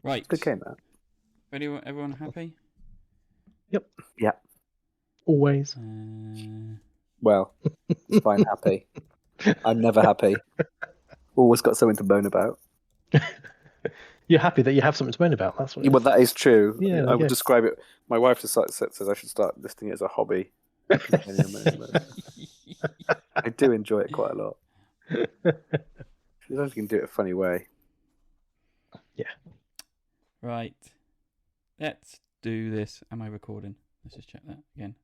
Right. Good game, that. Everyone happy? Yep. Yeah. Always. Well, it's fine, happy. I'm never happy. Always got something to moan about. You're happy that you have something to moan about. That's what. Yeah, well, that is true. Yeah, I would describe it. My wife just says I should start listing it as a hobby. I do enjoy it quite a lot. She knows you can do it a funny way. Yeah. Right. Let's do this. Am I recording? Let's just check that again.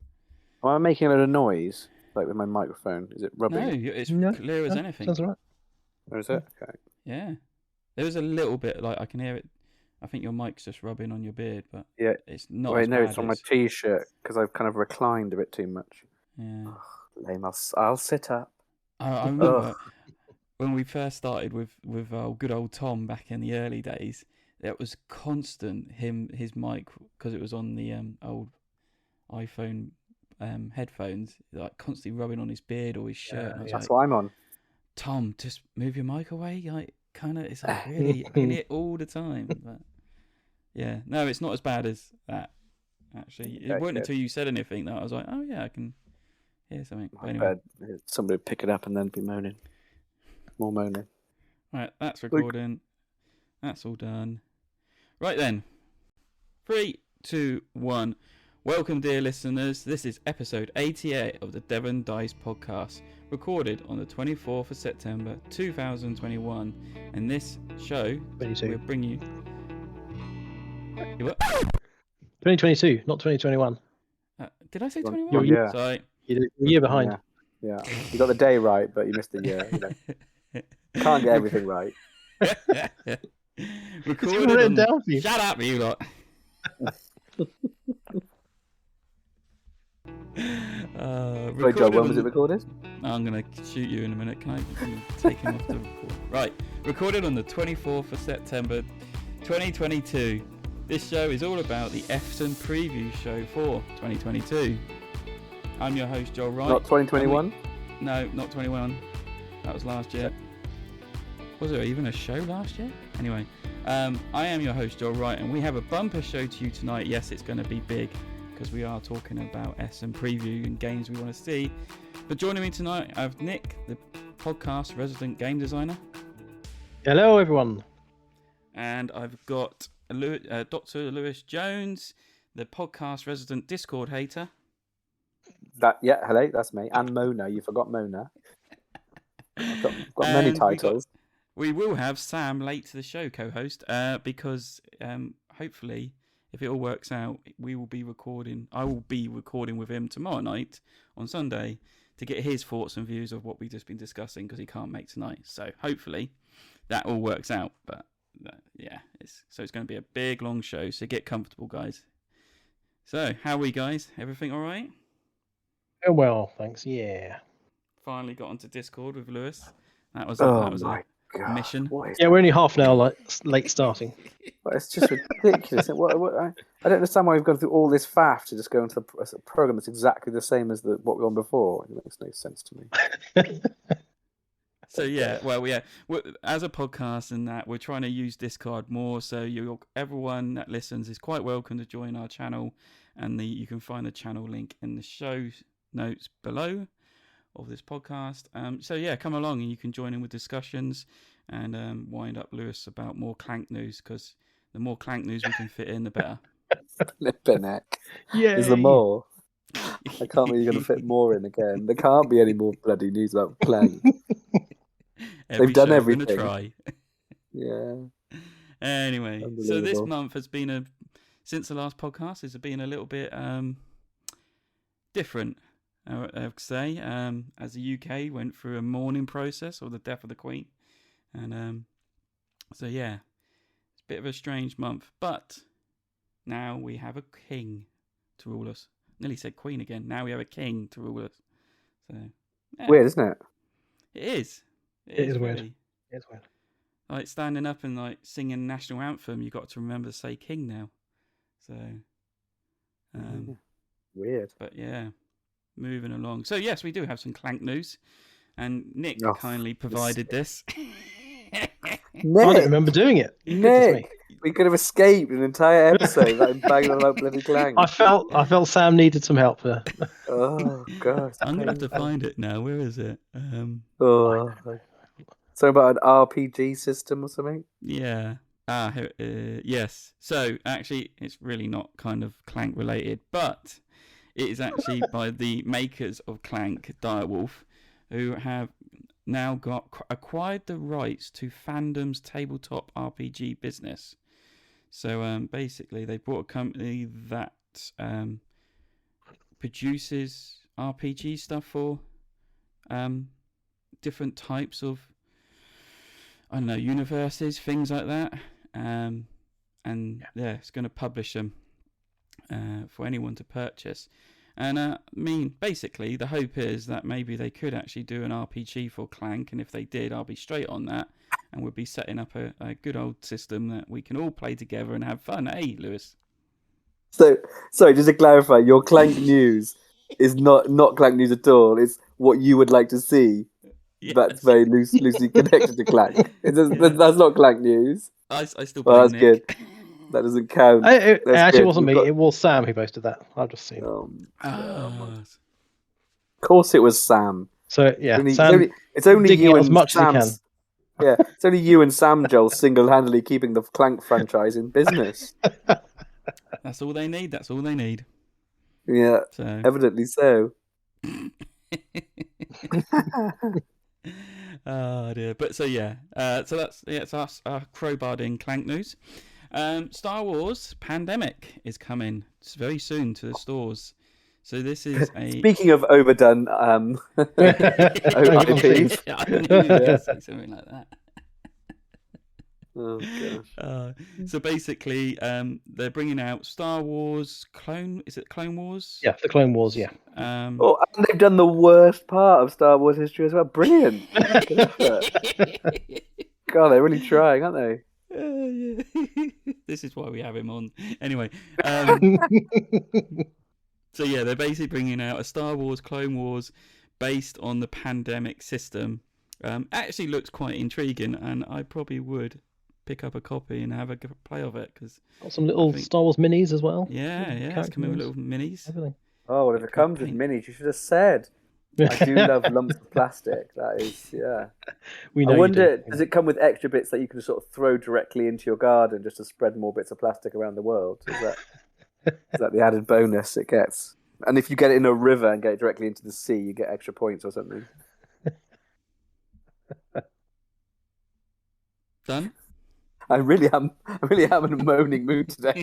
Am I making a lot of noise, like with my microphone? Is it rubbing? No, it's clear as anything. Sounds all right. Or is it? Okay. Yeah. There was a little bit, like, I can hear it. I think your mic's just rubbing on your beard, but yeah, it's not. Wait, as no, bad it's on my t-shirt because I've kind of reclined a bit too much. Yeah. Ugh, lame. I'll sit up. I remember when we first started with good old Tom back in the early days. It was constant his mic, because it was on the old iPhone headphones, like constantly rubbing on his beard or his shirt. And I was That's what I'm on. Tom, just move your mic away. Like, kind of, it's like really, I can hear it all the time. But yeah, no, it's not as bad as that. Actually, it wasn't until you said anything that I was like, oh yeah, I can hear something. I bet somebody would pick it up and then be moaning. More moaning. Right, that's recording. That's all done. Right then. 3, 2, 1. Welcome, dear listeners. This is episode 88 of the Devon Dice podcast, recorded on the 24th of September 2021. And this show 22. will bring you. You what? 2022, not 2021. Did I say 21? Oh, yeah. Sorry. You're a year behind. Yeah. You got the day right, but you missed the year. Can't get everything right. Recorded written down for you. Shut up, you lot. Wait, Joe, when was it recorded? I'm going to shoot you in a minute. Can I take him off the record? Right. Recorded on the 24th of September 2022. This show is all about the Essen preview show for 2022. I'm your host, Joel Wright. Not 2021? No, not 21. That was last year. Was there even a show last year? Anyway, I am your host, Joel Wright, and we have a bumper show to you tonight. Yes, it's going to be big, because we are talking about Essen preview and games we want to see. But joining me tonight, I have Nick, the podcast resident game designer. Hello, everyone. And I've got Dr. Lewis Jones, the podcast resident Discord hater. Hello, that's me. And Mona, you forgot Mona. I've got many titles. We will have Sam late to the show co-host, because hopefully, if it all works out, I will be recording with him tomorrow night on Sunday to get his thoughts and views of what we've just been discussing, because he can't make tonight. So hopefully that all works out. But yeah, it's going to be a big long show. So get comfortable, guys. So how are we, guys? Everything all right? Oh well, thanks. Yeah. Finally got onto Discord with Lewis. That was God. mission. Yeah, we're only half an hour late starting. It's just ridiculous. I don't understand why we've gone through all this faff to just go into a program that's exactly the same as what we were on before. It makes no sense to me. So yeah, as a podcast and that, we're trying to use Discord more. So everyone that listens is quite welcome to join our channel, and you can find the channel link in the show notes below of this podcast. So yeah, come along and you can join in with discussions and wind up Lewis about more Clank news, because the more Clank news we can fit in, the better. Flippin' heck. Yeah. Is there more? I can't believe you're going to fit more in again. There can't be any more bloody news about Clank. They've done everything. Try. Yeah. Anyway, so this month has been since the last podcast, has been a little bit different, I would say, as the UK went through a mourning process of the death of the Queen. And so yeah, it's a bit of a strange month, but now we have a king to rule us. Nearly said queen again. Now we have a king to rule us. So yeah. Weird, isn't it? It is. It is weird. Really. It's weird. Like standing up and like singing national anthem, you got to remember to say king now. So weird. But yeah, moving along. So yes, we do have some Clank news, and Nick kindly provided this. Nick, I don't remember doing it. Nick, We could have escaped an entire episode without him banging on about bloody Clank. I felt Sam needed some help there. Oh gosh. I'm gonna have to find it now. Where is it? Oh. So about an RPG system or something? Yeah. Yes. So actually, it's really not kind of Clank related, but it is actually by the makers of Clank, Direwolf, who have now acquired the rights to Fandom's tabletop RPG business. So basically, they bought a company that produces RPG stuff for different types of, I don't know, universes, things like that. And it's going to publish them for anyone to purchase. And I mean, basically, the hope is that maybe they could actually do an RPG for Clank, and if they did, I'll be straight on that, and we'll be setting up a good old system that we can all play together and have fun. Hey, Lewis. So, sorry, just to clarify, your Clank news is not Clank news at all. It's what you would like to see. Yes. That's very loosely connected to Clank. That's not Clank news. I still Well, blame that's Nick. good. That doesn't count. It That's actually good. wasn't We've me. got- It was Sam who posted that. I've just seen. Of course, it was Sam. So yeah, It's Sam only digging you out and as much as he Sam's. Yeah, it's only you and Sam, Joel, single-handedly keeping the Clank franchise in business. That's all they need. That's all they need. Yeah, So. evidently so. Oh dear. But so yeah. So that's it's us crowbarring Clank news. Star Wars Pandemic is coming very soon to the stores. So this is a. Speaking of overdone IPs. I knew you were going to say something like that. Oh gosh. So basically, they're bringing out Star Wars Clone. Is it Clone Wars? Yeah, the Clone Wars. Yeah. Oh, and they've done the worst part of Star Wars history as well. Brilliant. Good effort. God, they're really trying, aren't they? Yeah. This is why we have him on. Anyway, so yeah, they're basically bringing out a Star Wars Clone Wars based on the Pandemic system. Actually looks quite intriguing, and I probably would pick up a copy and have a play of it because Got some little Star Wars minis as well. Yeah, it's coming with little minis. Everything. Oh, well, if it comes with minis, you should have said. I do love lumps of plastic. That is, yeah. We know I you wonder, do. does it come with extra bits that you can sort of throw directly into your garden just to spread more bits of plastic around the world? Is that the added bonus it gets? And if you get it in a river and get it directly into the sea, you get extra points or something. Done? I really am in a moaning mood today.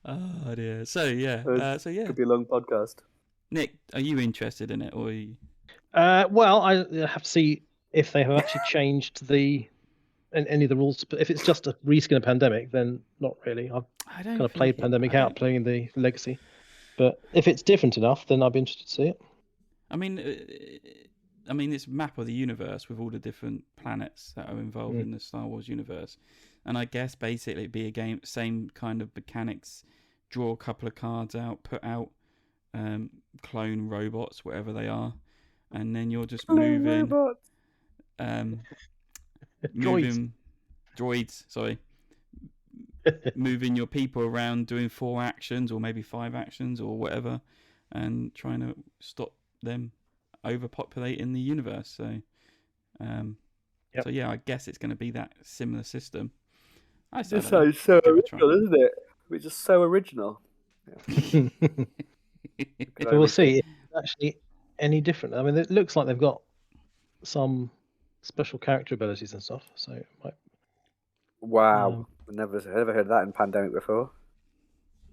Oh dear. So yeah. Could be a long podcast. Nick, are you interested in it, or? Are you... Well, I have to see if they have actually changed any of the rules. But if it's just a reskin of Pandemic, then not really. I've kind of played Pandemic out, playing the Legacy. But if it's different enough, then I'd be interested to see it. I mean, it's a map of the universe with all the different planets that are involved in the Star Wars universe, and I guess basically it'd be a game, same kind of mechanics. Draw a couple of cards out, put out clone robots, whatever they are, and then you're just moving. Droids. Sorry. Moving your people around, doing 4 actions or maybe 5 actions or whatever, and trying to stop them overpopulating the universe. So, so yeah, I guess it's going to be that similar system. This sounds so original, isn't it? It's just so original. Yeah. So we'll see if it's actually any different. I mean, it looks like they've got some special character abilities and stuff. So it might. Wow, I've never heard that in Pandemic before.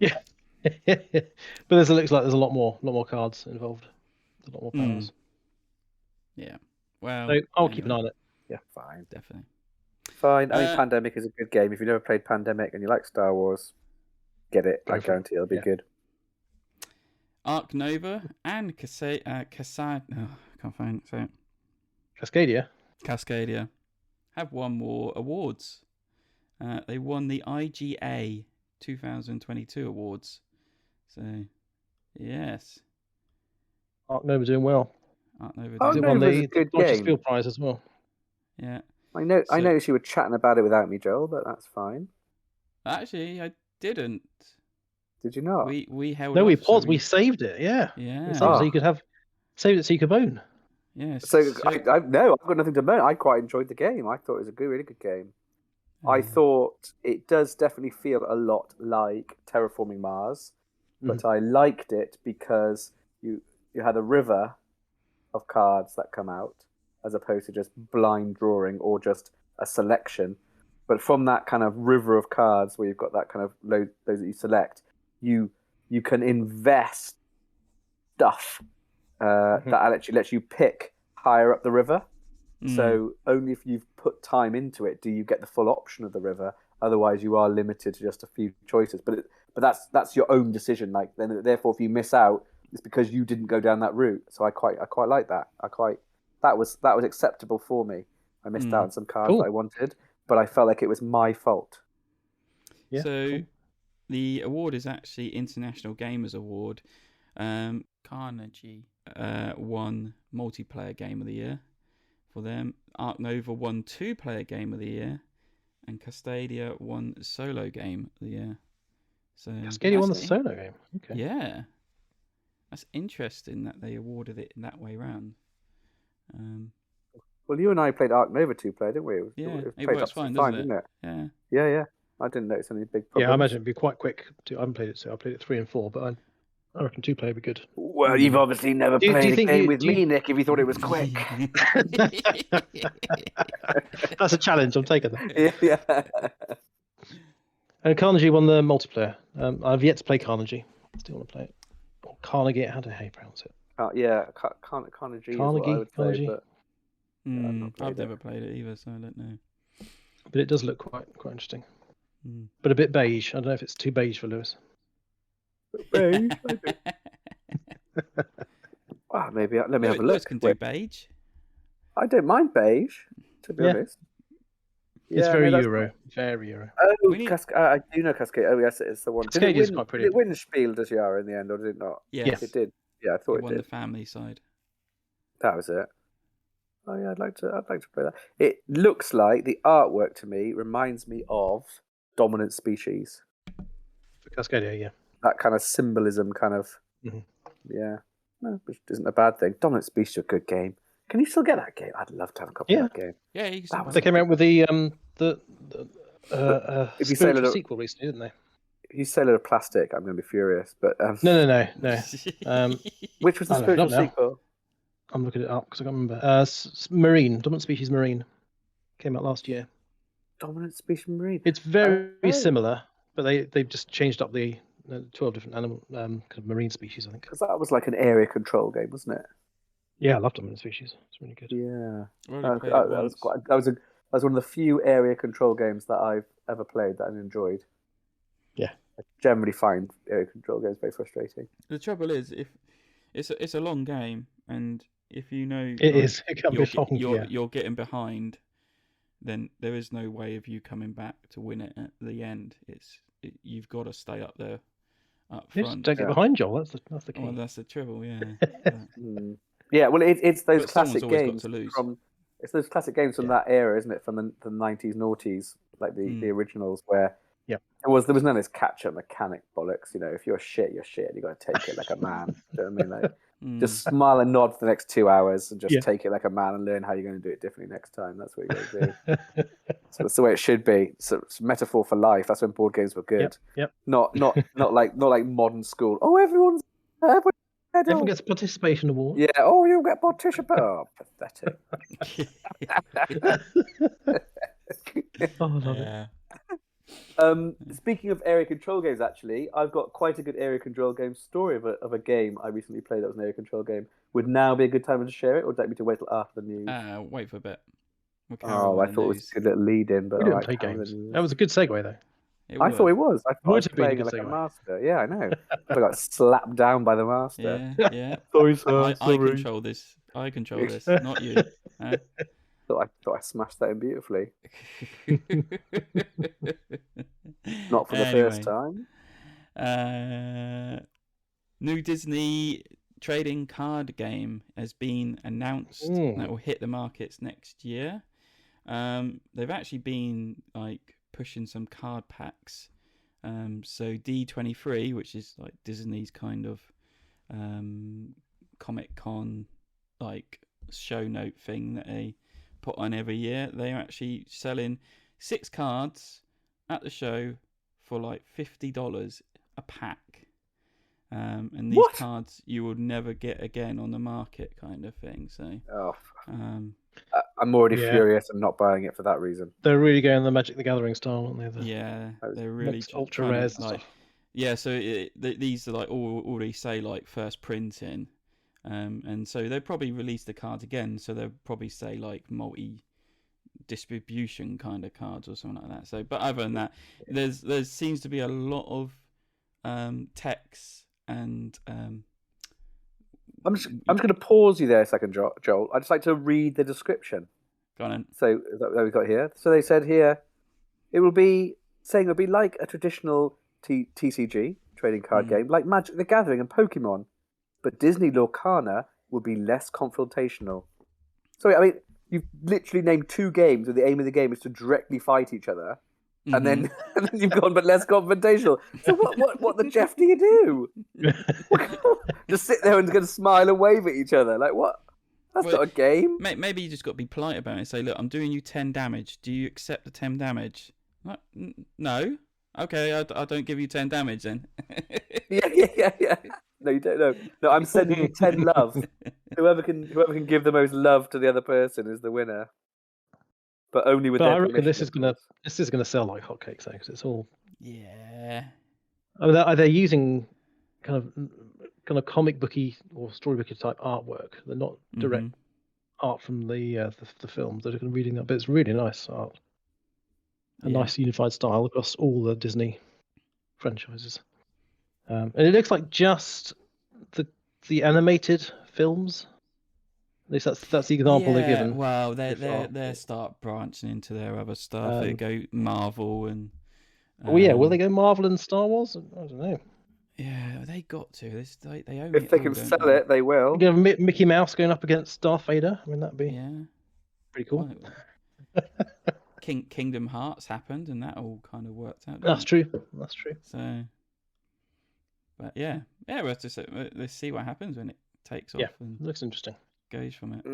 Yeah, but it looks like there's a lot more cards involved, a lot more powers. Yeah, well, so I'll keep an eye on it. Yeah, fine, definitely. Fine. I mean, Pandemic is a good game. If you've never played Pandemic and you like Star Wars, get it. I guarantee it'll be good. Arc Nova and I can't find it. Cascadia have won more awards. They won the IGA 2022 awards. So, yes. Arc Nova doing well. Arc Nova Arc Nova is a good Dodger game. Spiel Prize as well. Yeah. I noticed you were chatting about it without me, Joel, but that's fine. Actually, I didn't. Did you not? We held. No, off, we paused. so We saved it. Yeah. Yeah. We saved it so you could have saved it so you could own. Yes. So I've got nothing to moan. I quite enjoyed the game. I thought it was a really good game. I thought it does definitely feel a lot like Terraforming Mars, but I liked it because you had a river of cards that come out as opposed to just blind drawing or just a selection. But from that kind of river of cards where you've got that kind of load, those that you select, you can invest stuff that actually lets you pick higher up the river. So only if you've put time into it do you get the full option of the river. Otherwise, you are limited to just a few choices. But that's your own decision. Like then, therefore, if you miss out, it's because you didn't go down that route. So I quite like that. That was acceptable for me. I missed out on some cards that I wanted, but I felt like it was my fault. Yeah, so the award is actually International Gamers Award. Carnegie won Multiplayer Game of the Year for them. Arc Nova won 2-Player Game of the Year, and Cascadia won Solo Game of the Year. So Cascadia won the solo game. Okay. Yeah, that's interesting that they awarded it in that way round. Well, you and I played Arc Nova 2-player, didn't we? It works fine, doesn't it? Didn't it? Yeah. Yeah. I didn't notice any big problems. Yeah, I imagine it'd be quite quick. I haven't played it, so I played it 3 and 4, but I reckon 2-player would be good. Well, you've obviously never played a game with me, Nick, if you thought it was quick. That's a challenge. I'm taking that. Yeah. And Carnegie won the multiplayer. I've yet to play Carnegie. Still want to play it. Or Carnegie. How do you pronounce it? Carnegie is what I would say, but I've never played it either, so I don't know. But it does look quite interesting. But a bit beige. I don't know if it's too beige for Lewis. Beige? Well, maybe let me have a look. Lewis can do beige. I don't mind beige, to be honest. It's very Euro. Very Euro. Oh, I do know Cascadia. Oh, yes, it's the one. Cascadia is quite pretty. Did it win Spiel das Jahr in the end, or did it not? Yes. It did. Yeah, I thought it won did. The family side. That was it. Oh yeah, I'd like to play that. It looks like the artwork to me reminds me of Dominant Species. For Cascadia, yeah. That kind of symbolism, yeah. No, which isn't a bad thing. Dominant Species is a good game. Can you still get that game? I'd love to have a copy of that game. Yeah, you can. They came out with the if you say a sequel recently, didn't they? If you say a little plastic, I'm going to be furious. But no. Which was the spiritual sequel? I'm looking it up because I can't remember. Marine, Dominant Species Marine, came out last year. Dominant Species Marine. It's very similar, but they've just changed up the 12 different animal kind of marine species, I think. Because that was like an area control game, wasn't it? Yeah, I love Dominant Species. It's really good. Yeah, that was one of the few area control games that I've ever played that I enjoyed. Yeah, I generally find area control games very frustrating. The trouble is, if it's a long game, and if you know it can be long. You're getting behind, then there is no way of you coming back to win it at the end. You've got to stay up there, up front. Just don't get behind, Joel. That's the key. Well, that's the trouble, yeah. Yeah, well, it's those classic games it's those classic games from that era, isn't it? From the 90s, noughties, like the originals, where there was none of this catch-up mechanic bollocks. You know, if you're shit, you're shit. You got to take it like a man. Do you know what I mean? Like, just smile and nod for the next 2 hours and just take it like a man and learn how you're going to do it differently next time. That's what you're going to do. So that's the way it should be. So it's a metaphor for life. That's when board games were good. Yep. Not like modern school. Oh, everyone gets a participation award. Yeah. Oh, you get participation. Oh, pathetic. I love it. Speaking of area control games, actually, I've got quite a good area control game story of a game I recently played that was an area control game. Would now be a good time to share it, or would you like me to wait till after the news? Wait for a bit. I thought it was a good little lead-in, but we didn't play games. That was a good segue, though. I thought it was. I thought I was playing it like a master. Yeah, I know. I got slapped down by the master. Yeah. Sorry, sir. I control this. Not you. Thought I smashed that in beautifully. Not for the first time. New Disney trading card game has been announced that will hit the markets next year. they've actually been like pushing some card packs. So D23, which is like Disney's kind of Comic Con like show note thing that they put on every year, they're actually selling 6 cards at the show for like $50 a pack. And these cards you will never get again on the market, kind of thing. So, I'm already furious and not buying it for that reason. They're really going the Magic the Gathering style, aren't they? They're really ultra rares and like, stuff. Yeah, so these are like already say like first printing, and so they'll probably release the cards again. So they'll probably say like multi-distribution kind of cards or something like that. So, but other than that, there seems to be a lot of text and. I'm just going to pause you there a second, Joel. I'd just like to read the description. Go on. So that we've got here. So they said here, it'll be like a traditional TCG trading card game, like Magic the Gathering and Pokemon, but Disney Lorcana will be less confrontational. So I mean, you've literally named 2 games where the aim of the game is to directly fight each other. And then you've gone, but less confrontational. So what the Jeff do you do? Just sit there and smile and wave at each other. Like, what? That's not a game. Maybe you just got to be polite about it and say, look, I'm doing you 10 damage. Do you accept the 10 damage? Like, no. Okay, I don't give you 10 damage then. Yeah. No, you don't know. No, I'm sending you 10 love. Whoever can give the most love to the other person is the winner. But only with. But I reckon this is gonna sell like hotcakes though, because it's all. Yeah. I mean, they're using kind of comic booky or storybooky type artwork. They're not direct art from the films. They're reading that, but it's really nice art. A nice unified style across all the Disney franchises. And it looks like just the animated films. At least that's the example they're given. Well, they start branching into their other stuff. They go Marvel and. Will they go Marvel and Star Wars? I don't know. Yeah, they got to. They own if they can sell it, they will. You have Mickey Mouse going up against Darth Vader. I mean, that'd be pretty cool. Well, Kingdom Hearts happened, and that all kind of worked out. That's true. So, but let's see what happens when it takes off. And looks interesting. Goes from it.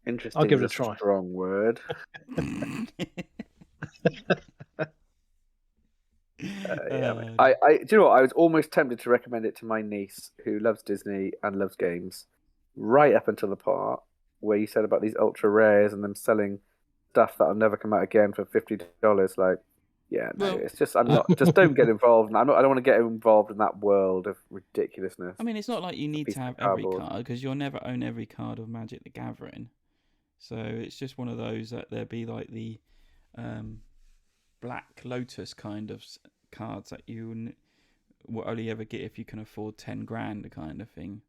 Interesting. I'll give it a try. Strong word. Do you know what? I was almost tempted to recommend it to my niece, who loves Disney and loves games, right up until the part where you said about these ultra rares and them selling stuff that'll never come out again for $50. Like, it's just just don't get involved. I don't want to get involved in that world of ridiculousness. I mean, it's not like you need to have every card, because you'll never own every card of Magic the Gathering. So it's just one of those that there'd be like the Black Lotus kind of cards that you will only ever get if you can afford 10 grand, kind of thing.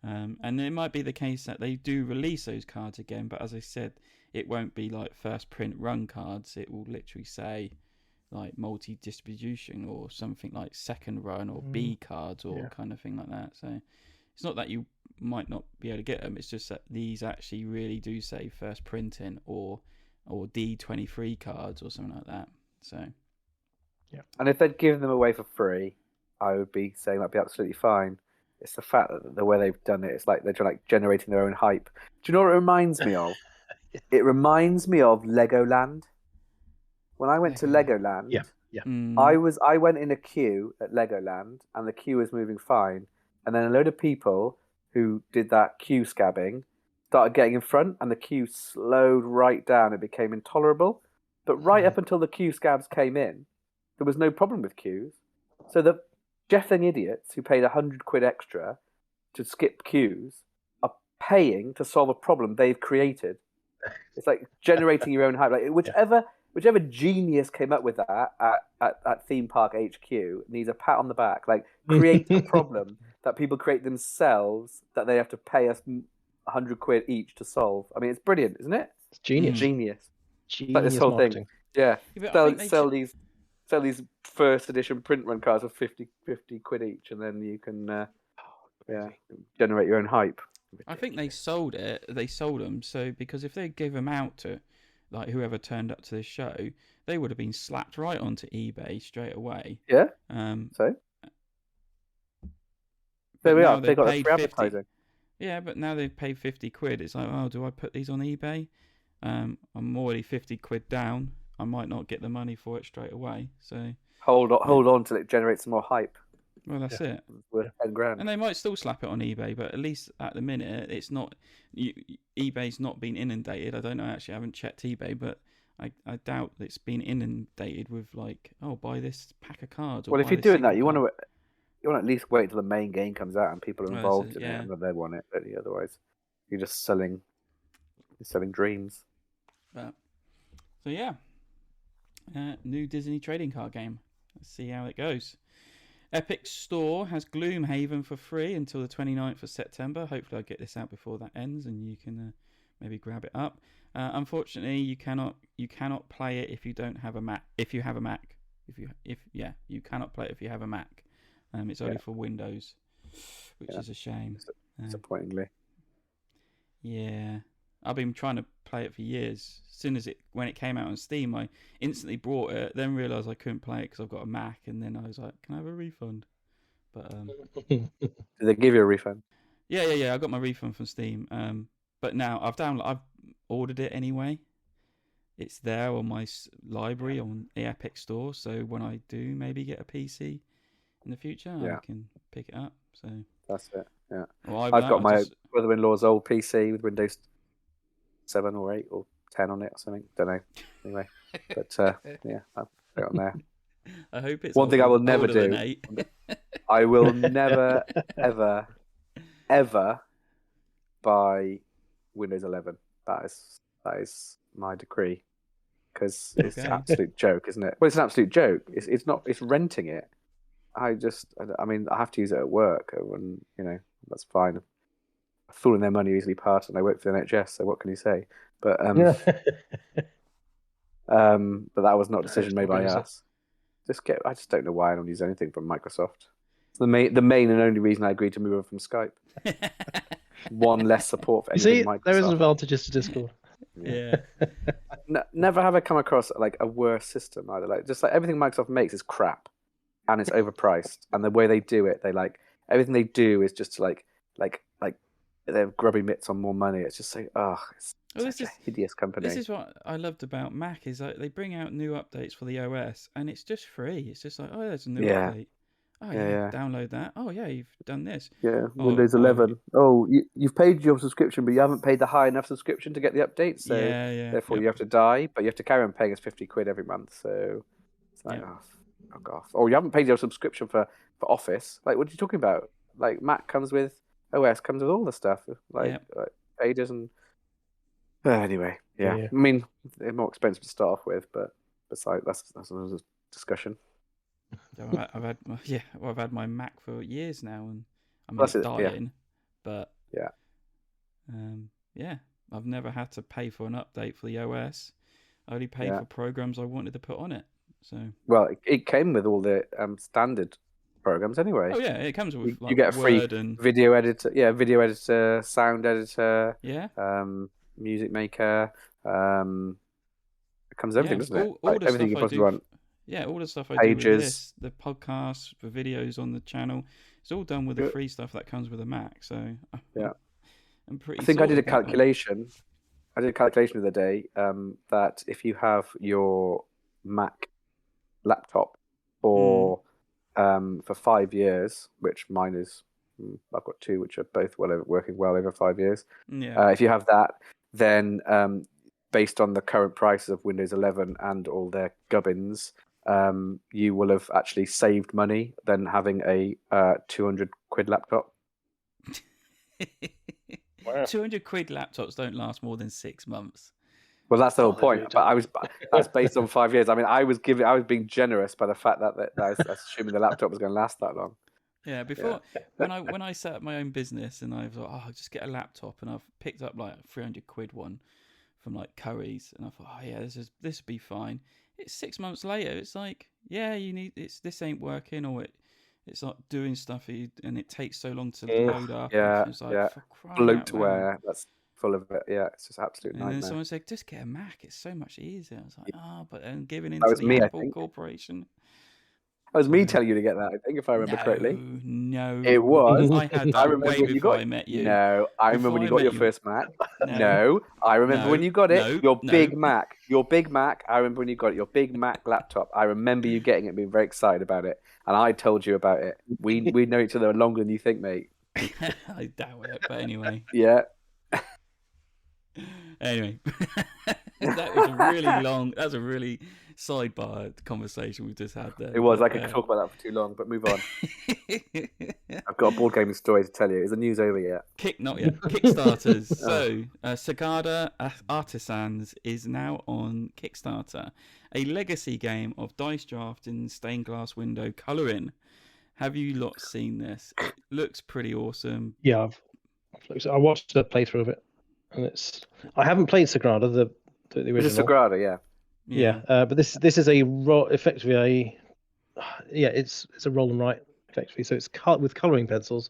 And it might be the case that they do release those cards again, but as I said, it won't be like first print run cards. It will literally say like multi-distribution or something like second run or B cards or kind of thing like that. So it's not that you might not be able to get them. It's just that these actually really do say first printing or D23 cards or something like that. So and if they'd given them away for free, I would be saying that'd be absolutely fine. It's the fact that the way they've done it, it's like they're like generating their own hype. Do you know what it reminds me of? It reminds me of Legoland. When I went to Legoland, I went in a queue at Legoland, and the queue was moving fine. And then a load of people who did that queue scabbing started getting in front, and the queue slowed right down. It became intolerable. But right up until the queue scabs came in, there was no problem with queues. So the Jeffling idiots who paid £100 extra to skip queues are paying to solve a problem they've created. It's like generating your own hype. Like whichever genius came up with that at Theme Park HQ needs a pat on the back. Like, create a problem that people create themselves that they have to pay us £100 each to solve. I mean, it's brilliant, isn't it? It's genius. Genius. Like this whole marketing. Thing. Yeah. Sell these first edition print run cards for £50 each, and then you can generate your own hype. I think they sold them. So because if they gave them out to like whoever turned up to this show, they would have been slapped right onto eBay straight away. Yeah. So there we are. They got the free advertising. Yeah, but now they've paid 50 quid. It's like, oh, do I put these on eBay? I'm already 50 quid down. I might not get the money for it straight away. So hold on till it generates some more hype. Well, that's it. It's worth 10 grand. And they might still slap it on eBay, but at least at the minute, it's not. eBay's not been inundated. I don't know. Actually, I haven't checked eBay, but I doubt it's been inundated with like, oh, buy this pack of cards. Or well, if you're doing that, you want to at least wait till the main game comes out and people are involved in it, and then they want it. Really, otherwise, you're just selling dreams. So yeah, new Disney trading card game. Let's see how it goes. Epic Store has Gloomhaven for free until the 29th of September. Hopefully I'll get this out before that ends and you can maybe grab it up. Unfortunately, you cannot play it if you don't have a Mac. If you have a Mac, you cannot play it if you have a Mac. It's only for Windows, which is a shame. Disappointingly. Yeah. I've been trying to play it for years. As soon as when it came out on Steam, I instantly bought it. Then realised I couldn't play it because I've got a Mac. And then I was like, "Can I have a refund?" But did they give you a refund? Yeah. I got my refund from Steam. But now I've ordered it anyway. It's there on my library on the Epic Store. So when I do maybe get a PC in the future, I can pick it up. So that's it. Yeah. Well, I've got my brother-in-law's old PC with Windows 7 or 8 or 10 on it or something. Don't know. Anyway, but yeah, I'll put it on there. I hope it's one thing I will never do. I will never, ever buy Windows 11. That is my decree, because it's an absolute joke, isn't it? Well, it's an absolute joke. It's not. It's renting it. I mean, I have to use it at work, and that's fine. Fooling their money easily part, and I work for the NHS, so what can you say? But but that was not a decision made by us. I just don't know why I don't use anything from Microsoft. It's the main and only reason I agreed to move over from Skype. One less support for anything Microsoft. There is an advantage to Discord. Yeah. Never have I come across like a worse system either. Like just like everything Microsoft makes is crap, and it's overpriced, and the way they do it, they like everything they do is just like they have grubby mitts on more money. It's just like, it's such a hideous company. This is what I loved about Mac is like they bring out new updates for the OS and it's just free. It's just like, oh, there's a new update. Oh yeah, download that. Oh yeah, you've done this. Yeah, Windows 11. You've paid your subscription, but you haven't paid the high enough subscription to get the updates. So therefore you have to die, but you have to carry on paying us 50 quid every month. So it's like, fuck off. Or you haven't paid your subscription for Office. Like, what are you talking about? Like, Mac comes with OS, comes with all the stuff, like pages and. Anyway, I mean, they're more expensive to start off with, but besides that's another discussion. I've had my Mac for years now, and I mean, it's dying, but I've never had to pay for an update for the OS. I only paid for programs I wanted to put on it. So it came with all the standard programs anyway. Oh yeah, it comes with you get a free video editor, sound editor, music maker. It comes with everything, doesn't it? All the everything you possibly want. Yeah, all the stuff I do with this, the podcasts, the videos on the channel, it's all done with the free stuff that comes with a Mac. So I'm pretty. I think I did a calculation. I did a calculation the other day that if you have your Mac laptop for 5 years, which mine is, I've got two, which are both working well over 5 years. Yeah. If you have that, then based on the current prices of Windows 11 and all their gubbins, you will have actually saved money than having a 200 quid laptop. Wow. 200 quid laptops don't last more than 6 months. Well, that's the whole point. But that's based on 5 years. I mean, I was being generous by the fact that I was assuming the laptop was going to last that long. Yeah, when I set up my own business and I was like, I'll just get a laptop, and I've picked up like a 300 quid one from like Curry's, and I thought, this would be fine. It's 6 months later. It's like, this ain't working, or it's not doing stuff, and it takes so long to load up. Yeah, it's like, bloatware. That's full of it. Yeah, it's just an absolute And nightmare. then someone said, just get a Mac. It's so much easier. I was like, but then giving in That to was the me, I Apple think. Corporation. That was me telling you to get that, I think, if I remember correctly. No. It was. I had I that remember way when you before got. I met you. No, I remember when you got your first Mac. No, I remember when you got it. Your big Mac. Your big Mac. I remember when you got it. Your big Mac laptop. I remember you getting it and being very excited about it. And I told you about it. We know each other longer than you think, mate. I doubt it, but anyway. Yeah. Anyway, that was a really long. That's a really sidebar conversation we just had there. It was. I could talk about that for too long, but move on. I've got a board gaming story to tell you. Is the news over yet? Not yet. Kickstarters. So, Sagada Artisans is now on Kickstarter. A legacy game of dice drafting, stained glass window colouring. Have you lot seen this? It looks pretty awesome. Yeah, I watched a playthrough of it, and I haven't played Sagrada, the original. It's Sagrada, yeah. Yeah, but this is effectively it's a roll and write effectively. So it's with colouring pencils,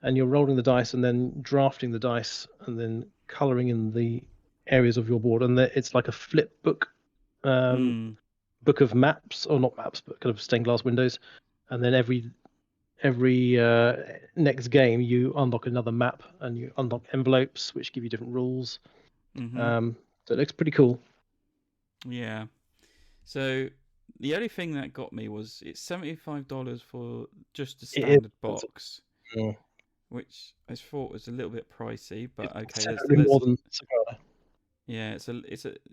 and you're rolling the dice and then drafting the dice and then colouring in the areas of your board, and it's like a flip book, book of maps, or not maps, but kind of stained glass windows, and then every next game you unlock another map and you unlock envelopes which give you different rules. So it looks pretty cool. Yeah. So the only thing that got me was it's $75 for just a standard box, which I thought was a little bit pricey, but okay. There's more than Sagrada. Yeah,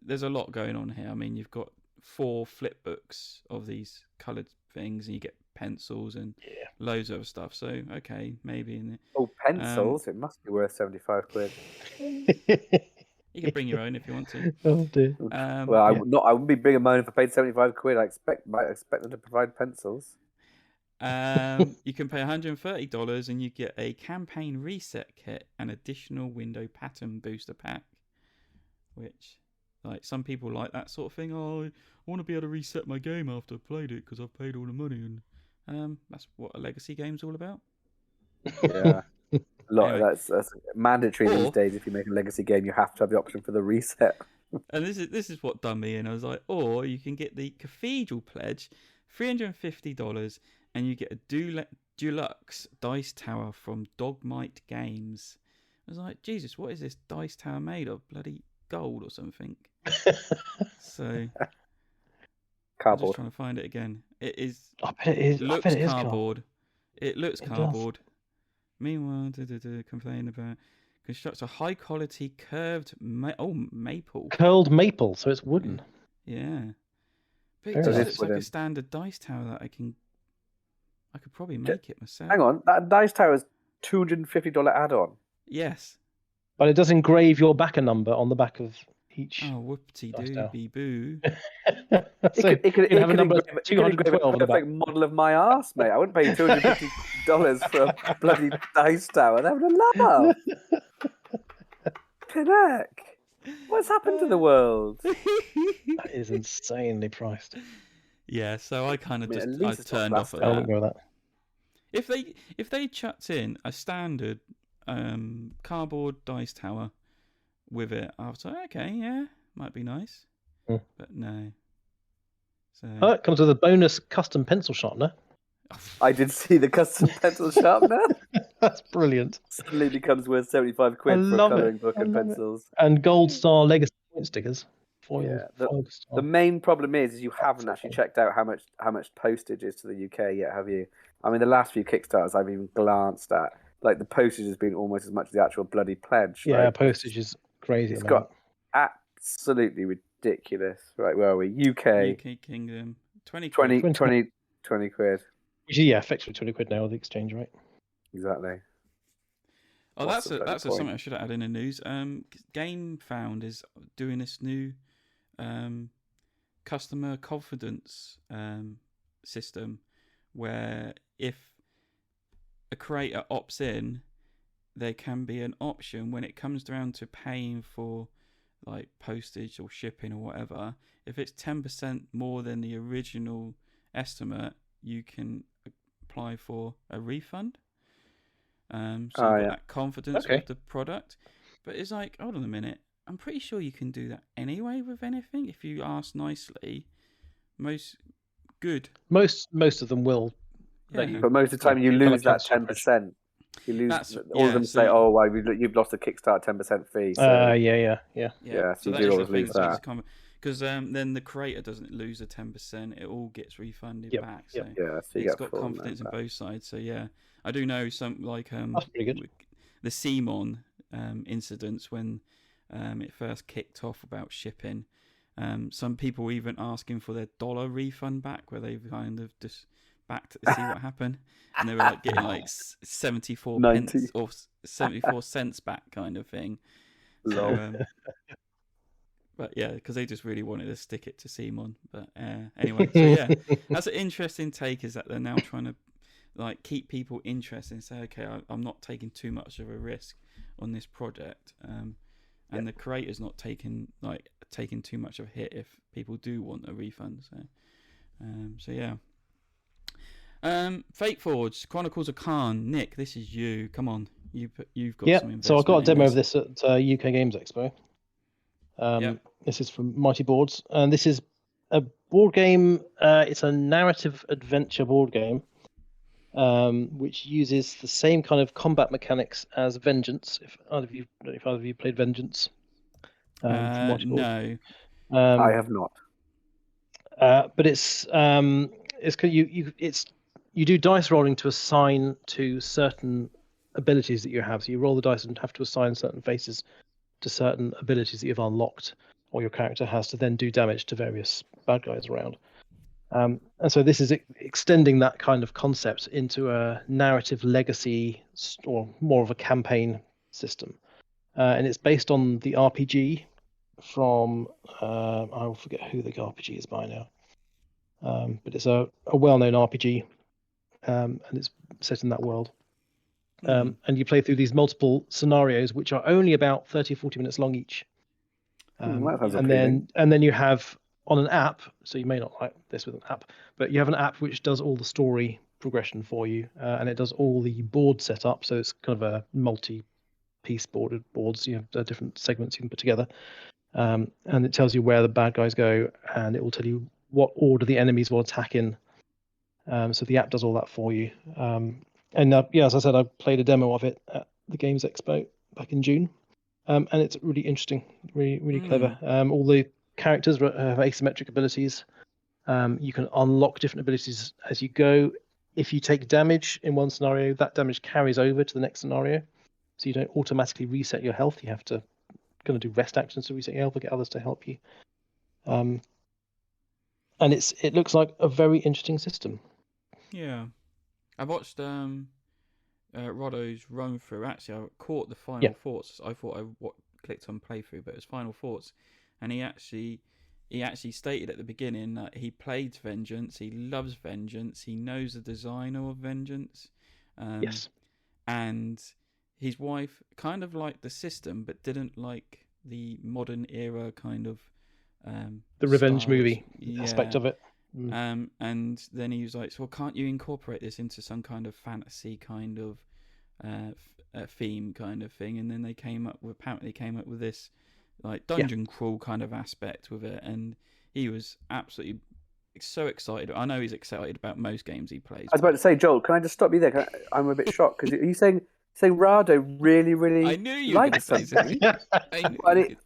there's a lot going on here. I mean, you've got 4 flip books of these coloured things, and you get pencils and loads of other stuff. So okay, maybe. Pencils! It must be worth £75. You can bring your own if you want to. Oh dear. I wouldn't be bringing mine if I paid £75. I expect them to provide pencils. You can pay $130 and you get a campaign reset kit and additional window pattern booster pack. Which, like, some people like that sort of thing. Oh, I want to be able to reset my game after I've played it because I've paid all the money, and that's what a legacy game's all about. Yeah. That's mandatory these days. If you make a legacy game, you have to have the option for the reset. And this is what done me in. I was like, or you can get the Cathedral Pledge, $350, and you get a deluxe dice tower from Dogmite Games. I was like, Jesus, what is this dice tower made of? Bloody gold or something. So cardboard. I'm just trying to find it again. It is. I bet it is. Looks I bet it is cardboard. It looks cardboard. Meanwhile, complain about constructs a high quality curved maple. Curled maple, so it's wooden. Yeah. But it just looks like a standard dice tower that I could probably make it myself. Hang on, that dice tower is $250 add-on. Yes. But it does engrave your backer number on the back of each. Oh, whoopty-doo, boo. So it could have a number of 212 on the back. Perfect model of my arse, mate. I wouldn't pay $250 for a bloody dice tower. That would laugh. Pinnock, what's happened to the world? That is insanely priced. Yeah, so I kind of I turned off at I wouldn't go with that. If they chucked in a standard cardboard dice tower with it, I was like, okay, yeah, might be nice. But no. So it comes with a bonus custom pencil sharpener. I did see the custom pencil sharpener. That's brilliant. Suddenly becomes worth $75 for a colouring book and pencils. And Gold Star Legacy point stickers. The main problem is you haven't actually checked out how much postage is to the UK yet, have you? I mean, the last few Kickstarters I've even glanced at, like the postage has been almost as much as the actual bloody pledge. Yeah, right? postage is crazy. It's got absolutely ridiculous. Right, where are we? UK Kingdom. 20 quid. Effectively 20 quid now with the exchange rate. Exactly. Oh, that's something I should have added in the news. GameFound is doing this new customer confidence system where if a creator opts in, there can be an option when it comes down to paying for like postage or shipping or whatever. If it's 10% more than the original estimate, you can apply for a refund. So you've got that confidence with the product. But it's like, hold on a minute. I'm pretty sure you can do that anyway with anything if you ask nicely. Most of them will let you. But most of the time, you lose that 10%. You lose. All of them say, "Oh, why you've lost a Kickstarter 10% fee." So yeah. So you do always lose that. Because then the creator doesn't lose a 10%; it all gets refunded back. So so it's got confidence in both sides. So yeah, I do know some like that's pretty good. The Simon incidents when it first kicked off about shipping. Some people even asking for their dollar refund back, where they've kind of just back to see what happened, and they were like getting like 74 pence or 74 cents back, kind of thing. So, but yeah, because they just really wanted to stick it to Simon. But anyway, so yeah, that's an interesting take. Is that they're now trying to like keep people interested and say, okay, I'm not taking too much of a risk on this project, and the creator's not taking too much of a hit if people do want a refund. So yeah. Fateforge, Chronicles of Kaan. Nick, this is you. Come on, you've got some investment. So I've got a demo of this at UK Games Expo. This is from Mighty Boards, and this is a board game. It's a narrative adventure board game, which uses the same kind of combat mechanics as Vengeance. If either of you played Vengeance, from Mighty Boards. No, I have not. But it's you do dice rolling to assign to certain abilities that you have. So you roll the dice and have to assign certain faces to certain abilities that you've unlocked or your character has to then do damage to various bad guys around. And so this is extending that kind of concept into a narrative legacy or more of a campaign system. And it's based on the RPG from, I forget who the RPG is by now. But it's a well-known RPG, and it's set in that world. And you play through these multiple scenarios, which are only about 30 or 40 minutes long each. And then you have on an app, so you may not like this with an app, but you have an app which does all the story progression for you, and it does all the board setup. So it's kind of a multi-piece boards. You have different segments you can put together, and it tells you where the bad guys go, and it will tell you what order the enemies will attack in. So the app does all that for you. And as I said, I played a demo of it at the Games Expo back in June, and it's really interesting, really clever. All the characters have asymmetric abilities. You can unlock different abilities as you go. If you take damage in one scenario, that damage carries over to the next scenario, so you don't automatically reset your health. You have to kind of do rest actions to reset your health or get others to help you. And it looks like a very interesting system. Yeah, I watched Roddo's run through. Actually, I caught the final thoughts. I thought I clicked on playthrough, but it was final thoughts, and he actually stated at the beginning that he played Vengeance. He loves Vengeance. He knows the designer of Vengeance. Yes, and his wife kind of liked the system, but didn't like the modern era kind of the revenge movie aspect of it. And then he was like, "So can't you incorporate this into some kind of fantasy kind of theme kind of thing?" And then they came up with this like dungeon crawl kind of aspect with it, and he was absolutely so excited. I know he's excited about most games he plays. I was about to say, Joel, can I just stop you there? I'm a bit shocked because are you saying Rado really I knew you were going to say something. And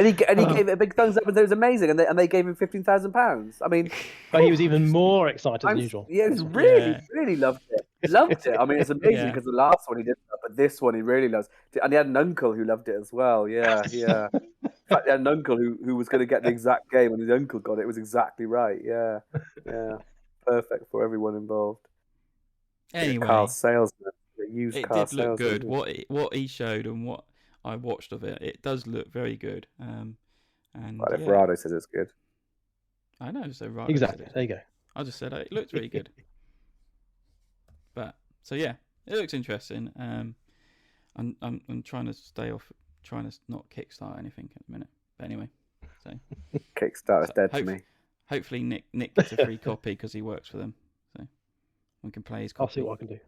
he gave it a big thumbs up and said it was amazing, and they gave him £15,000. I mean, but he was even more excited than usual. Yeah, he was really loved it. Loved it. I mean, it's amazing because the last one he didn't love, but this one he really loves. And he had an uncle who loved it as well. Yeah. In fact, he had an uncle who was going to get the exact game, and his uncle got it. It was exactly right. Yeah. Perfect for everyone involved. Anyway, car salesman. It did look good. What he showed and what I watched of it, it does look very good. And if Rado says it's good, I know. So Rado exactly. There you go. I just said it looked really good. But so yeah, it looks interesting. I'm trying to stay off, trying to not kickstart anything at the minute. But anyway, so Kickstarter's dead to me. Hopefully Nick gets a free copy because he works for them, so we can play his copy. I'll see what I can do.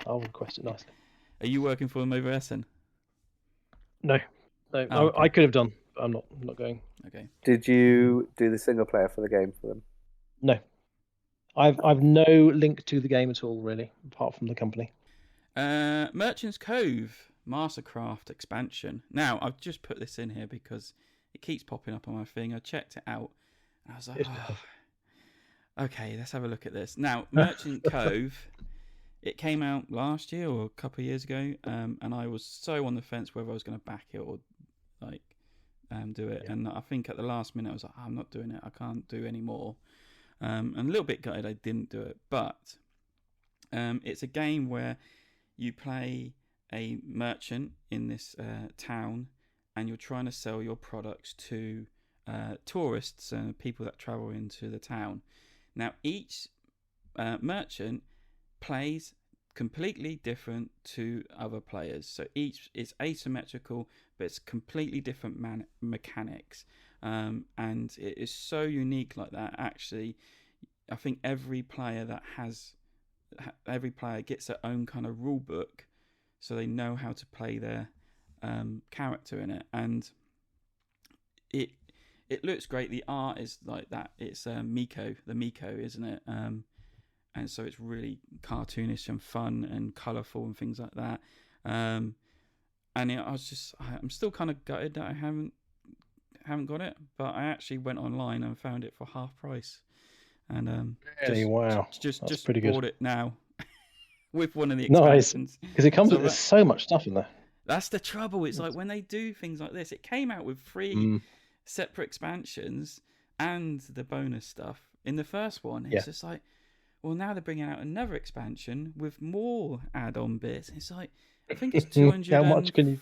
I'll request it nicely. Are you working for them over Essen? No, Oh, okay. I could have done, but I'm not going. Okay. Did you do the single player for the game for them? No, I've no link to the game at all, really, apart from the company. Merchant's Cove Mastercraft expansion. Now I've just put this in here because it keeps popping up on my thing. I checked it out and I was like, okay, let's have a look at this. Now, Merchant Cove, it came out last year or a couple of years ago, and I was so on the fence whether I was going to back it or like do it. Yeah. And I think at the last minute I was like, I'm not doing it. I can't do any more. And a little bit gutted I didn't do it, but it's a game where you play a merchant in this town, and you're trying to sell your products to tourists and people that travel into the town. Now, each merchant plays completely different to other players. So each is asymmetrical, but it's completely different mechanics. And it is so unique like that. Actually, I think every player gets their own kind of rule book, so they know how to play their character in it. And it looks great. The art is like that. It's Miko, isn't it? And so it's really cartoonish and fun and colourful and things like that. And I'm still kind of gutted that I haven't got it, but I actually went online and found it for half price. And just bought it now with one of the expansions. Because it comes with so much stuff in there. That's the trouble. It's like when they do things like this, it came out with 3 separate expansions and the bonus stuff. In the first one, it's just like, well, now they're bringing out another expansion with more add-on bits. It's like, I think it's 200. How much can you?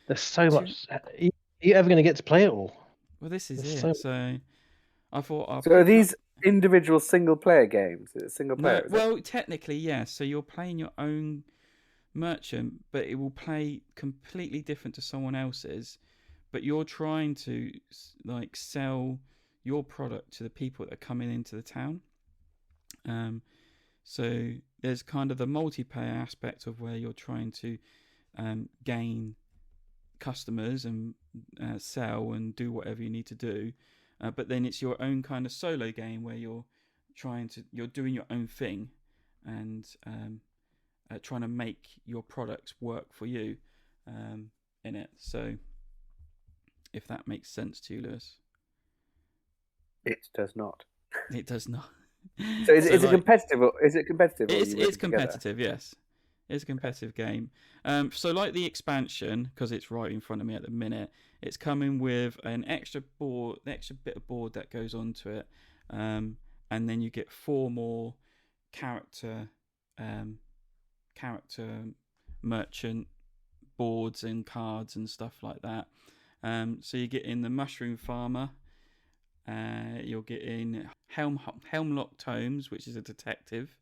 There's so much. Are you ever going to get to play it all? Well, this is it. So I thought. So are these individual single-player games? Is it single player? Well, technically, yes. So you're playing your own merchant, but it will play completely different to someone else's. But you're trying to like sell your product to the people that are coming into the town. So there's kind of the multiplayer aspect of where you're trying to gain customers and sell and do whatever you need to do. But then it's your own kind of solo game where you're doing your own thing and trying to make your products work for you in it. So if that makes sense to you, Lewis. It does not. It does not. So is it competitive? Is it competitive? It's competitive, yes. It's a competitive game. So like the expansion, because it's right in front of me at the minute, it's coming with an extra bit of board that goes onto it, and then you get 4 more character merchant boards and cards and stuff like that. So you get in the Mushroom Farmer. You'll get in Helmlock Tomes, which is a detective.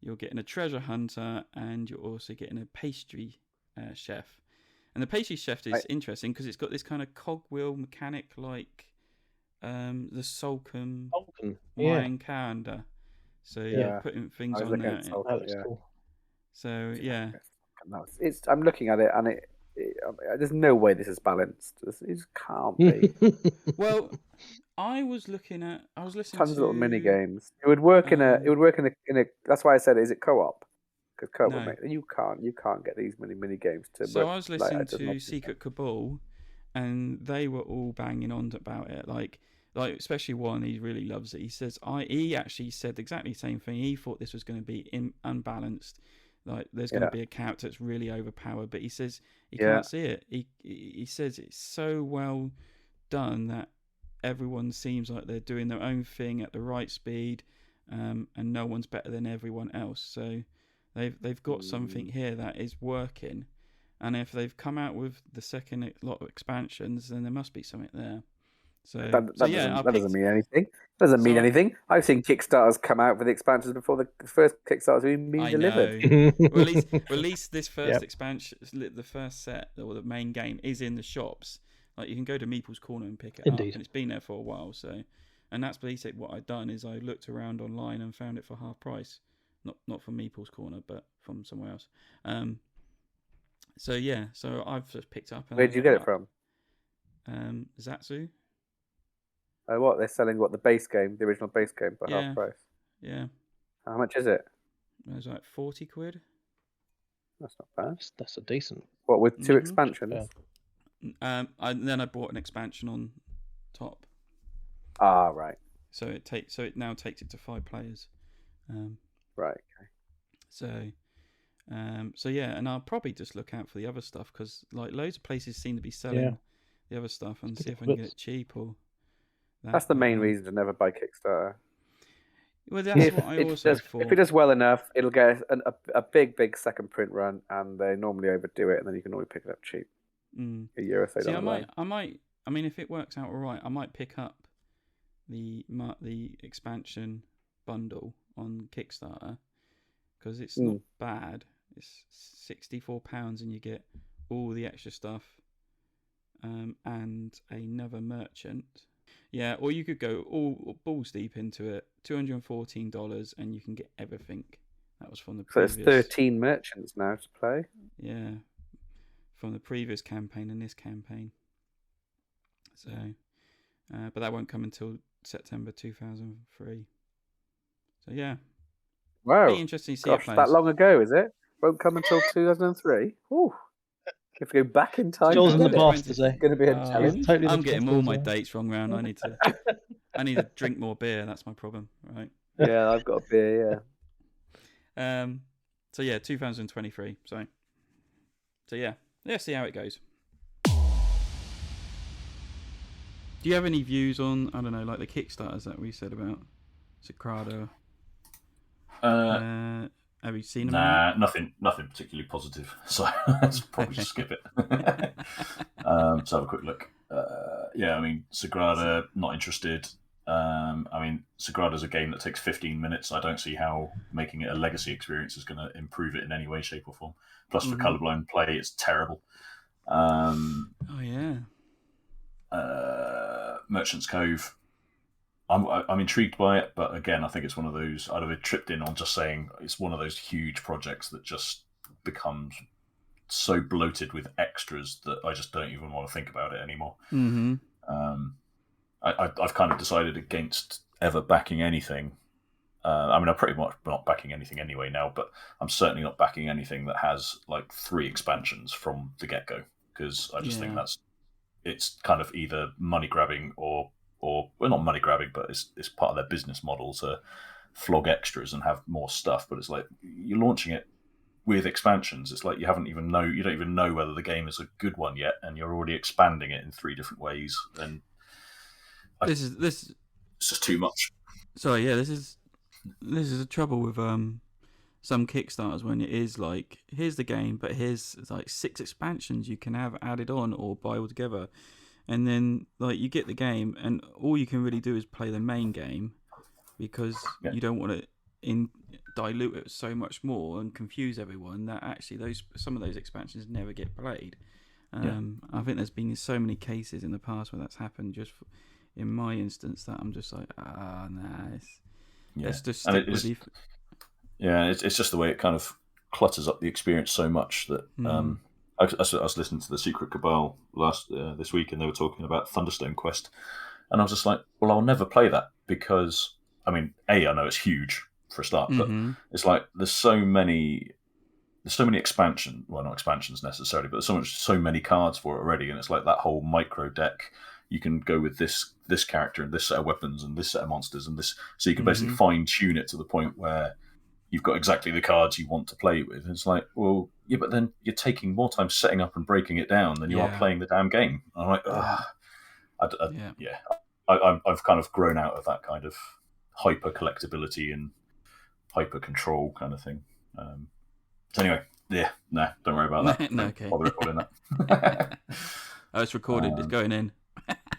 You're getting a treasure hunter, and you're also getting a pastry chef. And the pastry chef is interesting because it's got this kind of cogwheel mechanic like the Sulcum Mayan calendar. So you're putting things on there. Cool. So yeah, I'm looking at it, and there's no way this is balanced. It just can't be. Well, I was listening tons to of little mini games. It would work in a. That's why I said, is it co-op? Because co-op would make, you can't get these mini games to. So I was listening to Secret Cabal, and they were all banging on about it. Like especially one, he really loves it. He says he actually said exactly the same thing. He thought this was going to be unbalanced. Like there's going to be a character that's really overpowered, but he says he can't see it. He says it's so well done that everyone seems like they're doing their own thing at the right speed, and no one's better than everyone else. So they've got something here that is working, and if they've come out with the second lot of expansions, then there must be something there. So that doesn't mean anything. Doesn't mean anything. I've seen Kickstarters come out with the expansions before the first Kickstarters even been delivered. Release this first expansion, the first set or the main game is in the shops. Like you can go to Meeple's Corner and pick it up, and it's been there for a while. So, and that's basically what I've done is I looked around online and found it for half price, not from Meeple's Corner, but from somewhere else. So yeah, so I've just picked up. Where did you get it from? Zatsu. What they're selling? What the base game, the original base game, for Yeah. half price? Yeah. How much is it? It was like 40 quid. That's not bad. That's a decent. What, with 2 Mhm. expansions? Then I bought an expansion on top. Ah, right. So it now takes it to 5 players. Right. Okay. So yeah, and I'll probably just look out for the other stuff because like loads of places seem to be selling the other stuff and see if I can get it cheap or. That's the main reason to never buy Kickstarter. Well, that's what I also thought. If it does well enough, it'll get a big second print run, and they normally overdo it, and then you can always pick it up cheap. A year or so down the line. I mean, if it works out all right, I might pick up the expansion bundle on Kickstarter because it's not bad. It's £64 and you get all the extra stuff and another merchant. Yeah, or you could go all balls deep into it, $214, and you can get everything. That was from the previous. So it's 13 merchants now to play. Yeah, from the previous campaign and this campaign. So, but that won't come until September 2003. So yeah. Wow. Pretty interesting to see it plays. That long ago, is it? Won't come until 2003. Ooh. If you go back in time, Joel's in the past today. It's going to be a challenge. Totally I'm getting all my dates wrong round. I need to drink more beer. That's my problem, right? Yeah, I've got a beer. Yeah. So yeah, 2023. So yeah, let's see how it goes. Do you have any views on like the Kickstarters that we said about Sagrada? Have you seen them? Nah, nothing particularly positive. So let's probably just skip it. So have a quick look. Yeah, I mean, Sagrada, not interested. I mean, Sagrada's a game that takes 15 minutes. I don't see how making it a legacy experience is going to improve it in any way, shape, or form. Plus, for colorblind play, it's terrible. Oh yeah. Merchant's Cove. I'm intrigued by it, but again, I think it's one of those. I'd have tripped in on just saying it's one of those huge projects that just becomes so bloated with extras that I just don't even want to think about it anymore. Mm-hmm. I've kind of decided against ever backing anything. I mean, I'm pretty much not backing anything anyway now, but I'm certainly not backing anything that has like 3 expansions from the get-go, because I just think it's kind of either money grabbing or well, not money grabbing, but it's part of their business model to flog extras and have more stuff. But it's like you're launching it with expansions. It's like you don't even know whether the game is a good one yet, and you're already expanding it in 3 different ways. And this is it's just too much. Sorry, yeah, this is the trouble with some Kickstarters when it is like, here's the game, but here's like 6 expansions you can have added on or buy all together. And then, like, you get the game, and all you can really do is play the main game because you don't want to dilute it so much more and confuse everyone that actually some of those expansions never get played. I think there's been so many cases in the past where that's happened. Just in my instance, that I'm just like, let's just stick with you. Yeah, it's just the way it kind of clutters up the experience so much that. I was listening to the Secret Cabal this week, and they were talking about Thunderstone Quest, and I was just like, well, I'll never play that because, I mean, I know it's huge for a start, but it's like there's so many expansions, well, not expansions necessarily, but there's so many cards for it already, and it's like that whole micro deck. You can go with this character and this set of weapons and this set of monsters and this, so you can basically fine tune it to the point where you've got exactly the cards you want to play with. It's like, well, yeah, but then you're taking more time setting up and breaking it down than you are playing the damn game. And I'm like, I've kind of grown out of that kind of hyper collectability and hyper control kind of thing. So anyway, don't worry about that. No, okay. Bother recording that. It's recorded. It's going in.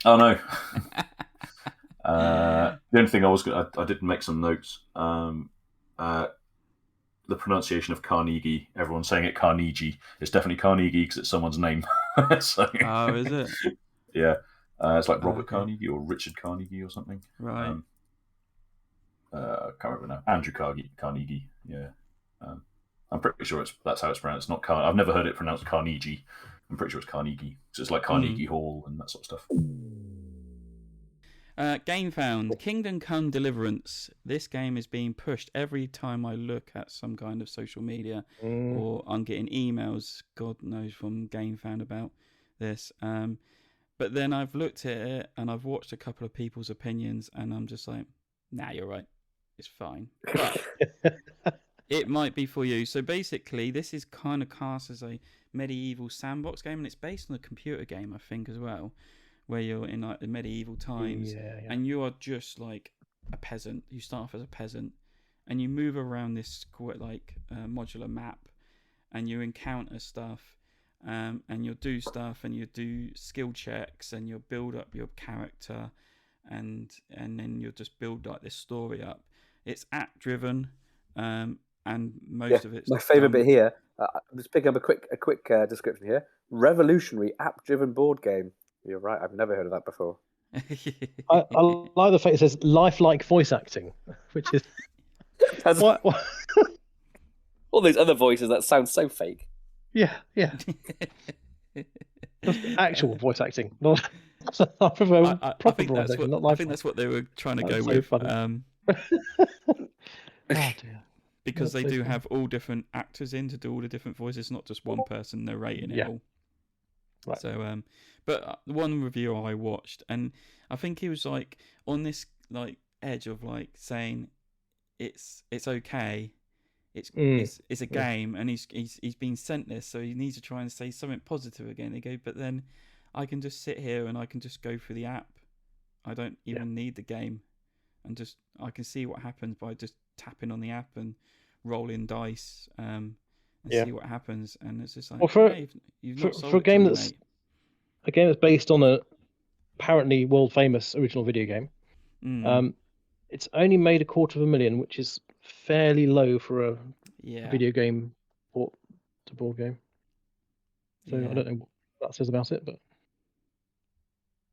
Oh no. The only thing I did make some notes. The pronunciation of Carnegie, everyone's saying it Carnegie. It's definitely Carnegie because it's someone's name. So, oh, is it? Yeah. It's like Robert Carnegie or Richard Carnegie or something. Right. I can't remember now. Andrew Carnegie. Yeah. I'm pretty sure that's how it's pronounced. Not Car. I've never heard it pronounced Carnegie. I'm pretty sure it's Carnegie. So it's like Carnegie Hall and that sort of stuff. Game found Kingdom Come Deliverance. This game is being pushed every time I look at some kind of social media, or I'm getting emails, God knows, from Game Found about this. But then I've looked at it and I've watched a couple of people's opinions, and I'm just like, nah, you're right. It's fine. But it might be for you. So basically, this is kind of cast as a medieval sandbox game, and it's based on a computer game, I think, as well, where you're in like the medieval times, and you are just like a peasant. You start off as a peasant, and you move around this like modular map, and you encounter stuff, and you'll do stuff, and you do skill checks, and you'll build up your character, and then you'll just build like this story up. It's app driven, and most of it's my favourite bit here. I'm just picking up a quick description here. Revolutionary app driven board game. You're right. I've never heard of that before. I like the fact it says lifelike voice acting, which is what? All those other voices that sound so fake. Yeah. Actual voice acting, not proper voice acting, not live. I think that's what they were trying to go so with. Oh dear. Because they do have all different actors in to do all the different voices, not just one person narrating it all. Right. So, but one review I watched, and I think he was like on this like edge of like saying it's okay, it's a game, and he's been sent this, so he needs to try and say something positive again. They go, but then I can just sit here and I can just go through the app. I don't even need the game, and just I can see what happens by just tapping on the app and rolling dice. And see what happens, and it's just like for a game that's based on a apparently world famous original video game. It's only made $250,000, which is fairly low for a video game port to board game. So I don't know what that says about it, but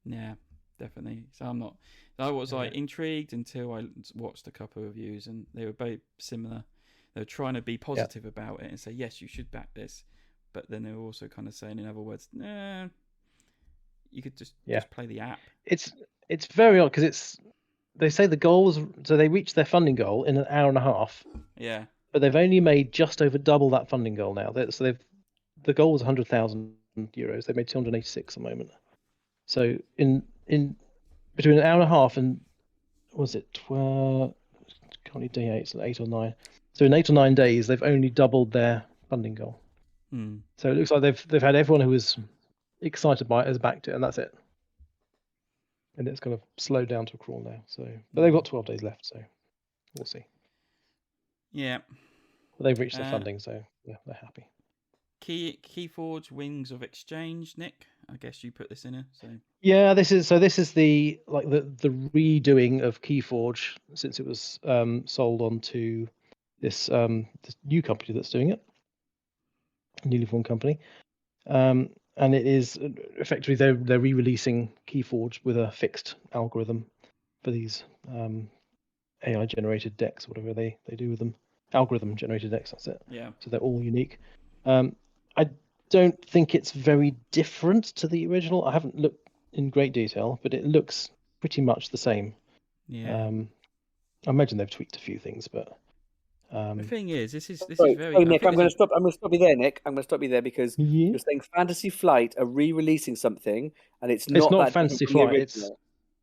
yeah, definitely. So I was like intrigued until I watched a couple of reviews, and they were both similar. They were trying to be positive about it and say, yes, you should back this. But then they were also kind of saying, in other words, nah, you could just play the app. It's very odd because they say the goals, so they reached their funding goal in an hour and a half. Yeah. But they've only made just over double that funding goal now. So the goal was €100,000. They made 286 at the moment. So in between an hour and a half and was it 12? Can't need day 8, so 8 or 9. So in 8 or 9 days, they've only doubled their funding goal. So it looks like they've had everyone who was excited by it has backed it, and that's it. And it's kind of slowed down to a crawl now. So, but they've got 12 days left, so we'll see. Yeah. But they've reached their funding, so yeah, they're happy. Keyforge Wings of Exchange, Nick. I guess you put this in here. So yeah, this is the redoing of Keyforge since it was sold on to this new company that's doing it, a newly formed company, and it is effectively they're re-releasing Keyforge with a fixed algorithm for these AI generated decks, whatever they do with them. Algorithm generated decks, that's it. Yeah. So they're all unique. I don't think it's very different to the original. I haven't looked in great detail, but it looks pretty much the same. Yeah. I imagine they've tweaked a few things, but the thing is, this is very. Hey, Nick, I'm going to stop you there, Nick. I'm going to stop you there because you're saying Fantasy Flight are re-releasing something, and it's not Fantasy Flight.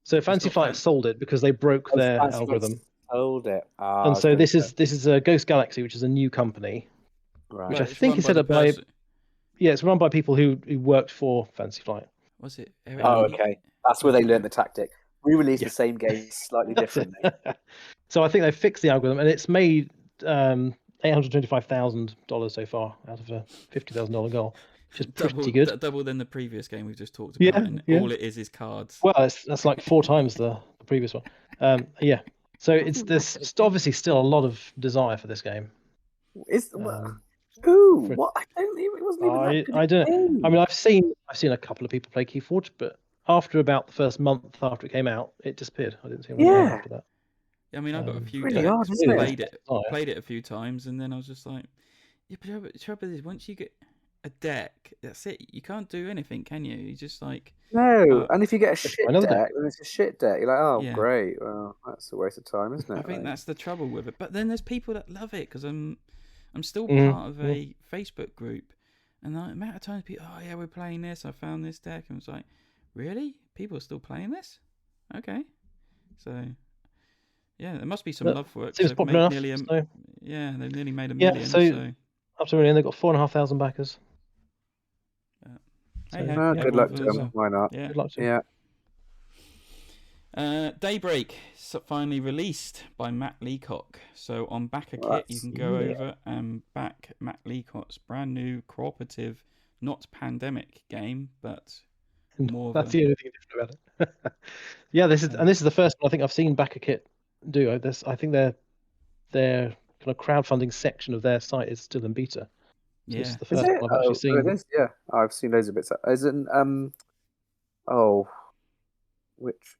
Fantasy Flight sold it because they broke their algorithm. Sold it. And so this is a Ghost Galaxy, which is a new company, which I think is set up by. Yeah, it's run by people who worked for Fantasy Flight. Was it? Okay. That's where they learned the tactic. Re-release the same game slightly differently. So I think they fixed the algorithm, and it's made $825,000 so far out of a $50,000 goal, which is pretty good. Double than the previous game we've just talked about, and all it is cards. Well, that's like 4 times the previous one. So there's obviously still a lot of desire for this game. What? I don't even. It wasn't even that good. I don't. I mean, I've seen a couple of people play Keyforge, but after about the first month after it came out, it disappeared. I didn't see anyone after that. I mean, I've got a few really decks, hard, played it a few times, and then I was just like, Yeah, but the trouble is, once you get a deck, that's it. You can't do anything, can you? You just like No, and if you get a shit another deck, then it's a shit deck. You're like, oh, Yeah. great. Well, that's a waste of time, isn't it? I think that's the trouble with it. But then there's people that love it because I'm still Mm, part of a Facebook group, and the amount of times people, oh yeah, we're playing this. I found this deck, and it's like, really? People are still playing this? Okay, so yeah, there must be some But love for it. seems They've popular made enough. nearly So, yeah, they've nearly made a yeah, million. so So up to 1 million, they've got 4,500 backers. hey, So, ho, yeah, good everyone luck for to themselves. them. Why not? Yeah. good luck to them. Yeah. Daybreak finally released by Matt Leacock. So on Backer Well, Kit, you can go yeah. over and back Matt Leacock's brand new cooperative, not pandemic game, but more of That's a, the only thing different about it. Yeah, this is the first one I think I've seen Backer Kit do this. I think their kind of crowdfunding section of their site is still in beta. So this yeah. is the Is first it? one I've actually seen. It is. Yeah, I've seen loads of bits. Is it? Oh, which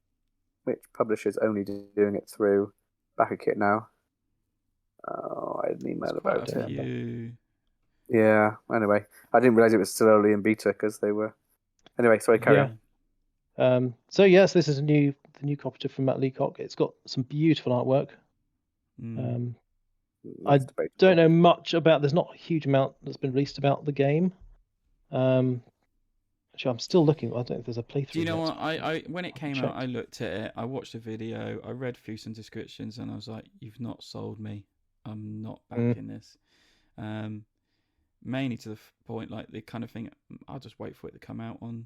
publisher's only doing it through BackerKit now? Oh, I had an email There's quite about a it. few. Yeah. Anyway, I didn't realize it was still only in beta because they were. Anyway, sorry, carry Yeah. on. So yes, this is the new cooperative from Matt Leacock. It's got some beautiful artwork. Mm. I That's debatable. don't know much about. There's not a huge amount that's been released about the game. Actually, I'm still looking. I don't know if there's a playthrough. Do you know yet. what? I when it came out, checked. I looked at it, I watched the video, I read through some descriptions, and I was like, "You've not sold me. I'm not backing this." Mainly to the point, like the kind of thing. I'll just wait for it to come out on.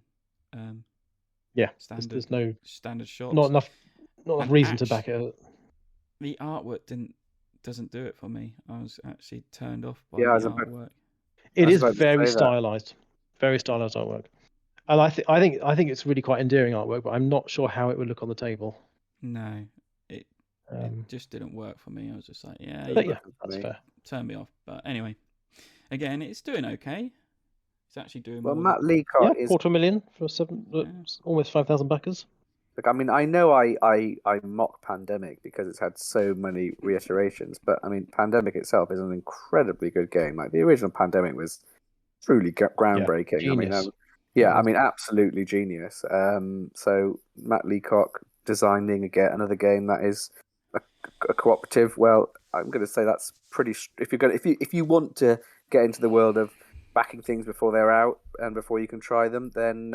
Yeah, Standard. there's no Standard shops. not enough And reason to back it. The artwork doesn't do it for me. I was actually turned off by Yeah, I was the about- artwork. It was is about to very say that. stylized, very stylized artwork, and I think it's really quite endearing artwork. But I'm not sure how it would look on the table. No, it just didn't work for me. I was just like, yeah, But you yeah, that's fair. turned me off. But anyway, again, it's doing okay. It's actually doing Well, more. Matt than... Leacock Yeah, is. 250,000 for almost 5,000 backers. Look, I mean, I know I mock Pandemic because it's had so many reiterations, but I mean, Pandemic itself is an incredibly good game. Like the original Pandemic was truly groundbreaking. Genius. I mean, absolutely genius. So Matt Leacock designing another game that is a cooperative. Well, I'm going to say that's pretty. If you want to get into the world of backing things before they're out and before you can try them, then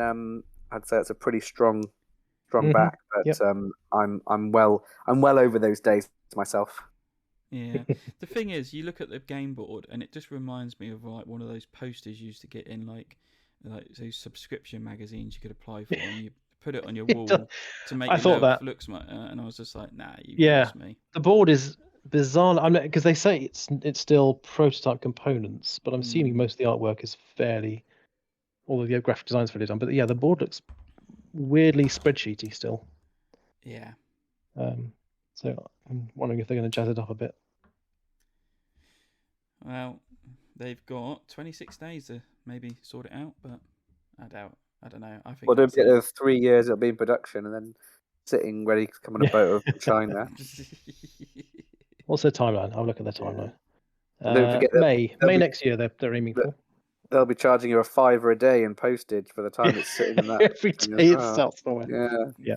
I'd say it's a pretty strong back. But Yep. I'm well over those days myself. Yeah, the thing is, you look at the game board, and it just reminds me of like one of those posters you used to get in like those subscription magazines you could apply for, and you put it on your wall to make I thought that look smart. And I was just like, nah, you lost me. The board is bizarre. I'm because they say it's still prototype components, but I'm assuming most of the artwork is fairly, all of the graphic design's fairly done. But yeah, the board looks weirdly spreadsheety still. Yeah. So I'm wondering if they're going to jazz it up a bit. Well, they've got 26 days to maybe sort it out, but I doubt. I don't know. I think. Well, don't forget there's 3 years it'll be in production, and then sitting ready to come on a boat over to China. What's their timeline? I'll look at their timeline. Don't forget May next year. They're aiming for. They'll be charging you $5 a day in postage for the time it's sitting in that. Every day it's out somewhere. Yeah.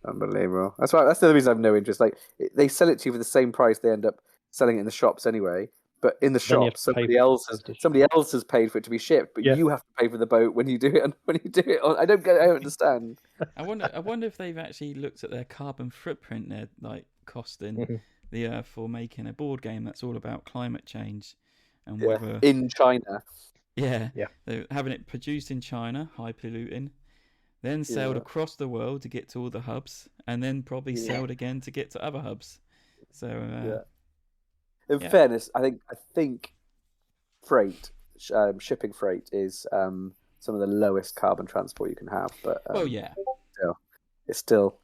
Unbelievable. That's why. That's the other reason I have no interest. Like they sell it to you for the same price they end up selling it in the shops anyway. But in the shop, somebody else has paid for it to be shipped, but you have to pay for the boat when you do it. I don't understand. I wonder if they've actually looked at their carbon footprint. They're like costing the Earth for making a board game that's all about climate change and whether in China. Yeah. They're having it produced in China, high polluting, then sailed across the world to get to all the hubs, and then probably sailed again to get to other hubs. So in fairness, I think freight, shipping freight is some of the lowest carbon transport you can have. But it's still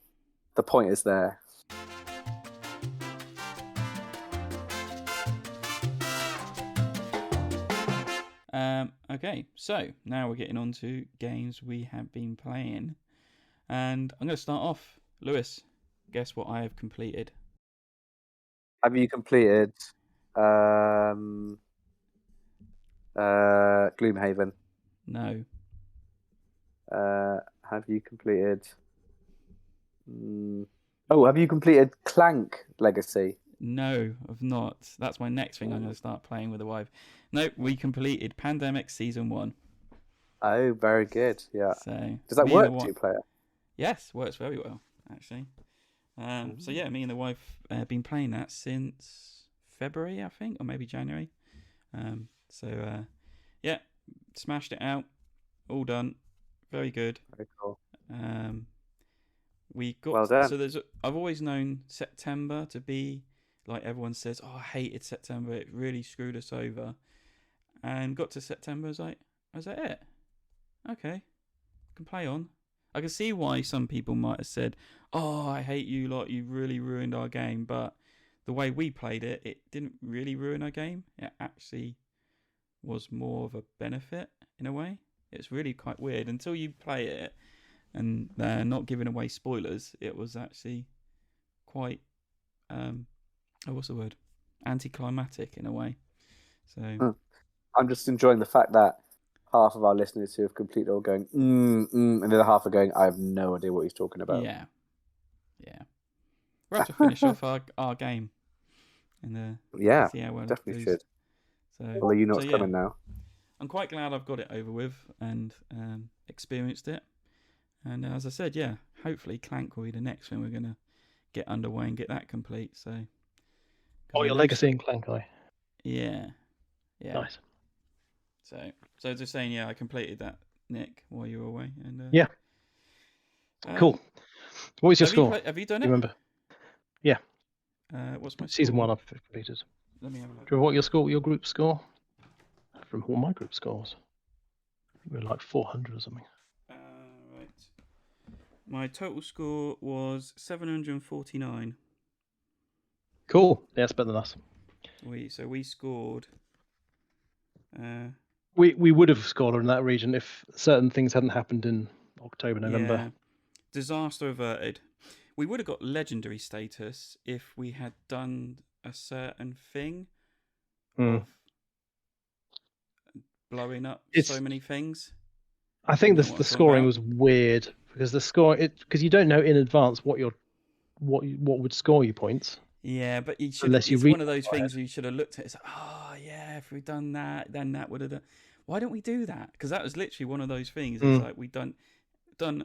the point is there. Okay, so now we're getting on to games we have been playing. And I'm going to start off. Lewis, guess what I have completed? Have you completed Gloomhaven. No. Have you completed? Have you completed Clank Legacy? No, I've not. That's my next thing I'm going to start playing with the wife. Nope, we completed Pandemic Season 1. Oh, very good. Yeah. So Does that me and work the wi- two-player? Yes, works very well, actually. So yeah, me and the wife been playing that since February, I think, or maybe January. Yeah, smashed it out. All done. Very good. Very cool. We got Well done. so I've always known September to be like everyone says, oh, I hated September, it really screwed us over. And got to September, I was like, it? Okay, can play on. I can see why some people might have said, oh, I hate you lot, you really ruined our game, but the way we played it, it didn't really ruin our game. It actually was more of a benefit in a way. It's really quite weird. Until you play it, and they're not giving away spoilers, it was actually quite, what's the word? Anticlimactic in a way. So I'm just enjoying the fact that half of our listeners who have completed all going, and the other half are going, I have no idea what he's talking about. Yeah. We'll have to finish off our game. And see how well definitely it goes. should. So, Although you know what's coming now. I'm quite glad I've got it over with and experienced it. And as I said, yeah, hopefully Clank will be the next thing we're going to get underway and get that complete. So, your legacy in Clank, Yeah. Nice. So just saying, yeah, I completed that, Nick, while you were away. And yeah. Cool. What was your score? Have you done it? You remember? Yeah. What's my Season score? 1 I've completed. Let me have a look. Do you remember what your group score? From all my group scores. We were like 400 or something. Right. My total score was 749. Cool. Yeah, that's better than us. We scored. We would have scored in that region if certain things hadn't happened in October, November. Yeah. Disaster averted. We would have got legendary status if we had done a certain thing of blowing up so many things. I think the scoring was weird because because you don't know in advance what would score you points. Yeah, but you should. Unless you it's read one of those things you should have looked at. It's like, oh yeah, if we'd done that, then that would have done. Why don't we do that? Because that was literally one of those things. It's like we've done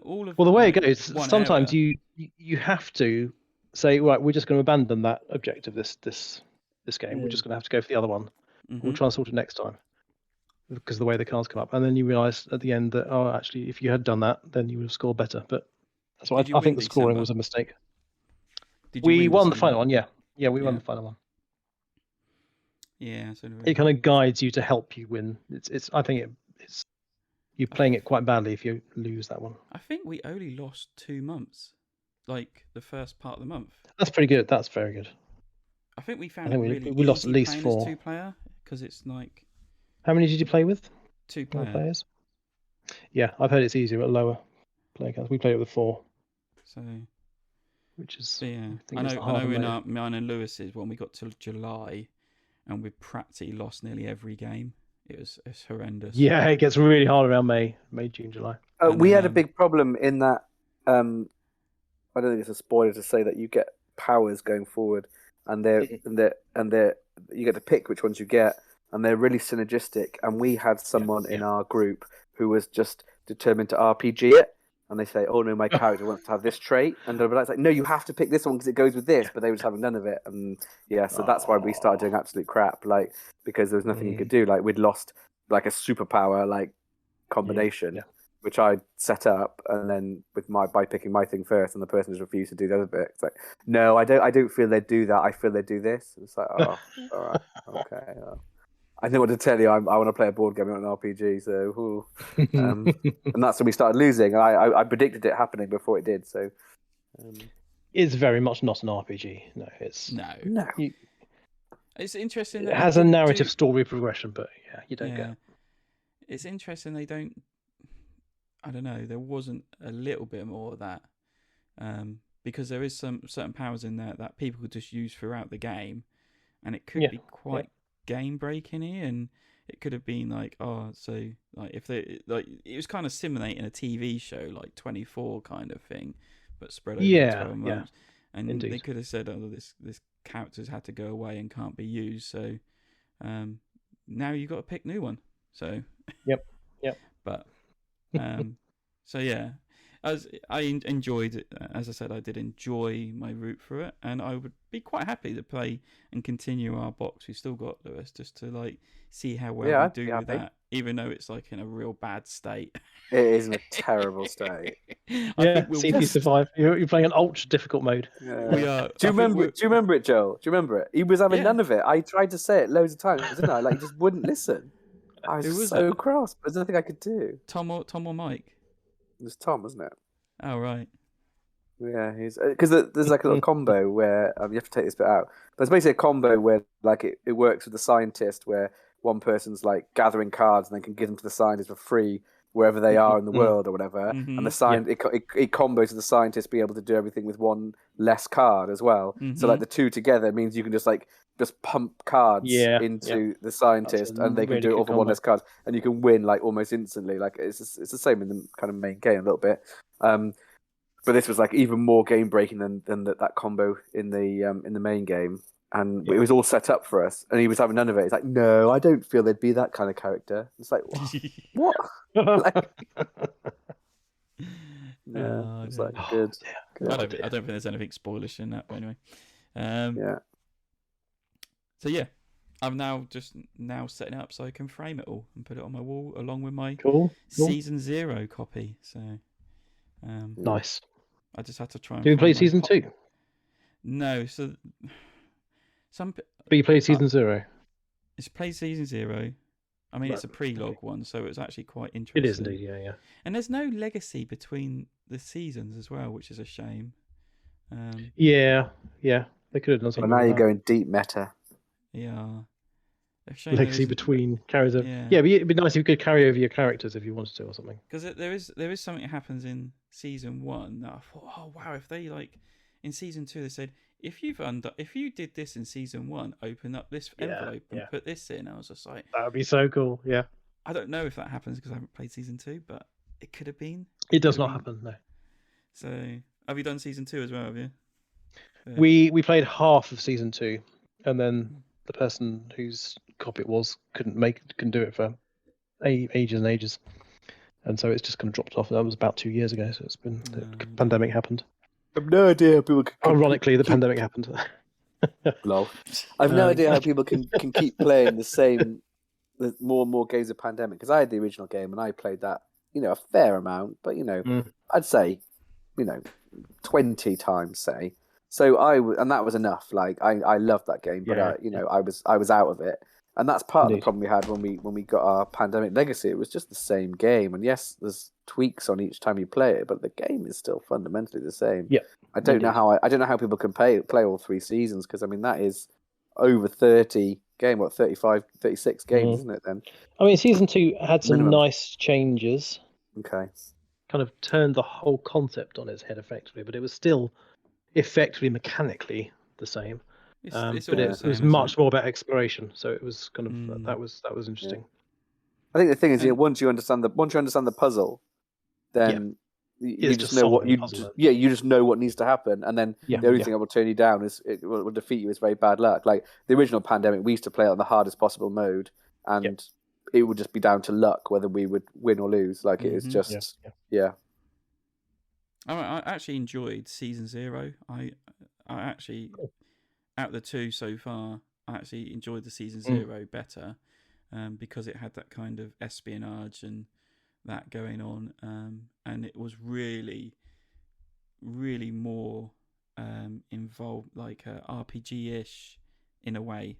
all of. Well, the way it goes, sometimes you have to say, right, we're just going to abandon that objective this game. We're just going to have to go for the other one. Mm-hmm. We'll try and sort it next time because of the way the cards come up. And then you realise at the end that actually, if you had done that, then you would have scored better. But that's why I think the scoring was a mistake. We won the final one, yeah. Yeah, we won the final one. Yeah, it kind of guides you to help you win. I think it's you're playing it quite badly if you lose that one. I think we only lost 2 months, like the first part of the month. That's pretty good. That's very good. I think we found we lost at least 4. 2-player because it's like. How many did you play with? 2 players. Yeah, I've heard it's easier at lower player counts. We played it with 4. So. Which is I know in mine and Lewis's when we got to July, and we practically lost nearly every game. It's horrendous. Yeah, it gets really hard around May, June, July. We had a big problem in that. I don't think it's a spoiler to say that you get powers going forward, and you get to pick which ones you get, and they're really synergistic. And we had someone in our group who was just determined to RPG it. And they say, oh no, my character wants to have this trait. And they're like, no, you have to pick this one because it goes with this. But they were just having none of it. And yeah, so that's why we started doing absolute crap. Like, because there was nothing you could do. Like, we'd lost like a superpower like combination, which I set up. And then by picking my thing first, and the person just refused to do the other bit. It's like, no, I don't feel they'd do that. I feel they'd do this. It's like, oh, all right, okay. I didn't want to tell you I want to play a board game, not an RPG. So, and that's when we started losing. I predicted it happening before it did. So, it's very much not an RPG. No, it's no. It's interesting. It has a narrative story progression, but you don't get. It's interesting they don't. I don't know. There wasn't a little bit more of that, because there is some certain powers in there that people could just use throughout the game, and it could be quite game breaking here, and it could have been like, so like if they like, it was kind of simulating a TV show like 24 kind of thing, but spread over the 12 months. And Indeed. they could have said, this character's had to go away and can't be used, so now you've got to pick new one. So Yep. But so yeah, as I enjoyed it, as I said, I did enjoy my route through it, and I would be quite happy to play and continue our box. We've still got, Lewis, just to like see how well we do with that, even though it's like in a real bad state. It is in a terrible state. I think CP survive. You're playing an ultra difficult mode. Yeah. We are. Do you remember it, Joel? Do you remember it? He was having none of it. I tried to say it loads of times, didn't I? Like, he just wouldn't listen. I was so cross, but there's nothing I could do. Tom or Mike? It was Tom, wasn't it? Oh, right. Yeah, he's because there's like a little combo where you have to take this bit out. But it's basically a combo where like it works with the scientist, where one person's like gathering cards and they can give them to the scientist for free wherever they are in the world or whatever. And the it combos with the scientist being able to do everything with one less card as well. So like the two together means you can just pump cards into the scientist and they can do it all for one less card, and you can win like almost instantly. Like it's the same in the kind of main game a little bit. But this was like even more game breaking than that combo in the main game. And it was all set up for us, and he was having none of it. He's like, "No, I don't feel they'd be that kind of character." It's like, what? Like, it's like good. I don't think there's anything spoilish in that, but anyway. So yeah, I'm now setting it up so I can frame it all and put it on my wall along with my Season 0 copy. So nice. I just had to try and. Do you play Season 2? No, so. But you played Season 0? It's played Season 0. I mean, it's a pre-log one, so it's actually quite interesting. It is indeed, yeah. And there's no legacy between the seasons as well, which is a shame. Yeah. They could have done something. But now you're going deep meta. Yeah. Legacy between characters. Yeah, but it'd be nice if you could carry over your characters if you wanted to or something. Because there is something that happens in Season 1 that I thought, oh wow, if they like in Season 2 they said, if you did this in Season 1, open up this envelope and put this in. I was just like, that would be so cool. Yeah. I don't know if that happens because I haven't played Season 2, but it could have been. It does not happen, no. So, have you done Season 2 as well? Have you? Yeah. We played half of Season 2, and then the person whose copy it was couldn't do it for ages and ages, and so it's just kind of dropped off. That was about 2 years ago, so it's been the pandemic happened. I have no idea how people can... Ironically, the pandemic happened. Lol. I have no idea how people can keep playing the more and more games of Pandemic, because I had the original game and I played that, a fair amount, but I'd say, 20 times, say. So and that was enough. Like I loved that game, but I was out of it. And that's part of the problem we had when we got our Pandemic Legacy. It was just the same game, and yes, there's tweaks on each time you play it, but the game is still fundamentally the same. Yeah, I don't know how people can play all 3 seasons, because I mean that is over 30 game, 35, 36 games, isn't it? Then I mean, Season 2 had some nice changes. Okay, kind of turned the whole concept on its head effectively, but it was still effectively mechanically the same. But it was much more about exploration, so it was kind of that was interesting. Yeah. I think the thing is, once you understand the puzzle, then you just know what you just know what needs to happen, and then the only thing that will turn you down is it will defeat you is very bad luck. Like the original Pandemic, we used to play it on the hardest possible mode, and it would just be down to luck whether we would win or lose. Like it is just I actually enjoyed Season 0. I actually. Out of the 2 so far, I actually enjoyed the Season 0 better because it had that kind of espionage and that going on, and it was really, really more involved, like RPG-ish in a way.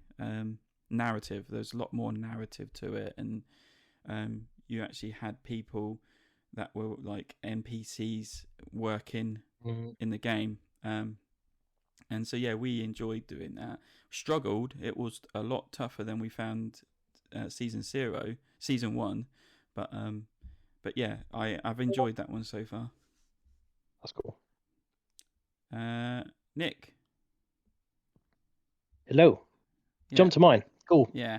Narrative. There's a lot more narrative to it, and you actually had people that were like NPCs working in the game. And so, we enjoyed doing that. Struggled. It was a lot tougher than we found Season 1. But yeah, I've enjoyed that one so far. That's cool. Nick. Hello. Jump to mine. Cool. Yeah.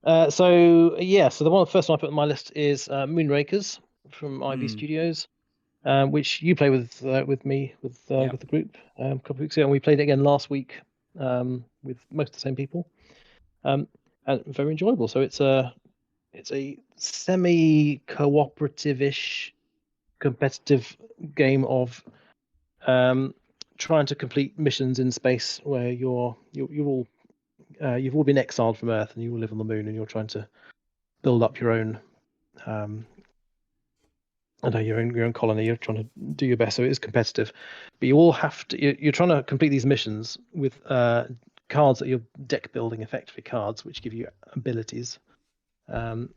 So the first one I put on my list is Moonrakers from Ivy Studios, which you play with me with the group a couple of weeks ago, and we played it again last week with most of the same people, and very enjoyable. So it's a semi-cooperative-ish competitive game of trying to complete missions in space where you're all you've all been exiled from Earth and you all live on the moon, and you're trying to build up your own your own colony. You're trying to do your best, so it is competitive. But you all have to. You're trying to complete these missions with cards that you're deck building, effectively cards which give you abilities. And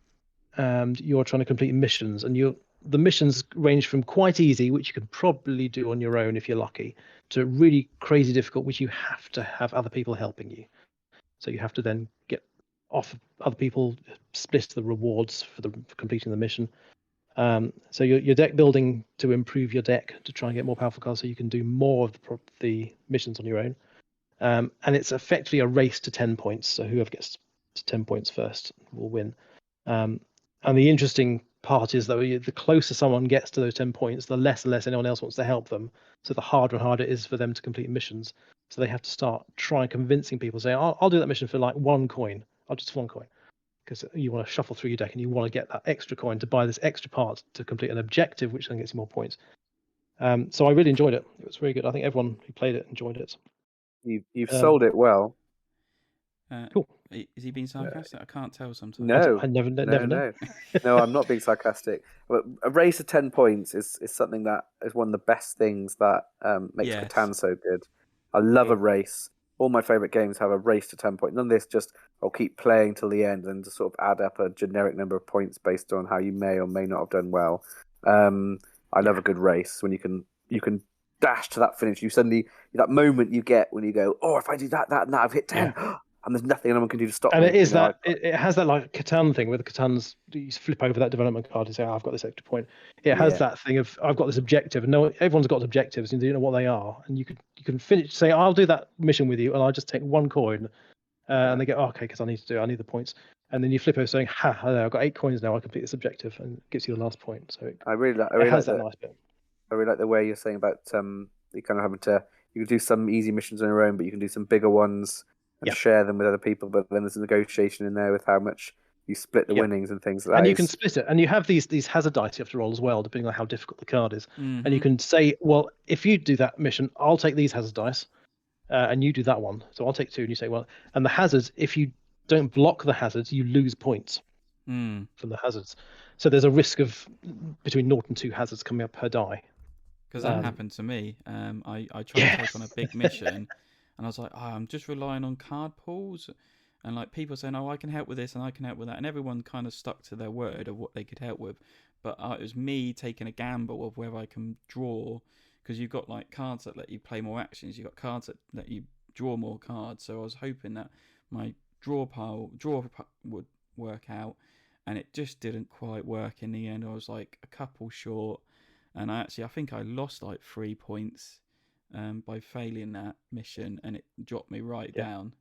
you're trying to complete missions, and the missions range from quite easy, which you can probably do on your own if you're lucky, to really crazy difficult, which you have to have other people helping you. So you have to then get off other people, split the rewards for completing the mission. So your deck building to improve your deck to try and get more powerful cards, so you can do more of the missions on your own. And it's effectively a race to 10 points. So whoever gets to 10 points first will win. And the interesting part is that the closer someone gets to those 10 points, the less and less anyone else wants to help them. So the harder and harder it is for them to complete missions. So they have to start trying convincing people, saying, I'll do that mission for like 1 coin. I'll just 1 coin. Because you want to shuffle through your deck and you want to get that extra coin to buy this extra part to complete an objective, which then gets you more points. So I really enjoyed it. It was very good. I think everyone who played it enjoyed it. You've sold it well. Cool. Is he being sarcastic? I can't tell sometimes. No, I never know. No, I'm not being sarcastic. But a race of 10 points is something that is one of the best things that makes Catan so good. I love a race. All my favourite games have a race to 10 points. None of this just, I'll keep playing till the end and just sort of add up a generic number of points based on how you may or may not have done well. I love a good race when you can dash to that finish. You suddenly, that moment you get when you go, if I do that, and that, I've hit 10. Yeah. And there's nothing anyone can do to stop me. And it is that it has that like Catan thing, where the Catans, you flip over that development card and say, I've got this extra point. It has that thing of, I've got this objective, and everyone's got objectives and you don't know what they are, and you can finish, say, I'll do that mission with you, and I'll just take 1 coin, and they go, okay, because I need the points, and then you flip over saying, I've got 8 coins now, I complete this objective, and it gives you the last point. So I really like that nice bit. I really like the way you're saying about you kind of having to, you can do some easy missions on your own, but you can do some bigger ones and share them with other people, but then there's a negotiation in there with how much you split the winnings and things like that. And you can split it, and you have these hazard dice you have to roll as well, depending on how difficult the card is. Mm-hmm. And you can say, well, if you do that mission, I'll take these hazard dice, and you do that one. So I'll take 2, and you say, well, and the hazards, if you don't block the hazards, you lose points from the hazards. So there's a risk of between 0 and 2 hazards coming up per die. Because that happened to me. I tried to take on a big mission, and I was like, I'm just relying on card pools, and like people saying, I can help with this and I can help with that, and everyone kind of stuck to their word of what they could help with. But it was me taking a gamble of whether I can draw, because you've got like cards that let you play more actions, you've got cards that let you draw more cards. So I was hoping that my draw would work out, and it just didn't quite work in the end. I was like a couple short, and I think I lost like 3 points by failing that mission, and it dropped me right down.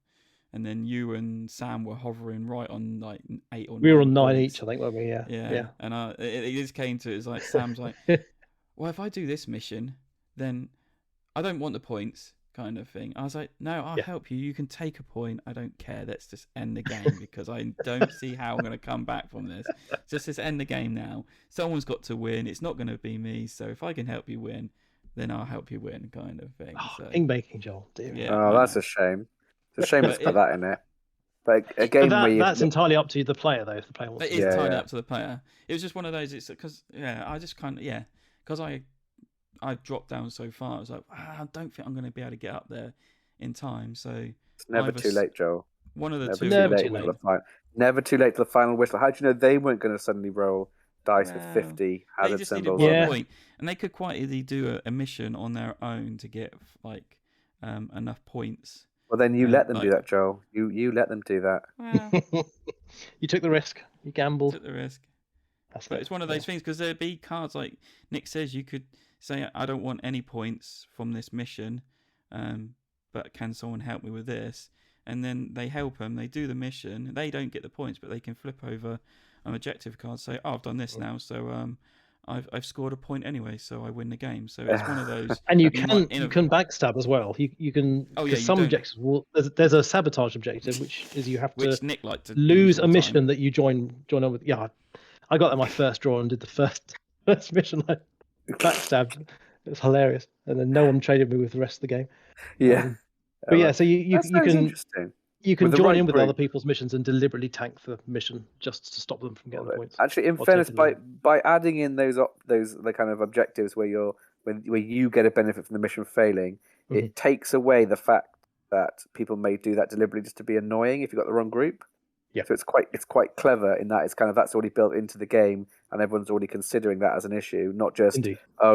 And then you and Sam were hovering right on like 8 or 9. We were on 9 points. each, I think, weren't we? Yeah. And it just came to, it's like Sam's like, well, if I do this mission, then I don't want the points, kind of thing. I was like, no, I'll help you. You can take a point. I don't care. Let's just end the game, because I don't see how I'm going to come back from this. Just end the game now. Someone's got to win. It's not going to be me. So if I can help you win, then I'll help you win, kind of thing. King making, Joel. That's a shame. It's a shame to put that in there. But a game that's entirely up to the player, though. If the player wants it is entirely up to the player. It was just one of those. It's because I just kind of because I dropped down so far. I was like, I don't think I'm going to be able to get up there in time. So it's never too late, Joel. One of the never two. Never too late. Never too late for the final whistle. How do you know they weren't going to suddenly roll dice with 50 hazard symbols? Point, and they could quite easily do a mission on their own to get like enough points. Well, then you let them do that, Joel. You let them do that. Well, you took the risk. You gambled. Took the risk. But it's one of those things, because there'd be cards like Nick says, you could say, I don't want any points from this mission, but can someone help me with this? and then they help them. They do the mission. They don't get the points, but they can flip over an objective card. Say, "Oh, I've done this now, so I've scored a point anyway, so I win the game." So it's one of those. And you can backstab as well. You can. Oh yeah, some objectives will. There's a sabotage objective, which is you have to Nick liked to lose use a mission that you join on with. Yeah, I got that my first draw and did the first mission. I backstabbed. It was hilarious, and then no one traded me with the rest of the game. Yeah. But yeah, so you can interesting. You can join in with other people's missions and deliberately tank the mission just to stop them from getting the points. Actually, in fairness, by adding in those the kind of objectives where you get a benefit from the mission failing, it takes away the fact that people may do that deliberately just to be annoying if you've got the wrong group. Yeah. So it's quite clever in that it's kind of that's already built into the game and everyone's already considering that as an issue, not just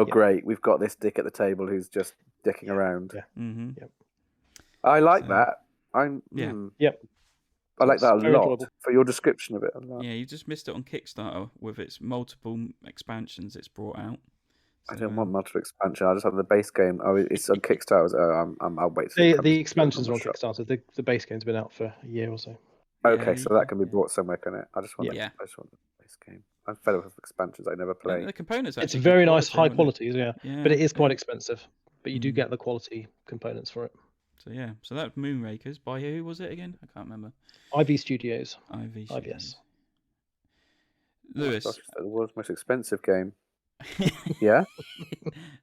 great, we've got this dick at the table who's just dicking around. Yeah. Mm-hmm. Yep. I like that. Yep. I like that a lot enjoyable. for your description of it. Yeah, you just missed it on Kickstarter with its multiple expansions it's brought out. So, I don't want multiple expansion. I just have the base game. Oh, it's on Kickstarter. So I'll wait. The expansions are on Kickstarter. The base game's been out for a year or so. Okay, so that can be bought somewhere, can it? I just want the base game. I'm fed up with expansions I never play. The components. It's very nice, high quality, but it is quite expensive. But you do get the quality components for it. So so that's Moonrakers. By who was it again? I can't remember. IV Studios. IVS. Lewis. Gosh, the world's most expensive game. Yeah.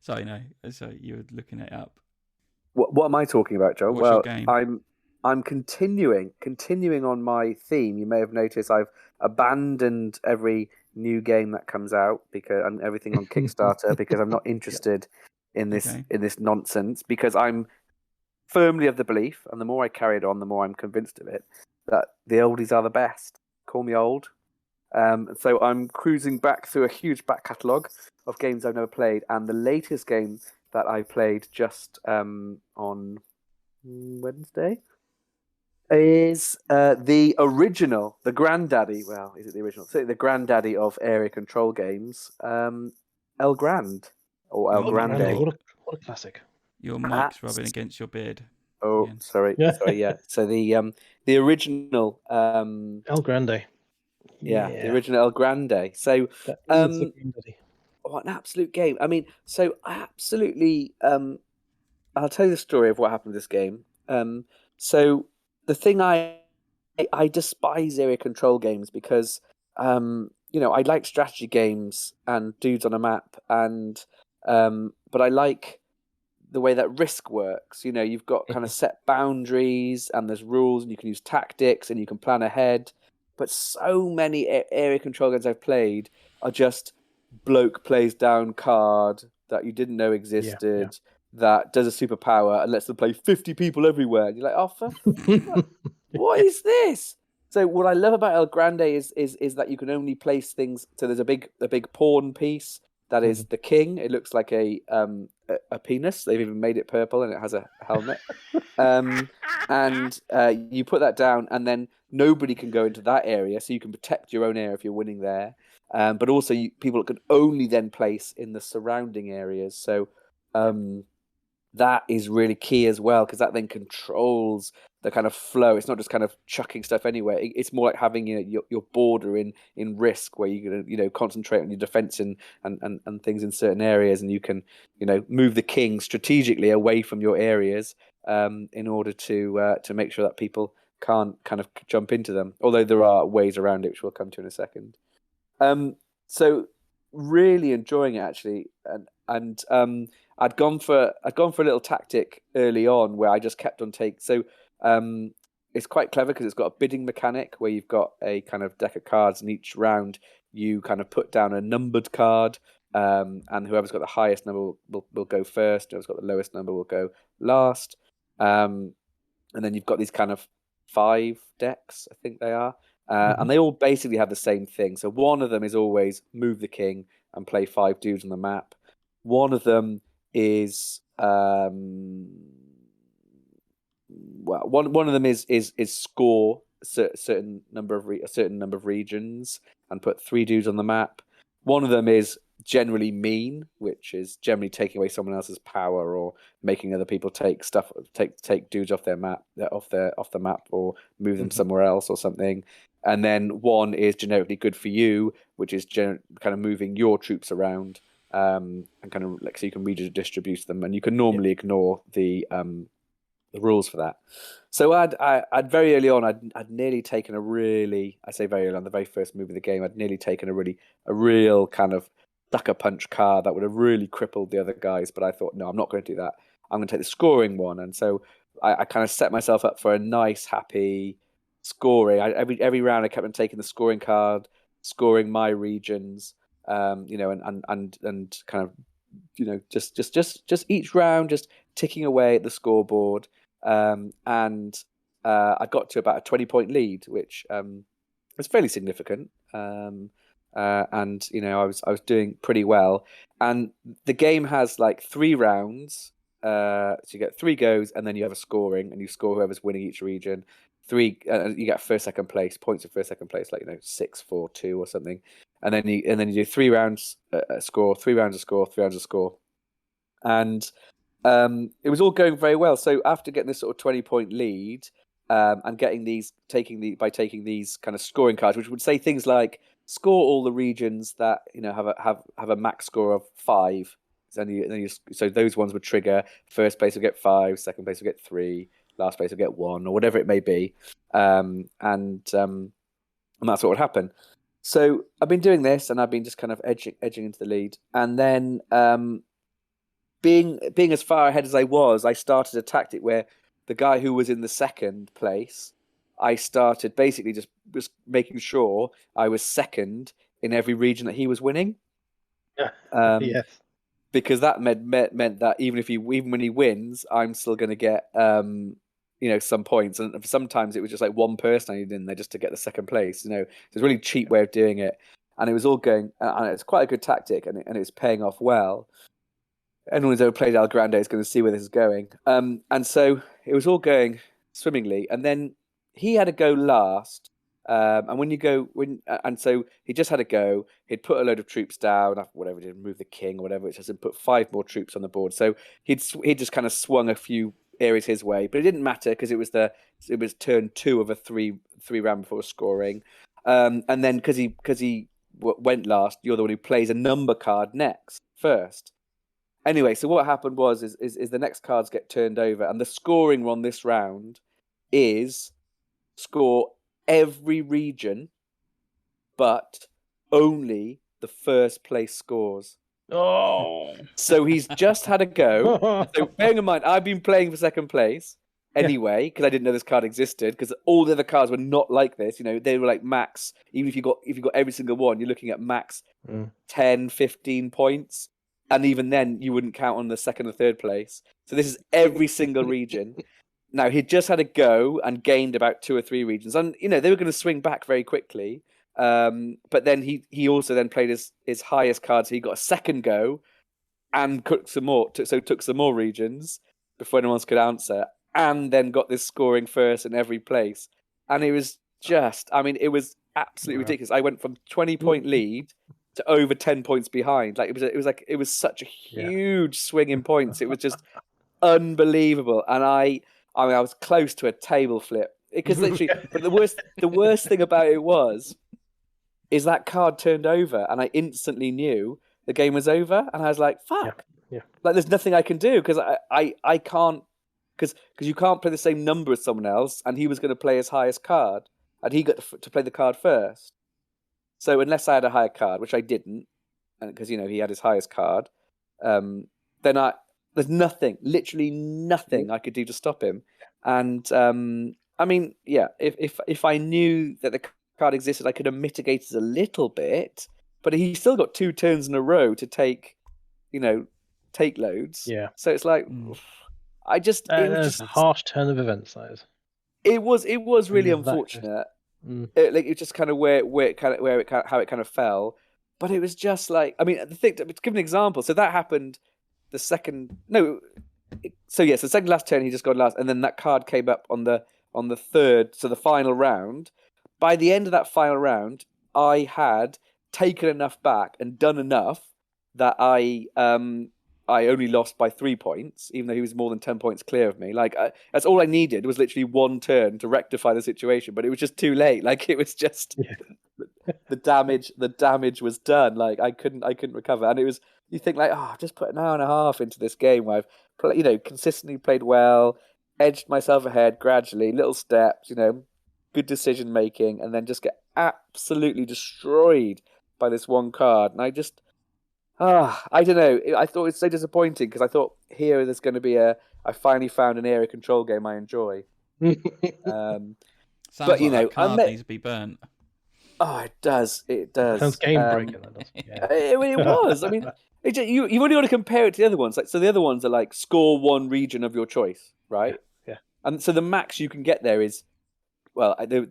Sorry, no. So you were looking it up. What am I talking about, Joe? What's your game? I'm continuing on my theme. You may have noticed I've abandoned every new game that comes out and everything on Kickstarter because I'm not interested in this nonsense. Because I'm firmly of the belief, and the more I carry it on, the more I'm convinced of it, that the oldies are the best. Call me old. So I'm cruising back through a huge back catalogue of games I've never played, and the latest game that I played just on Wednesday is the original, the granddaddy. Well, is it the original? So the granddaddy of area control games, El Grande or El Grande. What a classic! Your mic's rubbing against your beard. Oh, again. sorry. Yeah. So the original El Grande. Yeah, the original El Grande. So what an absolute game! I mean, so I absolutely. I'll tell you the story of what happened with this game. So the thing I despise area control games because I like strategy games and dudes on a map but I like the way that Risk works. You've got kind of set boundaries and there's rules and you can use tactics and you can plan ahead. But so many area control games I've played are just bloke plays down card that you didn't know existed that does a superpower and lets them play 50 people everywhere. And you're like, oh, what is this? So what I love about El Grande is that you can only place things. So there's a big pawn piece that is the king. It looks like a penis. They've even made it purple and it has a helmet. And you put that down, and then nobody can go into that area, so you can protect your own area if you're winning there. But also, people can only then place in the surrounding areas. So that is really key as well, because that then controls the kind of flow. It's not just kind of chucking stuff anywhere. It's more like having your border in Risk, where you're going to concentrate on your defense and things in certain areas, and you can move the king strategically away from your areas in order to make sure that people can't kind of jump into them. Although there are ways around it, which we'll come to in a second. So really enjoying it actually, and I'd gone for a little tactic early on where I just kept on taking. So it's quite clever because it's got a bidding mechanic where you've got a kind of deck of cards, and each round you kind of put down a numbered card, and whoever's got the highest number will go first. Whoever's got the lowest number will go last. And then you've got these kind of 5 decks, I think they are. And they all basically have the same thing. So one of them is always move the king and play 5 dudes on the map. One of them is one of them is score a certain number of regions and put 3 dudes on the map. One of them is generally mean, which is generally taking away someone else's power or making other people take dudes off their map, off the map, or move them somewhere else or something. And then 1 is generically good for you, which is kind of moving your troops around, and kind of like so you can redistribute them, and you can normally ignore the rules for that. So I'd very early on, I'd nearly taken I say very early on, the very first move of the game, I'd nearly taken a real kind of sucker punch card that would have really crippled the other guys. But I thought, no, I'm not going to do that. I'm going to take the scoring one. And so I kind of set myself up for a nice, happy scoring. Every round I kept on taking the scoring card, scoring my regions, and kind of, just each round, just ticking away at the scoreboard. And I got to about a 20-point lead, which was fairly significant. And I was doing pretty well. And the game has like 3 rounds. So you get 3 goes, and then you have a scoring, and you score whoever's winning each region. 3, you get first, second place, points of first, second place, like 6, 4, 2 or something. And then you do 3 rounds score, 3 rounds of score, 3 rounds of score. And it was all going very well. So after getting this sort of 20-point lead, and taking these kind of scoring cards, which would say things like score all the regions that have a max score of 5. So those ones would trigger. First place would get 5, second place would get 3, last place would get 1, or whatever it may be, and that's what would happen. So I've been doing this, and I've been just kind of edging into the lead, and then being as far ahead as I was, I started a tactic where the guy who was in the second place, I started basically just making sure I was second in every region that he was winning. Yes. Because that meant that even when he wins, I'm still going to get some points. And sometimes it was just like one person I needed in there just to get the second place. It's a really cheap way of doing it, and it was all going. And it's quite a good tactic, and it's paying off well. Anyone who's ever played El Grande is going to see where this is going. And so it was all going swimmingly, and then he had a go last. And so he just had a go. He'd put a load of troops down, whatever, did move the king or whatever, which has put 5 more troops on the board. So he'd just kind of swung a few areas his way, but it didn't matter because it was turn 2 of a 3 round before scoring. And then because he went last, you're the one who plays a number card first. Anyway, so what happened was the next cards get turned over, and the scoring on this round is score every region, but only the first place scores. Oh, so he's just had a go. So bearing in mind, I've been playing for second place anyway because I didn't know this card existed. Because all the other cards were not like this. They were like max. Even if you got every single one, you're looking at max 10, 15 points. And even then, you wouldn't count on the second or third place. So this is every single region. Now, he'd just had a go and gained about 2 or 3 regions. And, they were going to swing back very quickly. But then he also then played his highest card. So he got a second go and took some more regions before anyone else could answer. And then got this scoring first in every place. And it was it was absolutely ridiculous. I went from 20-point lead to over 10 points behind. Like it was such a huge swing in points. It was just unbelievable. And I was close to a table flip because literally, but the worst thing about it is that card turned over, and I instantly knew the game was over, and I was like, "Fuck!" Yeah. Like there's nothing I can do because I can't because you can't play the same number as someone else, and he was going to play his highest card, and he got to play the card first. So unless I had a higher card, which I didn't, because he had his highest card, then there's nothing, literally nothing I could do to stop him. And if I knew that the card existed, I could have mitigated a little bit. But he still got 2 turns in a row to take loads. Yeah. So it's like, it was just a harsh turn of events. That is. It was really unfortunate. It's just kind of how it kind of fell, but it was just like the thing. To give an example, so that happened the second. No, so the second last turn he just got last, and then that card came up on the third, so the final round. By the end of that final round, I had taken enough back and done enough that I only lost by 3 points, even though he was more than 10 points clear of me. Like that's all I needed was literally one turn to rectify the situation, but it was just too late. Like it was just the damage was done. Like I couldn't recover, and it was. You think like, I've just put an hour and a half into this game where I've consistently played well, edged myself ahead gradually, little steps, good decision making, and then just get absolutely destroyed by this one card. And I just, I don't know. I thought it was so disappointing because I thought here there's going to be I finally found an area control game I enjoy. Sounds like that card needs to be burnt. Oh, it does. It does. Sounds game breaking. That does. Yeah. It was. I mean, you've only got to compare it to the other ones. Like, so the other ones are like score one region of your choice, right? Yeah. And so the max you can get there is, well, there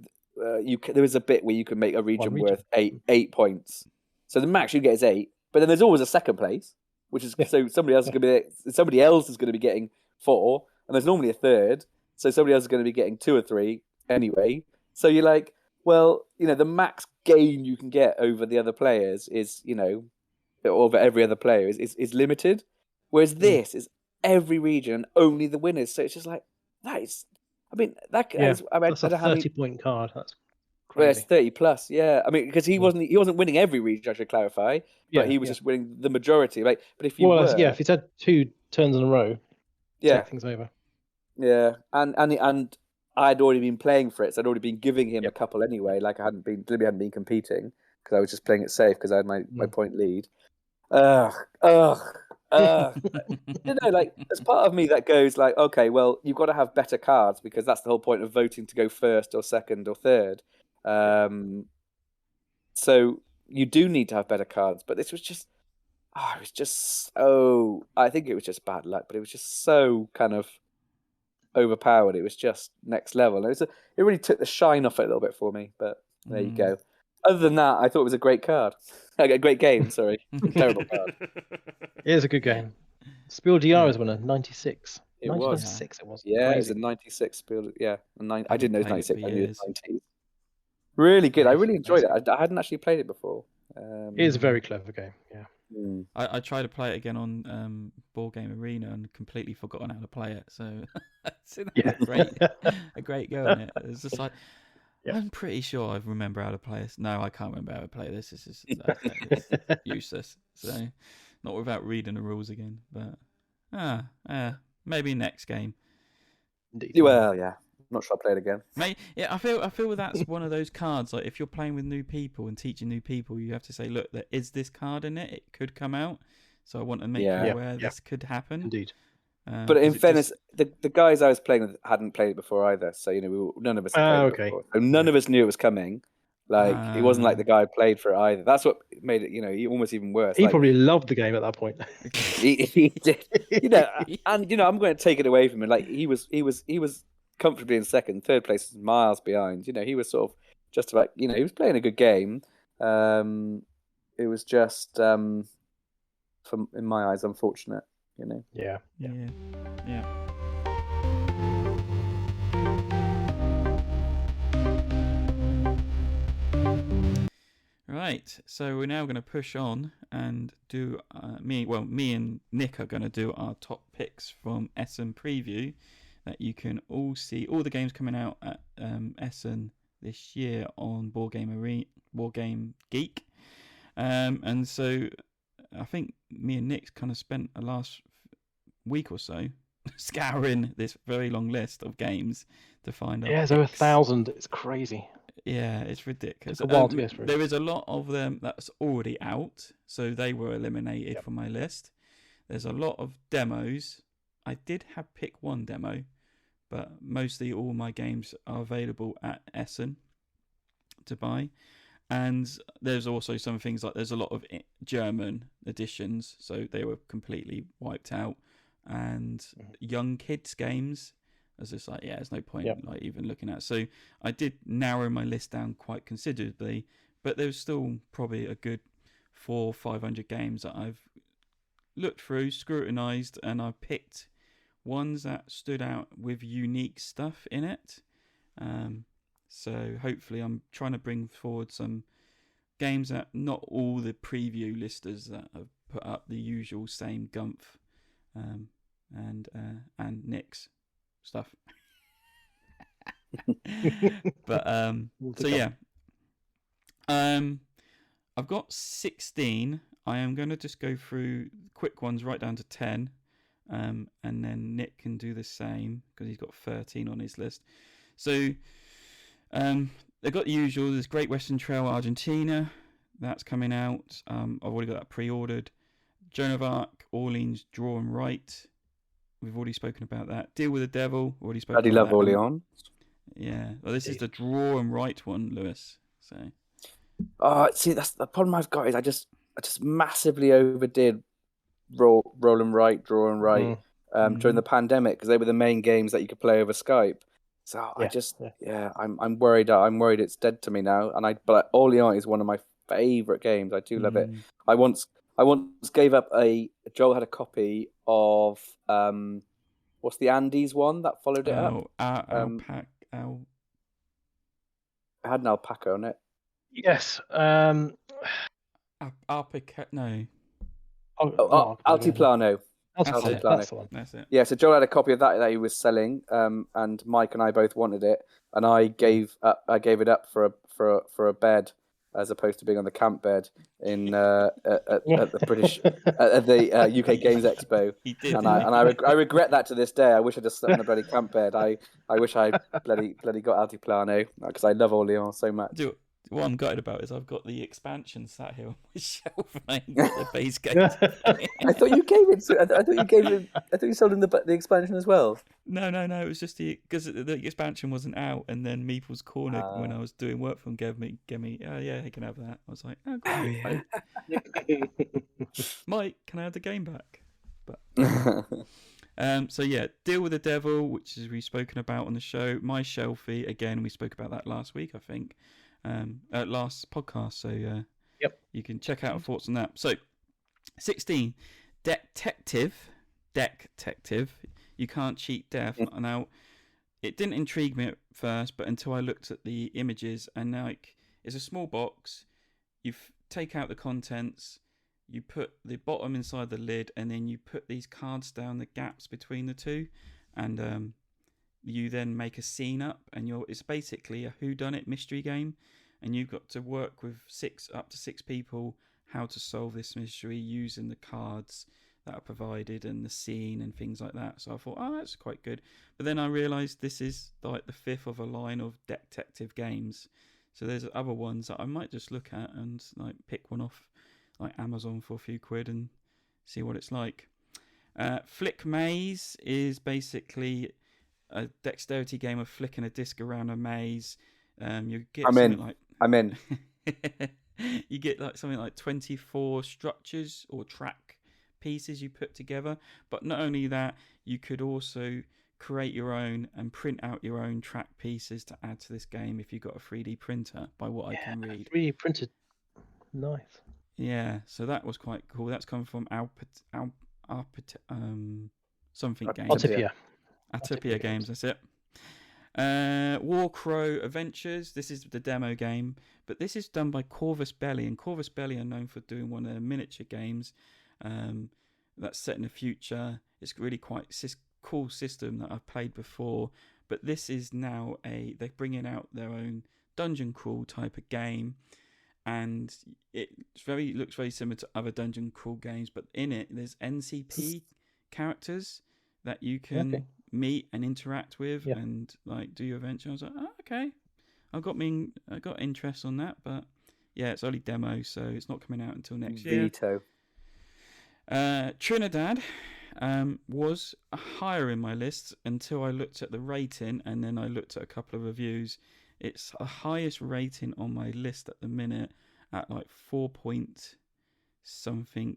is a bit where you can make a region worth 8 points. So the max you get is 8, but then there's always a second place, which is so somebody else is going to be getting 4, and there's normally a third, so somebody else is going to be getting 2 or 3 anyway. So you're like, well, the max gain you can get over the other players is, over every other player is limited. Whereas this is every region and only the winners. So it's just like, that is, I mean, that's a 30-point card. That's crazy. Well, it's 30 plus, yeah. I mean, because he wasn't winning every region, I should clarify, but he was just winning the majority. Like, but if you if he's had 2 turns in a row, take things over. Yeah, and I'd already been playing for it, so I'd already been giving him a couple anyway. Like hadn't been competing because I was just playing it safe because I had my point lead. Like there's part of me that goes like, okay, well, you've got to have better cards because that's the whole point of voting to go first or second or third. So you do need to have better cards, but this was just, it was just so. I think it was just bad luck, but it was just so kind of overpowered. It was just next level. And it really took the shine off it a little bit for me. But there you go. Other than that, I thought it was a great card. A great game. Sorry, terrible card. It is a good game. Spiel GR is winner 96. It was 96. It was. Yeah, crazy. it was a 96 Spiel. Yeah, I didn't know it was 96. I knew it was 90. Really good. I really enjoyed it. I hadn't actually played it before. It is a very clever game. Yeah. I tried to play it again on Board Game Arena and completely forgotten how to play it. So it's a great go on it. It's just like I'm pretty sure I remember how to play this. No, I can't remember how to play this. This is useless. So not without reading the rules again. But maybe next game. Indeed. Well, yeah. I'm not sure I'll play it again. I feel that's one of those cards. Like if you're playing with new people and teaching new people, you have to say, look, there is this card in it. It could come out. So I want to make you aware this could happen. Indeed. But in fairness, the guys I was playing with hadn't played it before either. So none of us had played it before. So none of us knew it was coming. Like it wasn't like the guy played for it either. That's what made it, almost even worse. He probably loved the game at that point. he did, and I'm going to take it away from him. Like he was comfortably in second, third place is miles behind. He was sort of just about, he was playing a good game. It was just, in my eyes, unfortunate. Yeah. Right, so we're now going to push on and do me and Nick are going to do our top picks from Essen preview that you can all see all the games coming out at Essen this year on Board Game Geek, and so I think me and Nick kind of spent the last week or so scouring this very long list of games to find out. Yeah, there's over 1,000. It's crazy. Yeah, it's ridiculous. It's a while to get through. There is a lot of them that's already out, so they were eliminated from my list. There's a lot of demos. I did have pick one demo, but mostly all my games are available at Essen to buy. And there's also some things like there's a lot of German editions, so they were completely wiped out. And young kids games, as it's like, there's no point like even looking at. So I did narrow my list down quite considerably, but there's still probably a good 400 or 500 games that I've looked through, scrutinized, and I picked ones that stood out with unique stuff in it. So hopefully I'm trying to bring forward some games that not all the preview listers that have put up the usual same Gumph and Nick's stuff. But so yeah, I've got 16. I am going to just go through quick ones right down to 10, and then Nick can do the same because he's got 13 on his list. So they've got the usual. There's Great Western Trail Argentina, that's coming out. I've already got that pre-ordered. Joan of Arc, Orléans, Draw and Write. We've already spoken about that. Deal with the Devil, already spoken Bloody about love that. Orléans. Yeah, well, this is the Draw and Write one, Lewis. So. See, that's the problem I've got is I just massively overdid roll and write, draw and write during the pandemic because they were the main games that you could play over Skype. So I'm worried. I'm worried it's dead to me now. But Orléans is one of my favorite games. I do love it. I once gave up Joel had a copy of what's the Andes one that followed it up? It had an alpaca on it. Yes. Alpaca, no. Altiplano. Altiplano. That's it. Yeah, so Joel had a copy of that he was selling, and Mike and I both wanted it, and I gave it up for a bed as opposed to being on the camp bed in at the British at the UK Games Expo. He did, and I regret that to this day. I wish I just slept on the bloody camp bed. I wish I bloody got Altiplano because I love Orléans so much. What I'm gutted about is I've got the expansion sat here on my shelf and I ain't got the base game. I thought you gave it. I thought you sold him the expansion as well. No. It was just because the expansion wasn't out, and then Meeple's Corner when I was doing work for him gave me. Oh yeah, he can have that. I was like, oh great. Mike, can I have the game back? But so yeah, Deal with the Devil, which is we've spoken about on the show. My Shelfie, again, we spoke about that last week, I think. Last podcast, so you can check out our thoughts on that. So 16, Detective, you can't cheat death. Now it didn't intrigue me at first, but until I looked at the images, and now it's a small box, you take out the contents, you put the bottom inside the lid, and then you put these cards down the gaps between the two, and you then make a scene up, and it's basically a whodunit mystery game, and you've got to work with up to six people how to solve this mystery using the cards that are provided and the scene and things like that. So I thought, that's quite good. But then I realised this is like the fifth of a line of detective games. So there's other ones that I might just look at and like pick one off like Amazon for a few quid and see what it's like. Flick Maze is basically a dexterity game of flicking a disc around a maze. You get I'm in. You get like something like 24 structures or track pieces you put together. But not only that, you could also create your own and print out your own track pieces to add to this game if you've got a 3D printer, by what I can read. 3D printed. Nice. Yeah, so that was quite cool. That's come from something games. Atiwa Games, that's it. Warcrow Adventures, this is the demo game, but this is done by Corvus Belli, and Corvus Belli are known for doing one of their miniature games that's set in the future. It's really quite cool system that I've played before, but this is now they're bringing out their own dungeon crawl type of game, and it looks very similar to other dungeon crawl games, but in it there's NCP characters that you can meet and interact with and like do your adventure. I was like, okay, I got interest on that, but yeah, it's only demo, so it's not coming out until next year. Trinidad was higher in my list until I looked at the rating, and then I looked at a couple of reviews. It's the highest rating on my list at the minute at like 4 point something.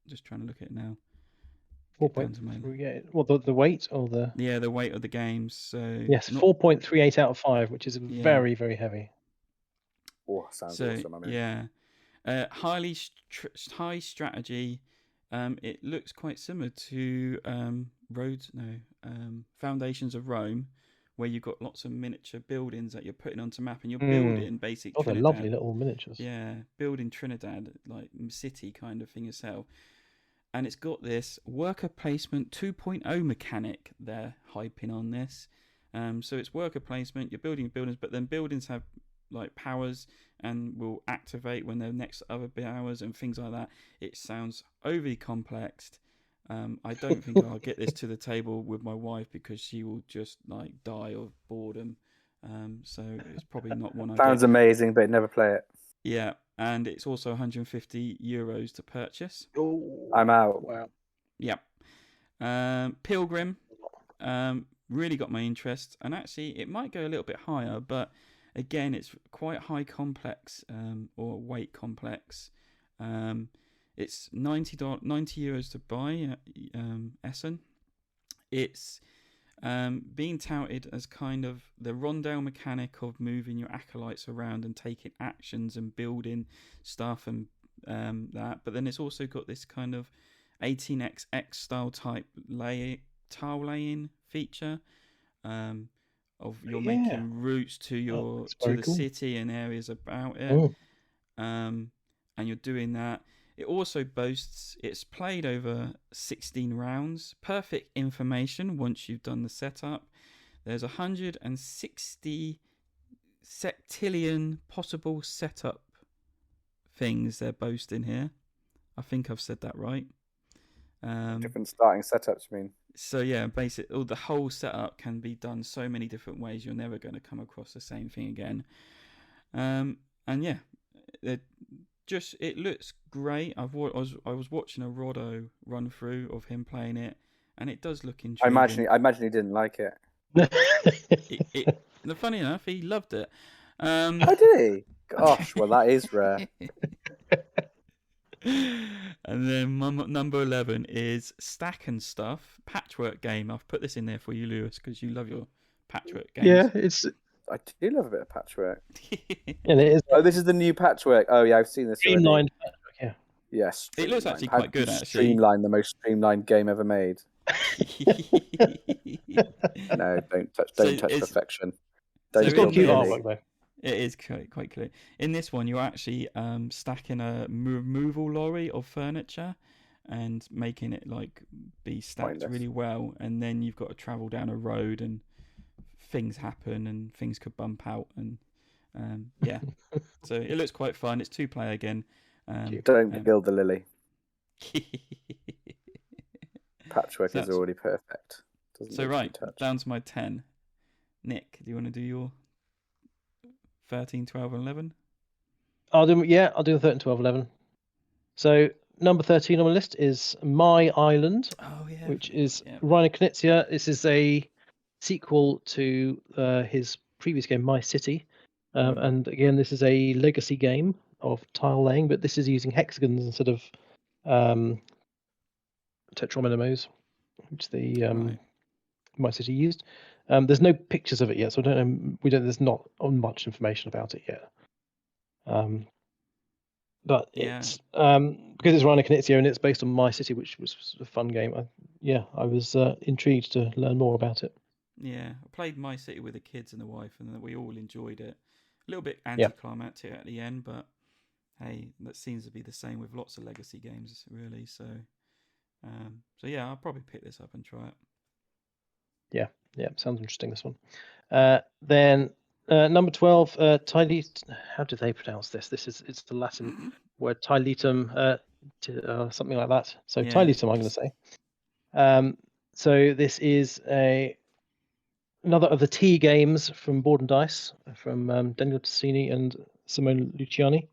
Just trying to look at it now. 4 points. Well, the weight or the the weight of the games. So yes, 4.38 out of 5, which is very, very heavy. Oh, sounds awesome. I mean. Yeah, high strategy. It looks quite similar to Foundations of Rome, where you've got lots of miniature buildings that you're putting onto map, and you're Mm. building basic Oh, they're Trinidad. lovely little miniatures. Yeah, building Trinidad, like city kind of thing yourself. And it's got this worker placement 2.0 mechanic they're hyping on this. So it's worker placement, you're building buildings, but then buildings have like powers and will activate when they're next to other powers and things like that. It sounds overly complex. I don't think I'll get this to the table with my wife because she will just like die of boredom. So it's probably not one I Sounds get. amazing, but never play it. Yeah, and it's also 150 euros to purchase. Oh, I'm out. wow. Yep. Pilgrim really got my interest, and actually it might go a little bit higher, but again it's quite high complex or weight complex. It's 90 euros to buy at Essen. It's being touted as kind of the rondel mechanic of moving your acolytes around and taking actions and building stuff and that. But then it's also got this kind of 18xx style type tile laying feature of you're making routes to the cool. city and areas about it. Oh. And you're doing that. It also boasts it's played over 16 rounds. Perfect information once you've done the setup. There's 160 septillion possible setup things they're boasting here. I think I've said that right. Different starting setups, you mean? So yeah, basically, the whole setup can be done so many different ways. You're never going to come across the same thing again. And yeah, it looks great. I was watching a Rodo run through of him playing it, and it does look intriguing. I imagine he didn't like it. Funny enough, he loved it. Oh, did he? Gosh, well that is rare. And then my number 11 is Stack and Stuff Patchwork game. I've put this in there for you, Lewis, because you love your Patchwork games. Yeah, I do love a bit of Patchwork. and it is. Oh, this is the new Patchwork. Oh yeah, I've seen this. Streamlined Patchwork, yeah. Yes. It looks actually quite good, actually. Streamline, the most streamlined game ever made. No, don't touch perfection. It's got cute artwork though. It is quite clear. In this one, you're actually stacking a removal lorry of furniture and making it like be stacked really well, and then you've got to travel down a road and things happen and things could bump out and yeah. So it looks quite fun. It's 2-player again. Don't build the lily. Patchwork is already perfect. So right, down to my 10. Nick, do you want to do your 13, 12, and 11? I'll do the 13, 12, 11. So number 13 on my list is My Island, which is Reiner Knizia. This is a sequel to his previous game, My City. And again, this is a legacy game of tile laying, but this is using hexagons instead of tetrominoes, which the My City used. There's no pictures of it yet, so I don't know. There's not much information about it yet. But it's because it's Reiner Knizia and it's based on My City, which was a fun game. I was intrigued to learn more about it. Yeah, I played My City with the kids and the wife, and we all enjoyed it. A little bit anticlimactic at the end, but hey, that seems to be the same with lots of legacy games, really. So yeah, I'll probably pick this up and try it. Yeah, sounds interesting, this one. Then number 12, Tiletum. How do they pronounce this? It's the Latin word Tiletum, something like that. So Tiletum, I'm going to say. So this is another of the T games from Board and Dice, from Daniel Tassini and Simone Luciani.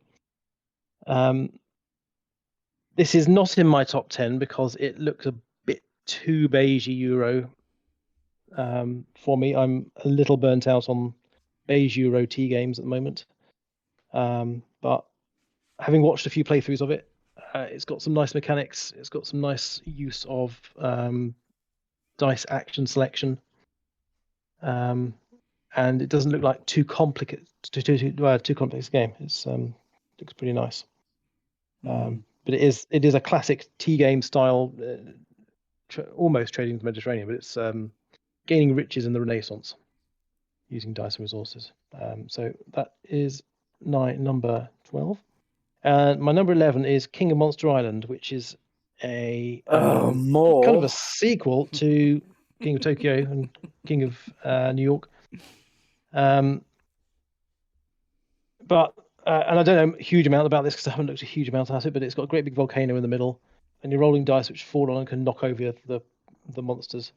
This is not in my top 10 because it looks a bit too beigey Euro for me. I'm a little burnt out on beige Euro T games at the moment. But having watched a few playthroughs of it, it's got some nice mechanics. It's got some nice use of dice action selection. And it doesn't look like too complex game. It's looks pretty nice. But it is a classic T game style, almost trading the Mediterranean, but it's gaining riches in the Renaissance. using dice and resources. So that is my number 12. My number 11 is King of Monster Island, which is a more kind of a sequel to King of Tokyo and King of New York. But and I don't know a huge amount about this because I haven't looked a huge amount at it, but it's got a great big volcano in the middle, and you're rolling dice which fall on and can knock over the monsters.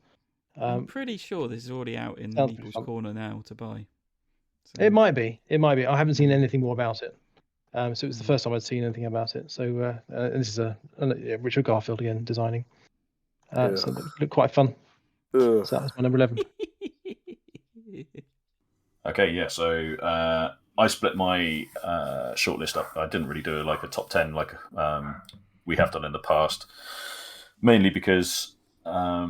I'm pretty sure this is already out in the sounds Meeple's fun. Corner now to buy. So, It might be. I haven't seen anything more about it. So it was the first time I'd seen anything about it. So and this is Richard Garfield again designing. So it looked quite fun. So that was my number 11. Okay, yeah. So I split my shortlist up. I didn't really do like a top 10 like we have done in the past, mainly because I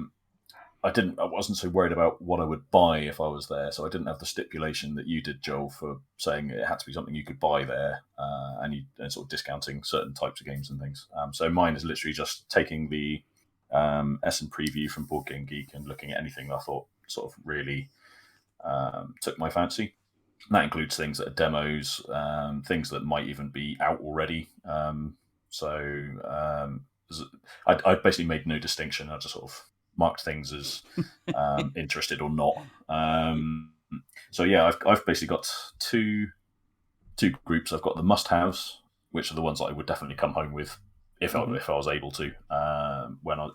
wasn't so worried about what I would buy if I was there, so I didn't have the stipulation that you did, Joel, for saying it had to be something you could buy there, and sort of discounting certain types of games and things. So mine is literally just taking the Essen preview from Board Game Geek and looking at anything that I thought sort of really took my fancy. And that includes things that are demos, things that might even be out already. I basically made no distinction. I just sort of marked things as interested or not. So yeah, I've basically got two groups. I've got the must-haves, which are the ones that I would definitely come home with if I was able to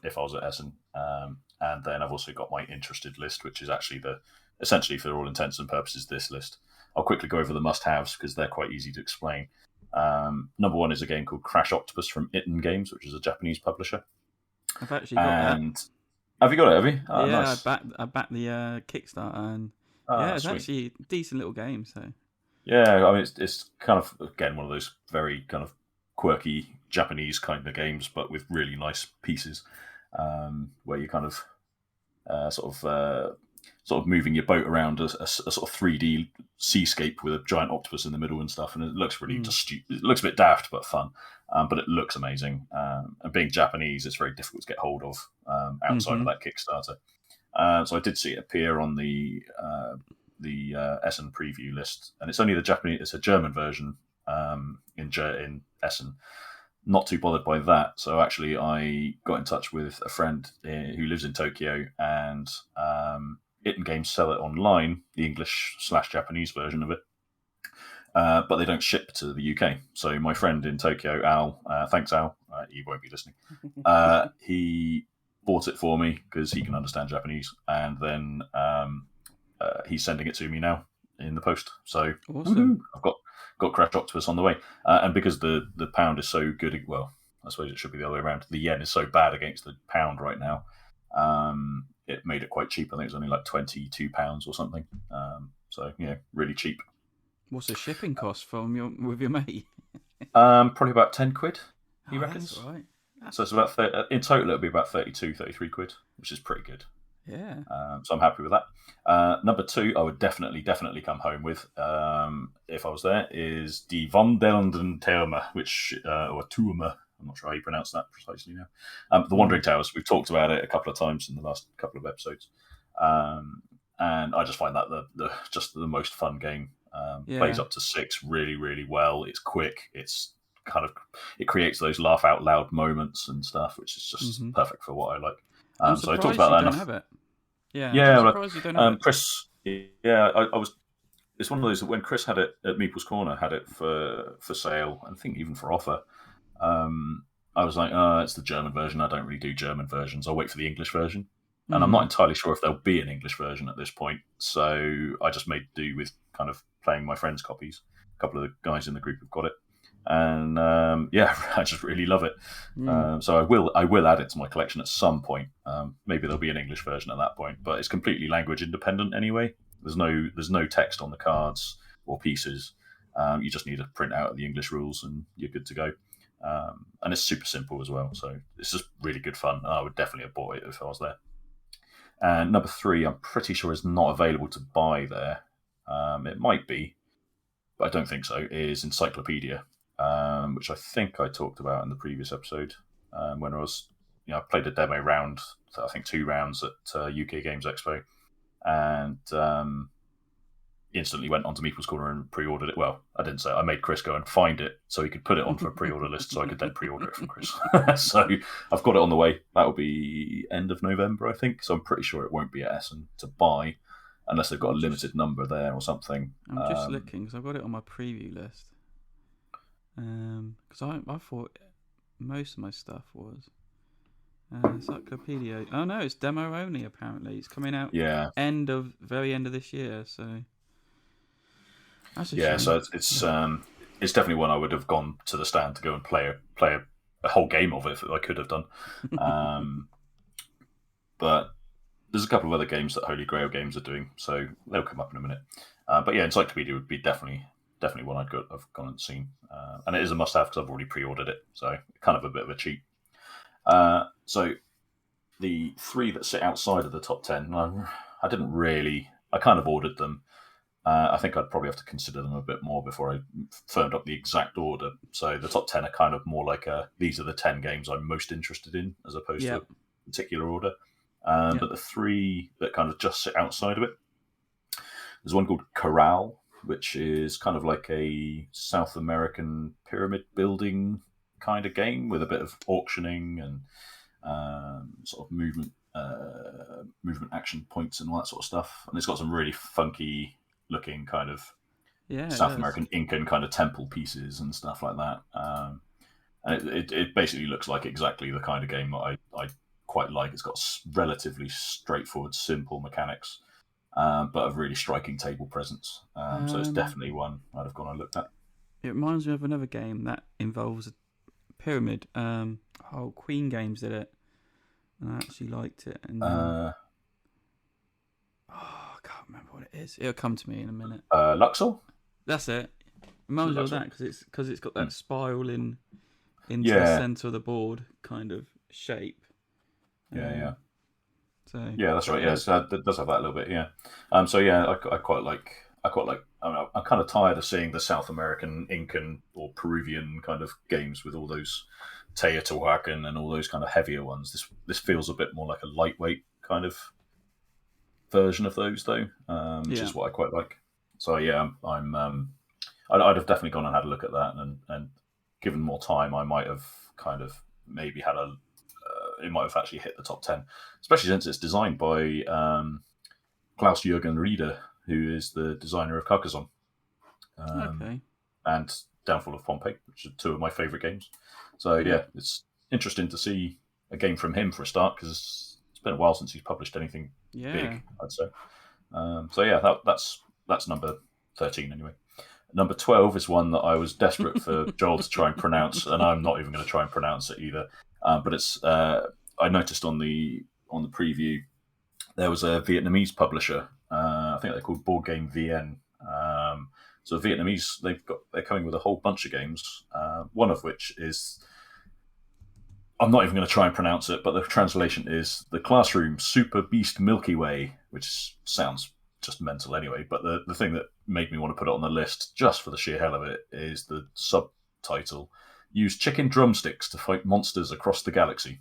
if I was at Essen. And then I've also got my interested list, which is actually essentially for all intents and purposes this list. I'll quickly go over the must-haves because they're quite easy to explain. Number one is a game called Crash Octopus from Itten Games, which is a Japanese publisher. I've actually got that. Have you got it? Have you? Oh, yeah, nice. I backed the Kickstarter, and it's sweet. actually a decent little game. So yeah, I mean it's kind of again one of those very kind of quirky Japanese kind of games, but with really nice pieces where you kind of sort of moving your boat around a sort of 3D seascape with a giant octopus in the middle and stuff, and it looks really just stupid. It looks a bit daft but fun, but it looks amazing. And being Japanese, it's very difficult to get hold of outside of that Kickstarter. So I did see it appear on the Essen preview list, and it's only the Japanese. It's a German version in Essen. Not too bothered by that. So actually, I got in touch with a friend who lives in Tokyo, and Itten Games sell it online, the English/Japanese version of it, but they don't ship to the UK. So my friend in Tokyo, Al, thanks Al, he won't be listening. He bought it for me because he can understand Japanese, and then he's sending it to me now in the post. So awesome. I've got Crash Octopus on the way, and because the pound is so good, well, I suppose it should be the other way around. The yen is so bad against the pound right now. It made it quite cheap. I think it was only like £22 or something. So yeah, really cheap. What's the shipping cost with your mate? Probably about £10. He reckons. That's right. So it's about in total it'll be about 33 quid, which is pretty good. Yeah. So I'm happy with that. Number two, I would definitely come home with if I was there, is Die Wanderenden Türme, which or Turme. I'm not sure how you pronounce that precisely now. The Wandering Towers. We've talked about it a couple of times in the last couple of episodes, and I just find that the most fun game. Plays up to 6 really, really well. It's quick. It's it creates those laugh out loud moments and stuff, which is just perfect for what I like. So I talked about that enough. Have it. Yeah. Yeah. I'm surprised you don't have it. Chris. Yeah, I was. It's one of those that when Chris had it at Meeple's Corner, had it for sale, and I think even for offer. I was like, it's the German version. I don't really do German versions. I'll wait for the English version. And I'm not entirely sure if there'll be an English version at this point. So I just made do with kind of playing my friends' copies. A couple of the guys in the group have got it. And I just really love it. So I will add it to my collection at some point. Maybe there'll be an English version at that point, but it's completely language independent anyway. There's no text on the cards or pieces. You just need to print out the English rules and you're good to go. And it's super simple as well. So it's just really good fun. I would definitely have bought it if I was there. And number 3, I'm pretty sure is not available to buy there. It might be, but I don't think so, is Encyclopedia, which I think I talked about in the previous episode when I was, I played a demo round, I think 2 rounds at UK Games Expo, and instantly went onto Meeple's Corner and pre-ordered it. Well, I didn't say. I made Chris go and find it so he could put it onto a pre-order list, so I could then pre-order it from Chris. So I've got it on the way. That will be end of November, I think. So I'm pretty sure it won't be at Essen to buy, unless they've got a limited number there or something. I'm just looking because I've got it on my preview list. Because I thought most of my stuff was Encyclopedia. Oh no, it's demo only. Apparently, it's coming out. Very end of this year. So that's a shame. So it's definitely one I would have gone to the stand to go and play a whole game of it if I could have done. But there's a couple of other games that Holy Grail Games are doing, so they'll come up in a minute. But yeah, Encyclopedia would be definitely one I've gone and seen, and it is a must-have because I've already pre-ordered it, so kind of a bit of a cheat. So the 3 that sit outside of the top 10, I didn't really. I kind of ordered them. I think I'd probably have to consider them a bit more before I firmed up the exact order. So the top 10 are kind of more like these are the 10 games I'm most interested in, as opposed to a particular order. But the 3 that kind of just sit outside of it, there's one called Corral, which is kind of like a South American pyramid building kind of game with a bit of auctioning and sort of movement action points and all that sort of stuff. And it's got some really funky looking kind of South American Incan kind of temple pieces and stuff like that. And it basically looks like exactly the kind of game that I quite like. It's got relatively straightforward, simple mechanics, but a really striking table presence. So it's definitely one I'd have gone and looked at. It reminds me of another game that involves a pyramid. Queen Games did it, and I actually liked it. And I can't remember what it is. It'll come to me in a minute. Luxor? That's it. Reminds me of that because it's got that spiral into the centre of the board kind of shape. So that's right. Yeah, so it does have that a little bit. Yeah. So yeah, I quite like. I mean, I'm kind of tired of seeing the South American, Incan, or Peruvian kind of games with all those Teotihuacan and all those kind of heavier ones. This feels a bit more like a lightweight kind of version of those, though, which is what I quite like. So yeah, I'd have definitely gone and had a look at that, and given more time, I might have kind of maybe had it might have actually hit the top 10, especially since it's designed by Klaus-Jürgen Rieder, who is the designer of Carcassonne and Downfall of Pompeii, which are 2 of my favourite games. So yeah, it's interesting to see a game from him for a start, because it's been a while since he's published anything big, I'd say. So yeah, that's number 13 anyway. Number 12 is one that I was desperate for Joel to try and pronounce, and I'm not even going to try and pronounce it either. But it's I noticed on the preview there was a Vietnamese publisher. I think they're called Board Game VN. So Vietnamese, they're coming with a whole bunch of games. One of which is, I'm not even going to try and pronounce it, but the translation is The Classroom Super Beast Milky Way, which sounds just mental anyway. But the thing that made me want to put it on the list, just for the sheer hell of it, is the subtitle: Use chicken drumsticks to fight monsters across the galaxy.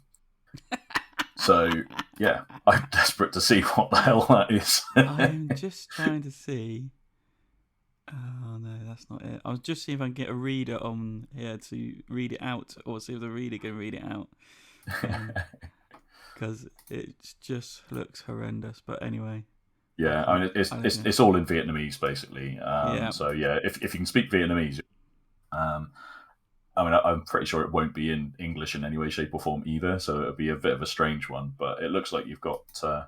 So, yeah, I'm desperate to see what the hell that is. I'm just trying to see. Oh, no, that's not it. I was just seeing if I can get a reader on here to read it out, or see if the reader can read it out. Because it just looks horrendous. But anyway. Yeah, I mean, it's all in Vietnamese, basically. So, yeah, if you can speak Vietnamese, I mean, I'm pretty sure it won't be in English in any way, shape, or form either. So it'll be a bit of a strange one. But it looks like you've got. I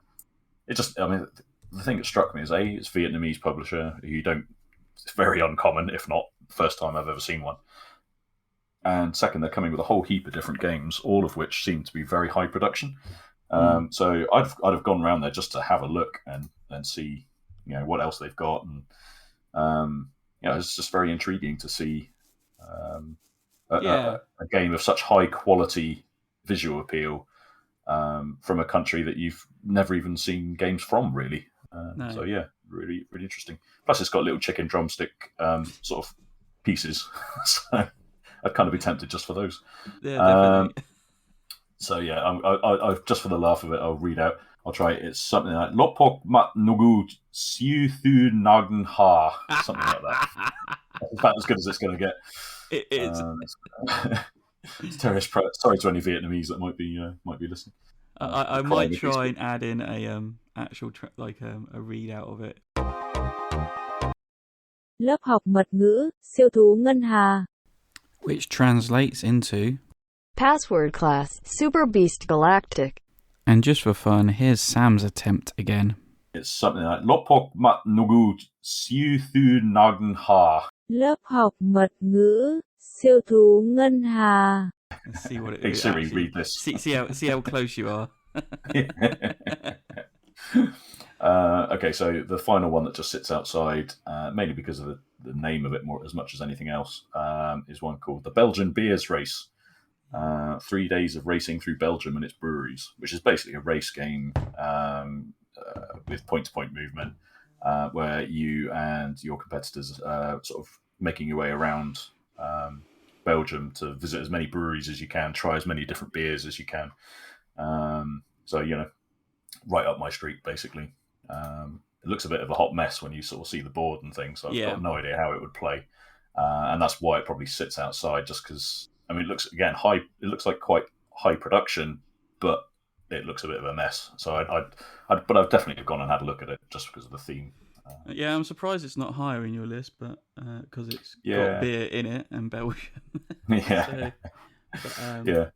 mean, the thing that struck me is it's a Vietnamese publisher who you don't. It's very uncommon, if not first time I've ever seen one. And second, they're coming with a whole heap of different games, all of which seem to be very high production. So I'd have gone around there just to have a look and see, what else they've got, and it's just very intriguing to see. A game of such high quality visual appeal from a country that you've never even seen games from, really. No. So yeah, really, really interesting. Plus, it's got little chicken drumstick sort of pieces, so I'd kind of be tempted just for those. Yeah, definitely. So yeah, I just for the laugh of it, I'll read out I'll try it. It's something like Lopok Mat Nugu Siu Thu Nagn Ha. Something like that. That's about as good as it's going to get. It is. Sorry to any Vietnamese that might be listening. I might try and add in a actual a readout of it. Lớp học mật ngữ, siêu thú ngân hà. Which translates into Password class, Super Beast Galactic. And just for fun, here's Sam's attempt again. It's something like Lopok Mat Nugu Siu Thu Nagn Ha. Lớp học mật ngữ, siêu thú ngân hà. Let's see what it Hey is. Siri, read this. See how close you are. Okay, so the final one that just sits outside, mainly because of the name of it more as much as anything else, is one called the Belgian Beers Race. 3 days of racing through Belgium and its breweries, which is basically a race game with point-to-point movement, where you and your competitors are sort of making your way around Belgium to visit as many breweries as you can, try as many different beers as you can. So, right up my street, basically. It looks a bit of a hot mess when you sort of see the board and things. So I've got no idea how it would play. And that's why it probably sits outside, just because, I mean, it looks, again, high. It looks like quite high production, but it looks a bit of a mess. So but I've definitely gone and had a look at it just because of the theme. Yeah, I'm surprised it's not higher in your list, but because it's got beer in it and Belgium. Yeah.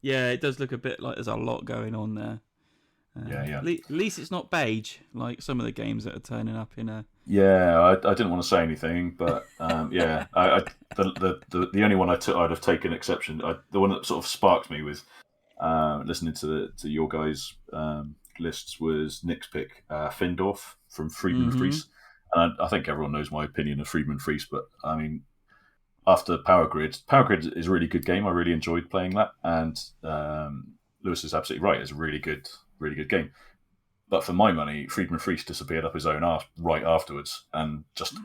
Yeah, it does look a bit like there's a lot going on there. At least it's not beige like some of the games that are turning up in a. Yeah, I didn't want to say anything, but the only one I'd have taken exception, the one that sort of sparked me with listening to your guys' lists was Nick's pick, Findorf from Friedman Fries. And I think everyone knows my opinion of Friedman Fries, but I mean, after Power Grid is a really good game. I really enjoyed playing that, and Lewis is absolutely right. It's a really good game. But for my money, Friedman Fries disappeared up his own arse right afterwards, and just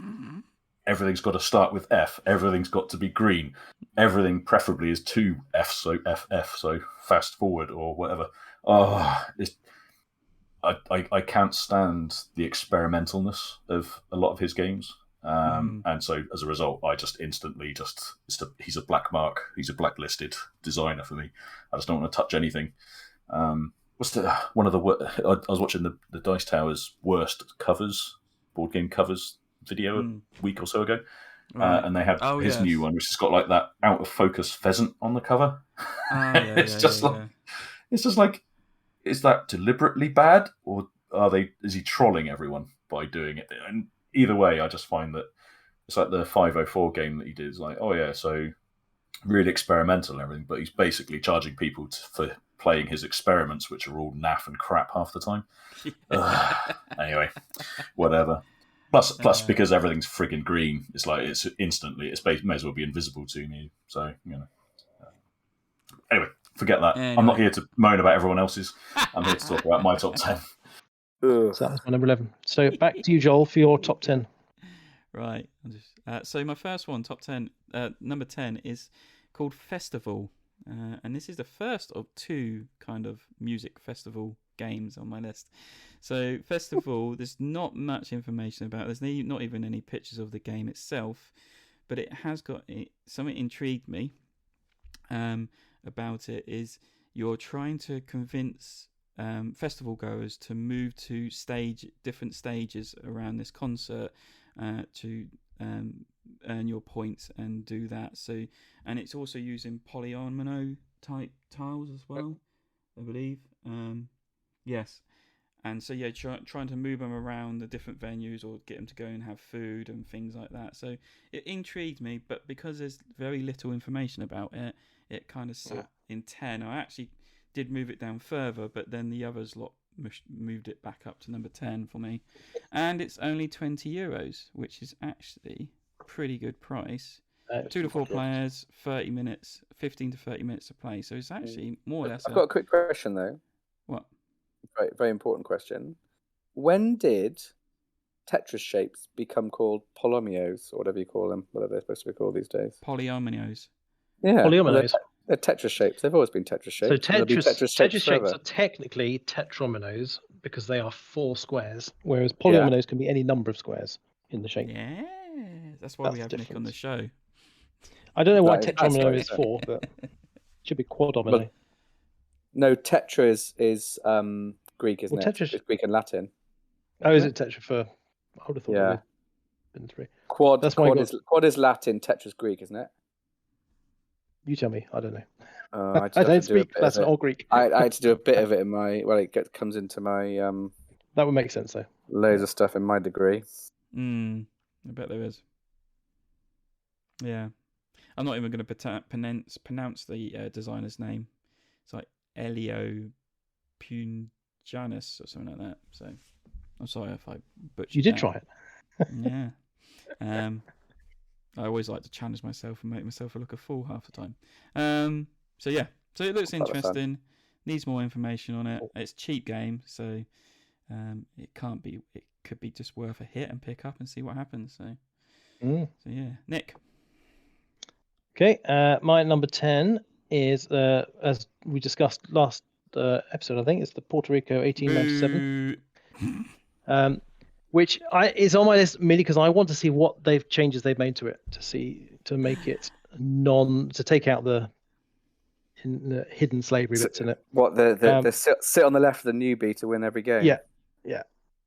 everything's got to start with F. Everything's got to be green. Everything preferably is 2 Fs, so FF, so fast forward or whatever. I can't stand the experimentalness of a lot of his games. And so as a result, I just instantly he's a black mark. He's a blacklisted designer for me. I just don't want to touch anything. What's I was watching the Dice Tower's worst board game covers video a week or so ago. Right. And they had his new one, which has got like that out of focus pheasant on the cover. It's just like, is that deliberately bad, or is he trolling everyone by doing it? And either way, I just find that it's like the 504 game that he did. It's like, so really experimental and everything, but he's basically charging people for playing his experiments, which are all naff and crap half the time. Anyway, whatever. Plus, because everything's friggin' green, it's like it's may as well be invisible to me. So Anyway, forget that. Anyway. I'm not here to moan about everyone else's. I'm here to talk about my top 10. So that was my number 11. So back to you, Joel, for your top 10. Right. So my first one, top 10, number 10 is called Festival. And this is the first of 2 kind of music festival games on my list. So Festival, there's not much information about it. There's not even any pictures of the game itself, but it has got something intrigued me about it is you're trying to convince festival goers to move to different stages around this concert to earn your points and do that. So, and it's also using polyomino type tiles as well, I believe. Yes. And so, trying to move them around the different venues or get them to go and have food and things like that. So it intrigued me, but because there's very little information about it, it kind of sat in 10. I actually did move it down further, but then the others lot moved it back up to number 10 for me. And it's only €20, which is actually a pretty good price. 2 to 4 players, 30 minutes, 15 to 30 minutes to play. So it's actually more or less. I've got a quick question though. What? Very, very important question. When did Tetris shapes become called polyominoes, or whatever you call them? What are they supposed to be called these days? Polyominoes. Yeah. Polyominoes. They're Tetris shapes. They've always been Tetris shapes. So Tetris shapes are technically tetrominoes, because they are 4 squares, whereas polyominoes can be any number of squares in the shape. Yeah, that's why we have Nick on the show. I don't know why That's tetromino right, is 4, but it should be quadomino. Well, no, tetra is Greek, isn't Well, it? It's Greek and Latin. Oh, is it tetra for? I would have thought it would have been 3. Quad. That's why Quad is Latin. Tetra's Greek, isn't it? You tell me. I don't know. I don't speak Latin or Greek. I had to do a bit of it in my. Well, comes into my. That would make sense, though. Loads of stuff in my degree. I bet there is. Yeah, I'm not even going to pronounce the designer's name. It's like Elio Punjanus or something like that. So I'm sorry if I butchered. You did that. try it. Yeah. I always like to challenge myself and make myself look a fool half the time. So it looks interesting. Needs more information on it. It's a cheap game, so it can't be. It could be just worth a hit and pick up and see what happens. So yeah, Nick. Okay, my number 10 is as we discussed last episode. I think it's the Puerto Rico 1897. Which is on my list merely because I want to see what changes they've made to it to make it to take out the hidden slavery bits in it. What the sit on the left of the newbie to win every game? Yeah.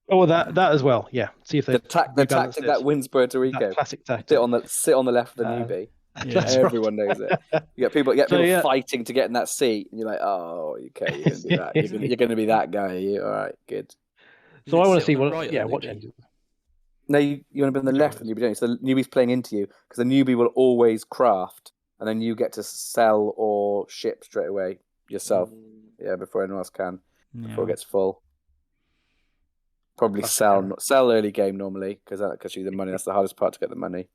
Oh, that as well. Yeah. See if they the tactic that wins Puerto Rico. That classic tactic. Sit on the left of the newbie. Yeah. Everyone knows it. You get people fighting to get in that seat, and you're like, oh, okay, you're gonna do that. You're gonna be that guy. All right, good. So I want to see what changes. No, you want to be on the left of the newbie, don't you? So the newbie's playing into you because the newbie will always craft, and then you get to sell or ship straight away yourself. Yeah, before anyone else can. Before it gets full. Probably sell early game normally because that gets you the money. That's the hardest part to get the money.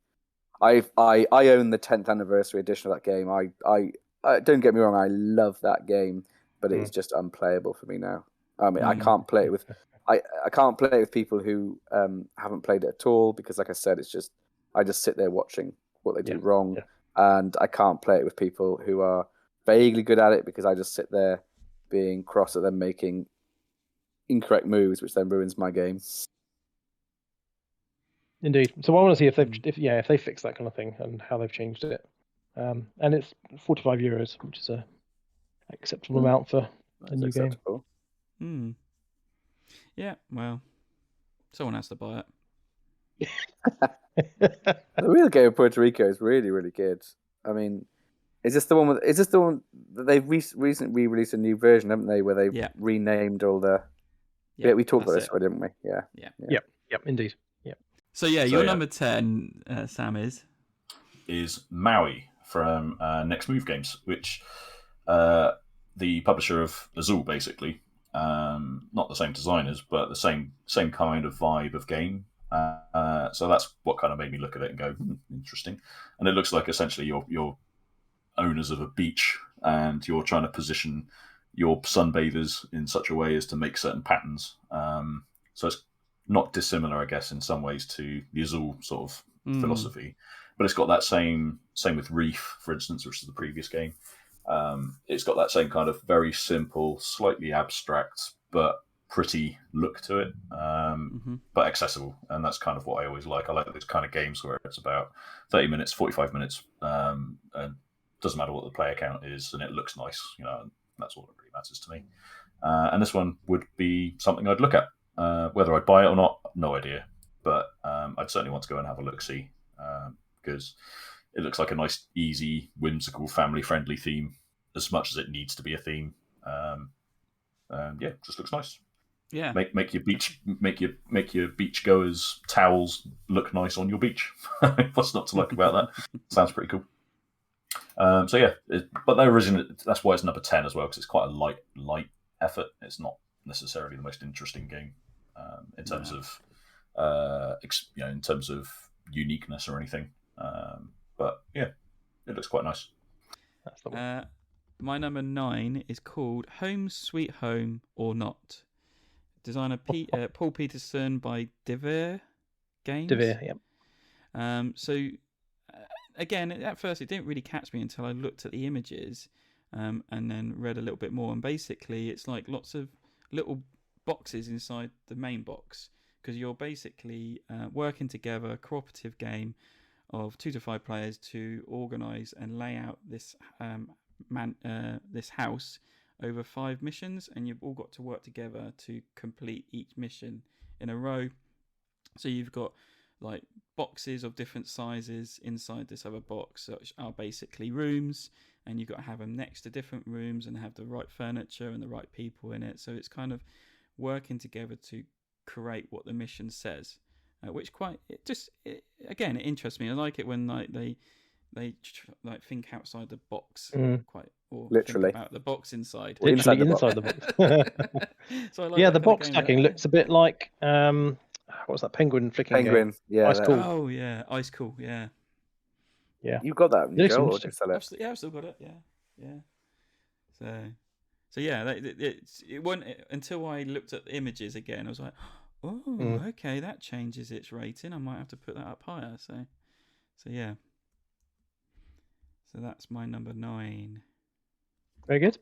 I own the 10th anniversary edition of that game. I don't get me wrong, I love that game, but it's just unplayable for me now. I mean, I can't play it with. I can't play it with people who haven't played it at all because, like I said, I just sit there watching what they do wrong, and I can't play it with people who are vaguely good at it because I just sit there being cross at them making incorrect moves, which then ruins my game. Indeed. So I want to see if they fix that kind of thing and how they've changed it. And it's €45, which is a acceptable amount for a new game. Yeah, well, someone has to buy it. The real game of Puerto Rico is really, really good. I mean, is this the one that they've recently released a new version, haven't they? Where they renamed all the. Yeah, we talked about this, didn't we? Yeah. Yep, indeed. Yep. So your number 10, Sam, is Maui from Next Move Games, which the publisher of Azul, basically. Not the same designers, but the same kind of vibe of game. So that's what kind of made me look at it and go, interesting. And it looks like essentially you're owners of a beach and you're trying to position your sunbathers in such a way as to make certain patterns. So it's not dissimilar, I guess, in some ways to the Azul sort of philosophy, but it's got that same with Reef, for instance, which is the previous game. It's got that same kind of very simple, slightly abstract, but pretty look to it, but accessible. And that's kind of what I always like. I like those kind of games where it's about 30 minutes, 45 minutes, and doesn't matter what the player count is, and it looks nice. That's all that really matters to me. And this one would be something I'd look at. Whether I'd buy it or not, no idea. But I'd certainly want to go and have a look-see because it looks like a nice, easy, whimsical, family-friendly theme, as much as it needs to be a theme. Just looks nice. Yeah. Make your beach goers' towels look nice on your beach. What's not to like about that? Sounds pretty cool. But that's why it's number 10 as well, because it's quite a light effort. It's not necessarily the most interesting game in terms of in terms of uniqueness or anything. But yeah, it looks quite nice. That's the one. My number 9 is called Home Sweet Home or Not. Designer Paul Peterson by Devere Games. Devere, yeah. Again, at first it didn't really catch me until I looked at the images and then read a little bit more. And basically, it's like lots of little boxes inside the main box, because you're basically working together, a cooperative game of 2 to 5 players to organise and lay out this this house over 5 missions, and you've all got to work together to complete each mission in a row. So you've got like boxes of different sizes inside this other box, which are basically rooms, and you've got to have them next to different rooms and have the right furniture and the right people in it. So it's kind of working together to create what the mission says, which again, it interests me. I like it when like they like think outside the box, or literally think about the box inside. Literally inside the box. So I like Yeah, that the kind of box game stacking looks a bit like what's that penguin flicking game? Yeah, Ice Cool. Oh yeah, Ice Cool. Yeah. You got that, It looks Joel, or interesting. did you sell it? Absolutely, yeah, I've still got it. Yeah. So yeah, it wasn't until I looked at the images again. I was like, oh, okay, that changes its rating. I might have to put that up higher. So yeah. So that's my number 9. Very good.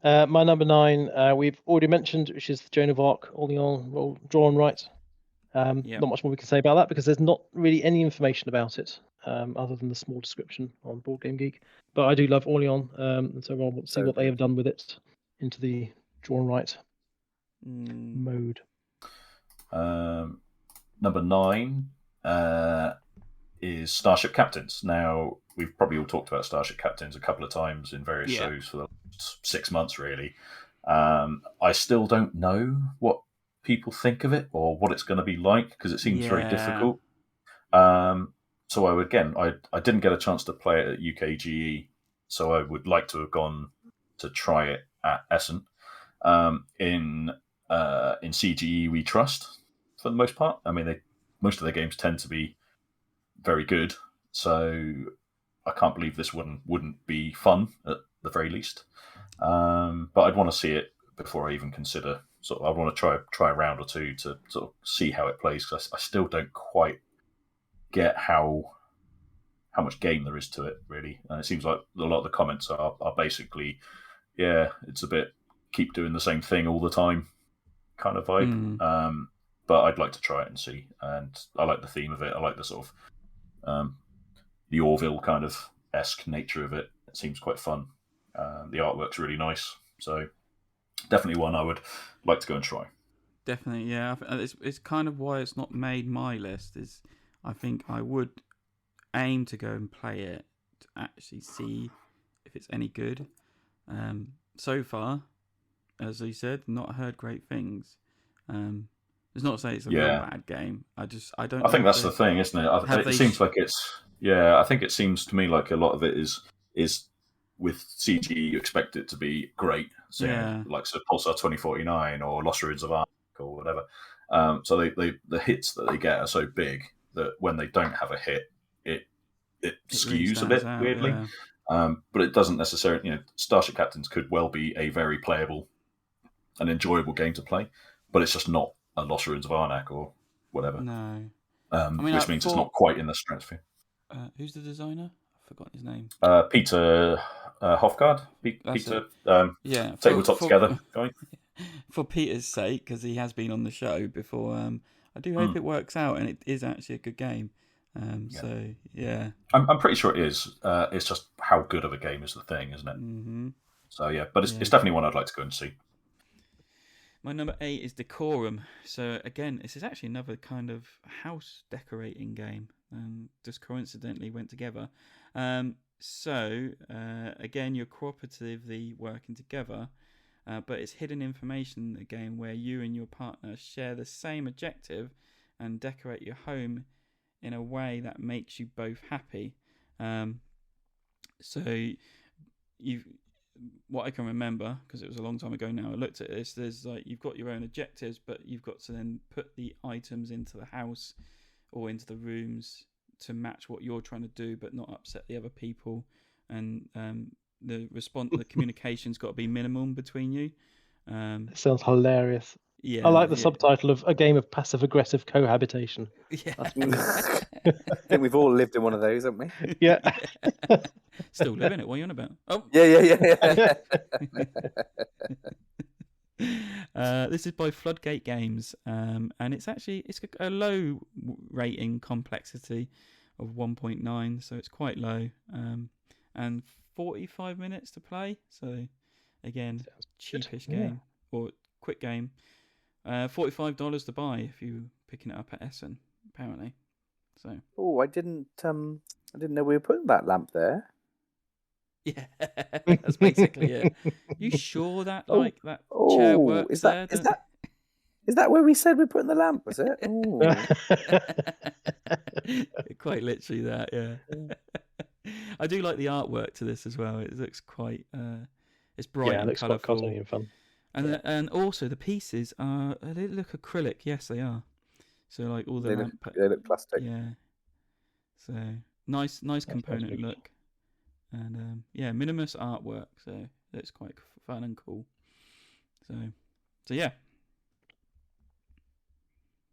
My number 9, we've already mentioned, which is the Joan of Arc, Orléans drawn right. Not much more we can say about that because there's not really any information about it other than the small description on Board Game Geek. But I do love Orléans, and so we'll see what they have done with it into the drawn right mode. Number 9 is Starship Captains. Now, we've probably all talked about Starship Captains a couple of times in various shows for the last 6 months, really. I still don't know what people think of it or what it's going to be like because it seems very difficult. So I didn't get a chance to play it at UKGE, so I would like to have gone to try it at Essen. In CGE, we trust for the most part. I mean, most of their games tend to be very good, so I can't believe this wouldn't be fun at the very least. But I'd want to see it before I even consider. So I want to try a round or two to sort of see how it plays because I still don't quite get how much game there is to it, really. And it seems like a lot of the comments are basically, it's a bit keep doing the same thing all the time kind of vibe. But I'd like to try it and see. And I like the theme of it. I like the sort of the Orville kind of esque nature of it. It seems quite fun. The artwork's really nice. So definitely one I would like to go and try. Definitely, yeah. It's kind of why it's not made my list. Is I think I would aim to go and play it to actually see if it's any good. So far, as you said, not heard great things. It's not to say it's a real bad game. I don't. I think that's the thing, isn't it? It seems like it's. Yeah, I think it seems to me like a lot of it is with CG. You expect it to be great, like Pulsar 2049 or Lost Ruins of Ark or whatever. So the hits that they get are so big that when they don't have a hit, it skews really a bit weirdly. Yeah. But it doesn't necessarily. Starship Captains could well be a very playable and enjoyable game to play, but it's just not a Lost Ruins of Arnak or whatever. No. Which means it's not quite in the stratosphere. Who's the designer? I've forgotten his name. Peter Hofgaard. Peter. Tabletop Together guy. For Peter's sake, because he has been on the show before, I do hope it works out and it is actually a good game. So, yeah. I'm pretty sure it is. It's just how good of a game is the thing, isn't it? Mm-hmm. So, yeah. But it's definitely one I'd like to go and see. My number 8 is Decorum. So again, this is actually another kind of house decorating game. Just coincidentally went together. So again, you're cooperatively working together, but it's hidden information again where you and your partner share the same objective and decorate your home in a way that makes you both happy. So what I can remember, because it was a long time ago now, I looked at this, there's like you've got your own objectives, but you've got to then put the items into the house or into the rooms to match what you're trying to do but not upset the other people, and the communication's got to be minimum between you. It sounds hilarious. Yeah, I like the subtitle of a game of passive-aggressive cohabitation. Yeah. I think we've all lived in one of those, haven't we? Yeah. Still living it. What are you on about? Oh. Yeah. This is by Floodgate Games, and it's a low rating complexity of 1.9, so it's quite low, and 45 minutes to play. So again, cheapish game or quick game. $45 to buy if you're picking it up at Essen, apparently. So. Oh, I didn't know we were putting that lamp there. Yeah, that's basically it. You sure that that chair works is there? Is that where we said we're putting the lamp? Was it? Quite literally that, yeah. I do like the artwork to this as well. It looks quite, it's bright and colourful. Quite and fun. And also the pieces they look acrylic. Yes, they are. So like all the they look plastic. Yeah. So nice component look. And minimalist artwork, so it's quite fun and cool. So yeah.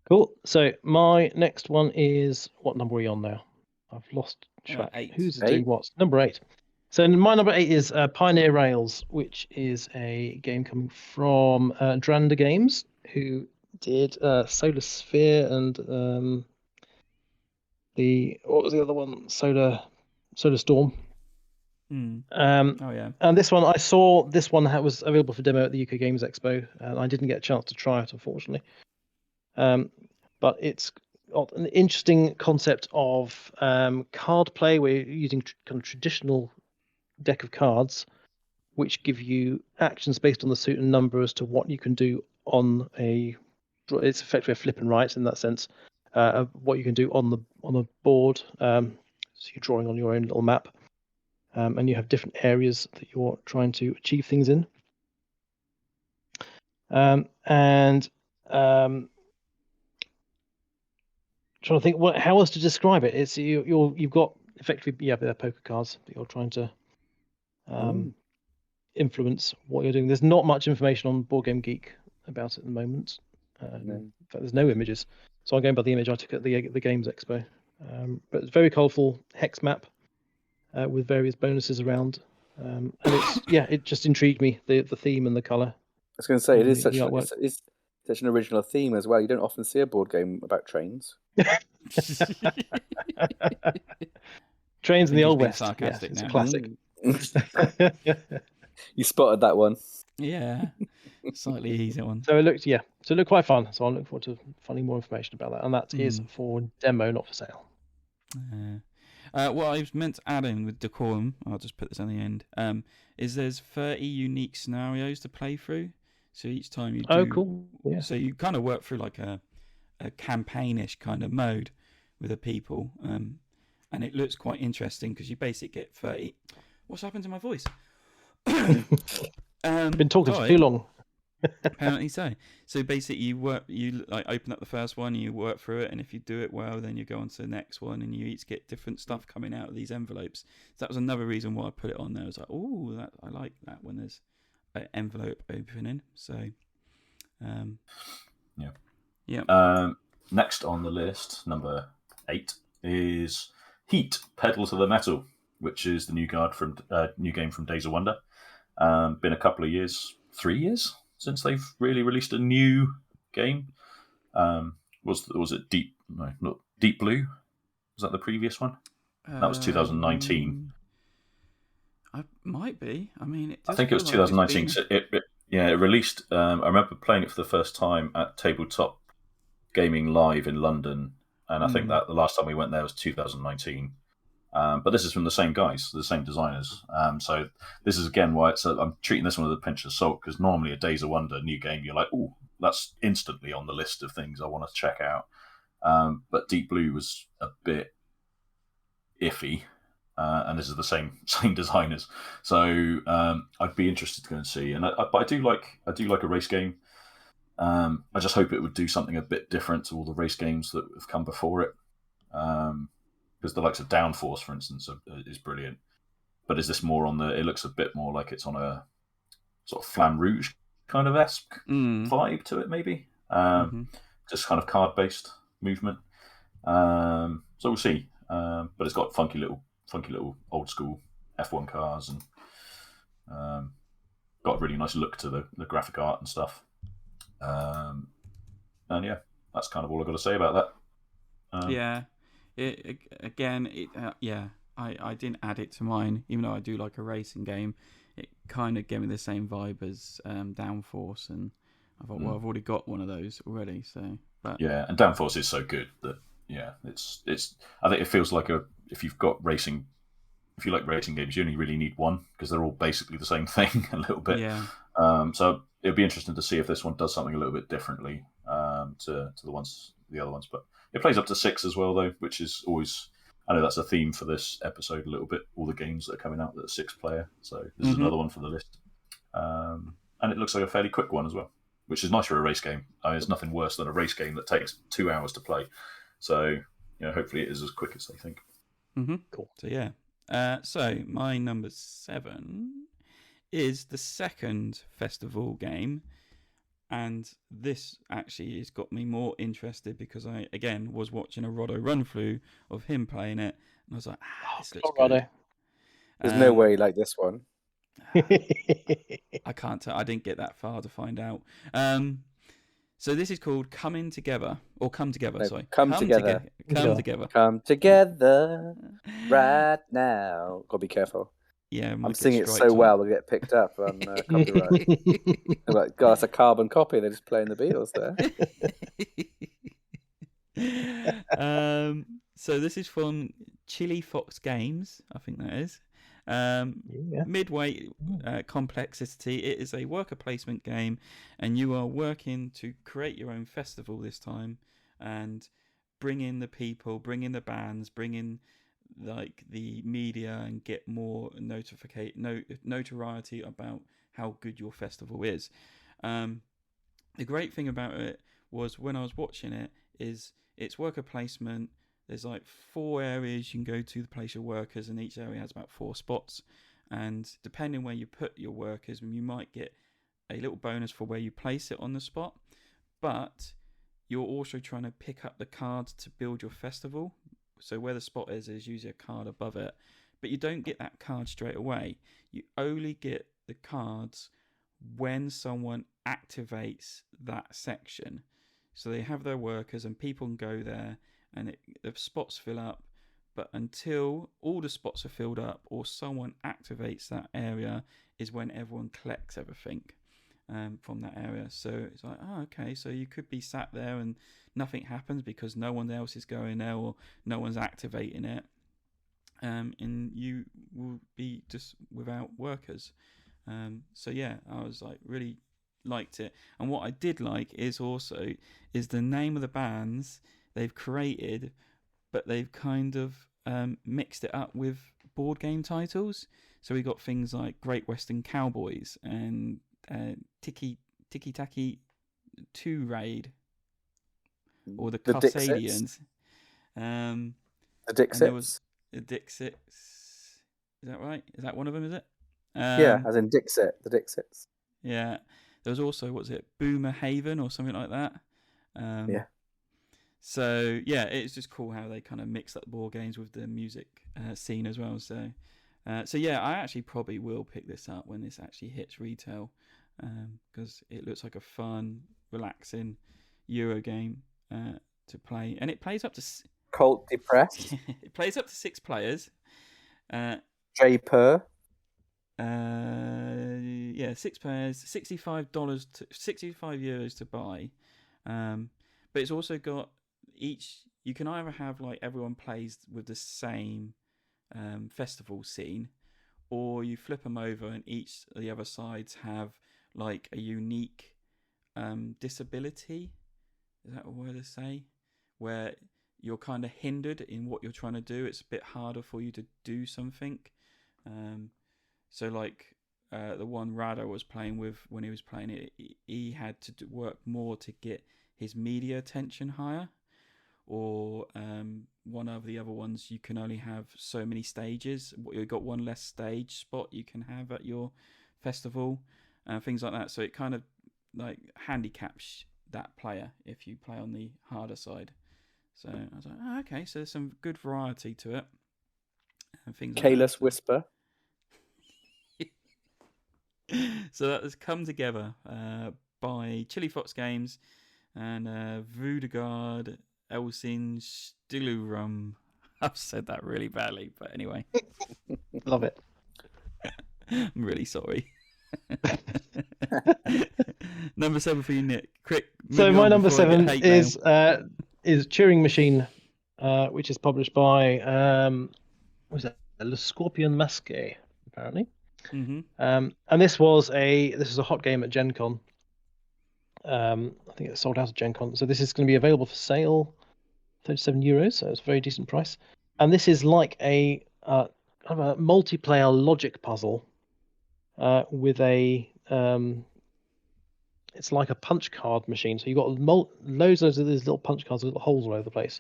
Cool. So my next one is, what number are we on now? I've lost track. 8. Who's doing what? Number 8. So my number 8 is Pioneer Rails, which is a game coming from Dranda Games, who did Solar Sphere and what was the other one? Solar Storm. And this one, I saw this one was available for demo at the UK Games Expo, and I didn't get a chance to try it, unfortunately. But it's got an interesting concept of card play, where you're using kind of traditional deck of cards, which give you actions based on the suit and number as to what you can do on it's effectively a flip and write in that sense, of what you can do on the board. So you're drawing on your own little map. And you have different areas that you're trying to achieve things in. Trying to think how else to describe it. It's you've got effectively they're poker cards that you're trying to influence what you're doing. There's not much information on Board Game Geek about it at the moment. In fact, there's no images, so I'm going by the image I took at the Games Expo. But it's very colourful hex map. With various bonuses around, and it just intrigued me, the theme and the colour. I was going to say it's such an original theme as well. You don't often see a board game about trains. Trains in the Old West. Sarcastic it's now. A classic. You spotted that one. Yeah, slightly easier one. So it looked quite fun. So I'm looking forward to finding more information about that, and that is for demo, not for sale. What I was meant to add in with decorum, I'll just put this on the end, is there's 30 unique scenarios to play through. So each time you do... Oh, cool. Yeah. So you kind of work through like a campaign-ish kind of mode with the people. And it looks quite interesting because you basically get 30... What's happened to my voice? Been talking for too long. Apparently so. So basically, you like open up the first one, you work through it, and if you do it well, then you go on to the next one, and you each get different stuff coming out of these envelopes. So that was another reason why I put it on there. I was like, I like that when there's an envelope opening. So, next on the list, number 8, is Heat: Pedal to the Metal, which is the new game from Days of Wonder. Been a couple of years, 3 years. Since they've really released a new game. Was it Deep Blue? Was that the previous one? That was 2019. It might be. I mean, I think it was 2019. So it released. I remember playing it for the first time at Tabletop Gaming Live in London, and I think that the last time we went there was 2019. But this is from the same guys, the same designers. So this is again why I'm treating this one with a pinch of salt, because normally a Days of Wonder new game, you're like, oh, that's instantly on the list of things I want to check out. But Deep Blue was a bit iffy, and this is the same designers. So I'd be interested to go and see. But I do like a race game. I just hope it would do something a bit different to all the race games that have come before it. Because the likes of Downforce, for instance, is brilliant. But is this more on it looks a bit more like it's on a sort of Flamme Rouge kind of esque vibe to it, maybe. Just kind of card-based movement. So we'll see. But it's got funky little old school F1 cars, and got a really nice look to the graphic art and stuff. And yeah, that's kind of all I've got to say about that. I didn't add it to mine, even though I do like a racing game. It kind of gave me the same vibe as Downforce, and I thought, well, I've already got one of those already. So, but yeah, and Downforce is so good that it's. I think it feels like if you like racing games, you only really need one because they're all basically the same thing a little bit. Yeah. So it'll be interesting to see if this one does something a little bit differently to the other ones. But it plays up to 6 as well, though, which is always. I know that's a theme for this episode a little bit. All the games that are coming out that are 6-player. So this is another one for the list. And it looks like a fairly quick one as well, which is nice for a race game. There's nothing worse than a race game that takes 2 hours to play. So hopefully it is as quick as they think. Cool. So yeah. So my number 7 is the second festival game. And this actually has got me more interested because I, again, was watching a Roddo run-through of him playing it. And I was like, this looks good. Roddo. There's no way like this one. I can't tell. I didn't get that far to find out. So this is called Coming Together. Or Come Together, No, sorry. Come Together. Come Together. Come together right now. Gotta be careful. Yeah, I'm singing it so well we'll get picked up on copyright. I'm like, God, that's a carbon copy. They're just playing the Beatles there. So this is from Chili Fox Games, I think that is. Midway complexity. It is a worker placement game, and you are working to create your own festival this time, and bring in the people, bring in the bands, bring in like the media, and get more notoriety about how good your festival is. The great thing about it was when I was watching it is it's worker placement. There's like 4 areas you can go to place your workers, and each area has about 4 spots. And depending where you put your workers, you might get a little bonus for where you place it on the spot. But you're also trying to pick up the cards to build your festival. So where the spot is usually a card above it. But you don't get that card straight away. You only get the cards when someone activates that section. So they have their workers and people can go there and the spots fill up. But until all the spots are filled up or someone activates that area is when everyone collects everything from that area. So it's like, oh, okay, so you could be sat there and nothing happens because no one else is going there or no one's activating it. And you will be just without workers. So yeah, I was like really liked it. And what I did like is the name of the bands they've created, but they've kind of mixed it up with board game titles. So we got things like Great Western Cowboys and Tiki Taki 2 Raid, or the Cascadians. The Dixits. The Dixits. Is that right? Is that one of them? Is it? Yeah, as in Dixit. The Dixits. Yeah. There was also, what's it, Boomer Haven or something like that. Yeah. So yeah, it's just cool how they kind of mix up board games with the music scene as well. So yeah, I actually probably will pick this up when this actually hits retail, because it looks like a fun, relaxing Euro game to play, and it plays up to Cult Depressed. it plays up to 6 players. J Per. Yeah, 6 players, €65 to €65 to buy. But it's also got you can either have like everyone plays with the same festival scene, or you flip them over and each of the other sides have like a unique disability. Is that a word to say? Where you're kind of hindered in what you're trying to do. It's a bit harder for you to do something. So like the one Rado was playing with, when he was playing it, he had to work more to get his media attention higher. Or one of the other ones, you can only have so many stages. You've got one less stage spot you can have at your festival, things like that. So it kind of like handicaps that player if you play on the harder side. So I was like, oh, okay, so there's some good variety to it. And things like Kalis Whisper. So that has come together by Chili Fox Games and Voodegard Elsin Stilurum. I've said that really badly, but anyway. Love it. I'm really sorry. Number 7 for you, Nick. Quick. So move my on number before I get 7 hate mail. is Turing Machine, which is published by what was that? Le Scorpion Masque, apparently. Mm-hmm. And this was a hot game at Gen Con. I think it sold out at Gen Con. So this is going to be available for sale, €37. So it's a very decent price. And this is like a kind of a multiplayer logic puzzle with a it's like a punch card machine. So you've got loads of these little punch cards with little holes all over the place,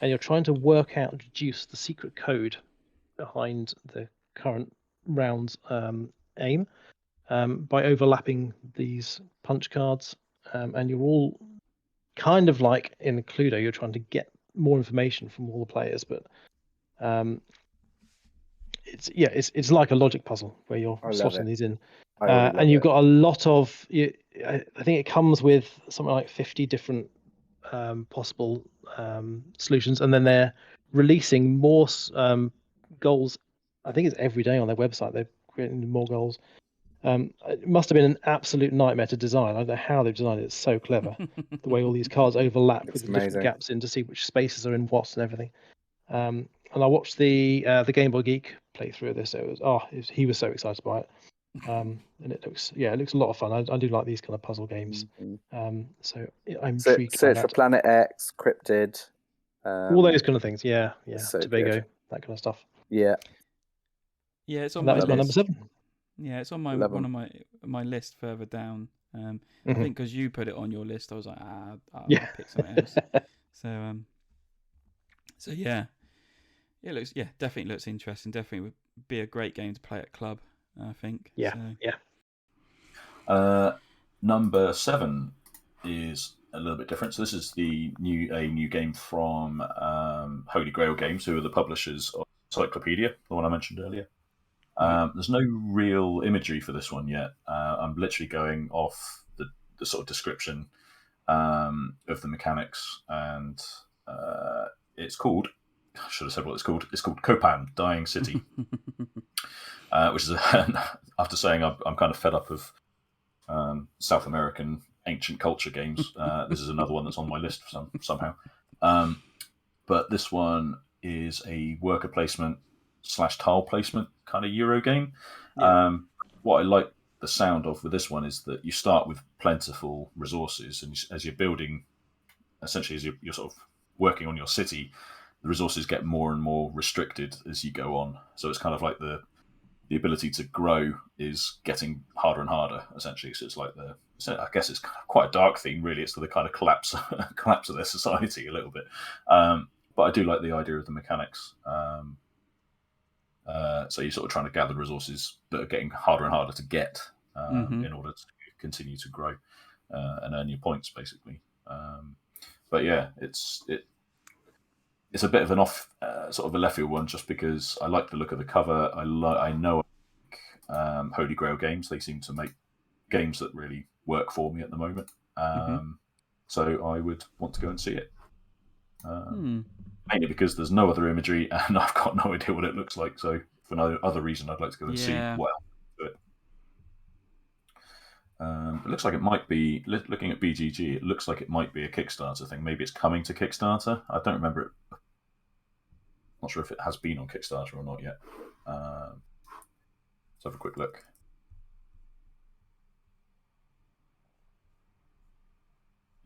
and you're trying to work out and deduce the secret code behind the current round's aim by overlapping these punch cards, and you're all kind of like in Cluedo. You're trying to get more information from all the players, but it's like a logic puzzle where you're slotting these in. And you've got a lot of. I think it comes with something like 50 different possible solutions, and then they're releasing more goals. I think it's every day on their website. They're creating more goals. It must have been an absolute nightmare to design. I don't know how they've designed it. It's so clever, the way all these cards overlap with the different gaps in to see which spaces are in what and everything. And I watched the Game Boy Geek playthrough of this. He was so excited by it. And it looks a lot of fun. I do like these kind of puzzle games. So I'm intrigued. Search for Planet X, Cryptid, all those kind of things. Yeah, so Tobago, good. That kind of stuff. Yeah, it's on that my was my number list. 7. Yeah, it's on one of my list further down. I think because you put it on your list, I was like, I'll pick something else. So yeah, it definitely looks interesting. Definitely would be a great game to play at club, I think. Yeah. Number 7 is a little bit different. So this is a new game from Holy Grail Games, who are the publishers of Encyclopedia, the one I mentioned earlier. There's no real imagery for this one yet. I'm literally going off the sort of description of the mechanics, and it's called. I should have said what it's called. It's called Copan, Dying City, which is after saying I'm kind of fed up of South American ancient culture games. This is another one that's on my list somehow. But this one is a worker placement / tile placement kind of Euro game. Yeah. What I like the sound of with this one is that you start with plentiful resources, and as you're building, essentially as you're sort of working on your city, the resources get more and more restricted as you go on. So it's kind of like the ability to grow is getting harder and harder, essentially. So it's like I guess it's quite a dark theme, really. It's the kind of collapse of their society a little bit. But I do like the idea of the mechanics. So you're sort of trying to gather resources that are getting harder and harder to get in order to continue to grow and earn your points, basically. But yeah, it's a bit of an off, sort of a left field one, just because I like the look of the cover. I know Holy Grail Games. They seem to make games that really work for me at the moment. So I would want to go and see it. Mainly because there's no other imagery and I've got no idea what it looks like. So for no other reason, I'd like to go and see what else to it. It looks like it might be, looking at BGG, it looks like it might be a Kickstarter thing. Maybe it's coming to Kickstarter. I don't remember it. Not sure if it has been on Kickstarter or not yet. Let's have a quick look.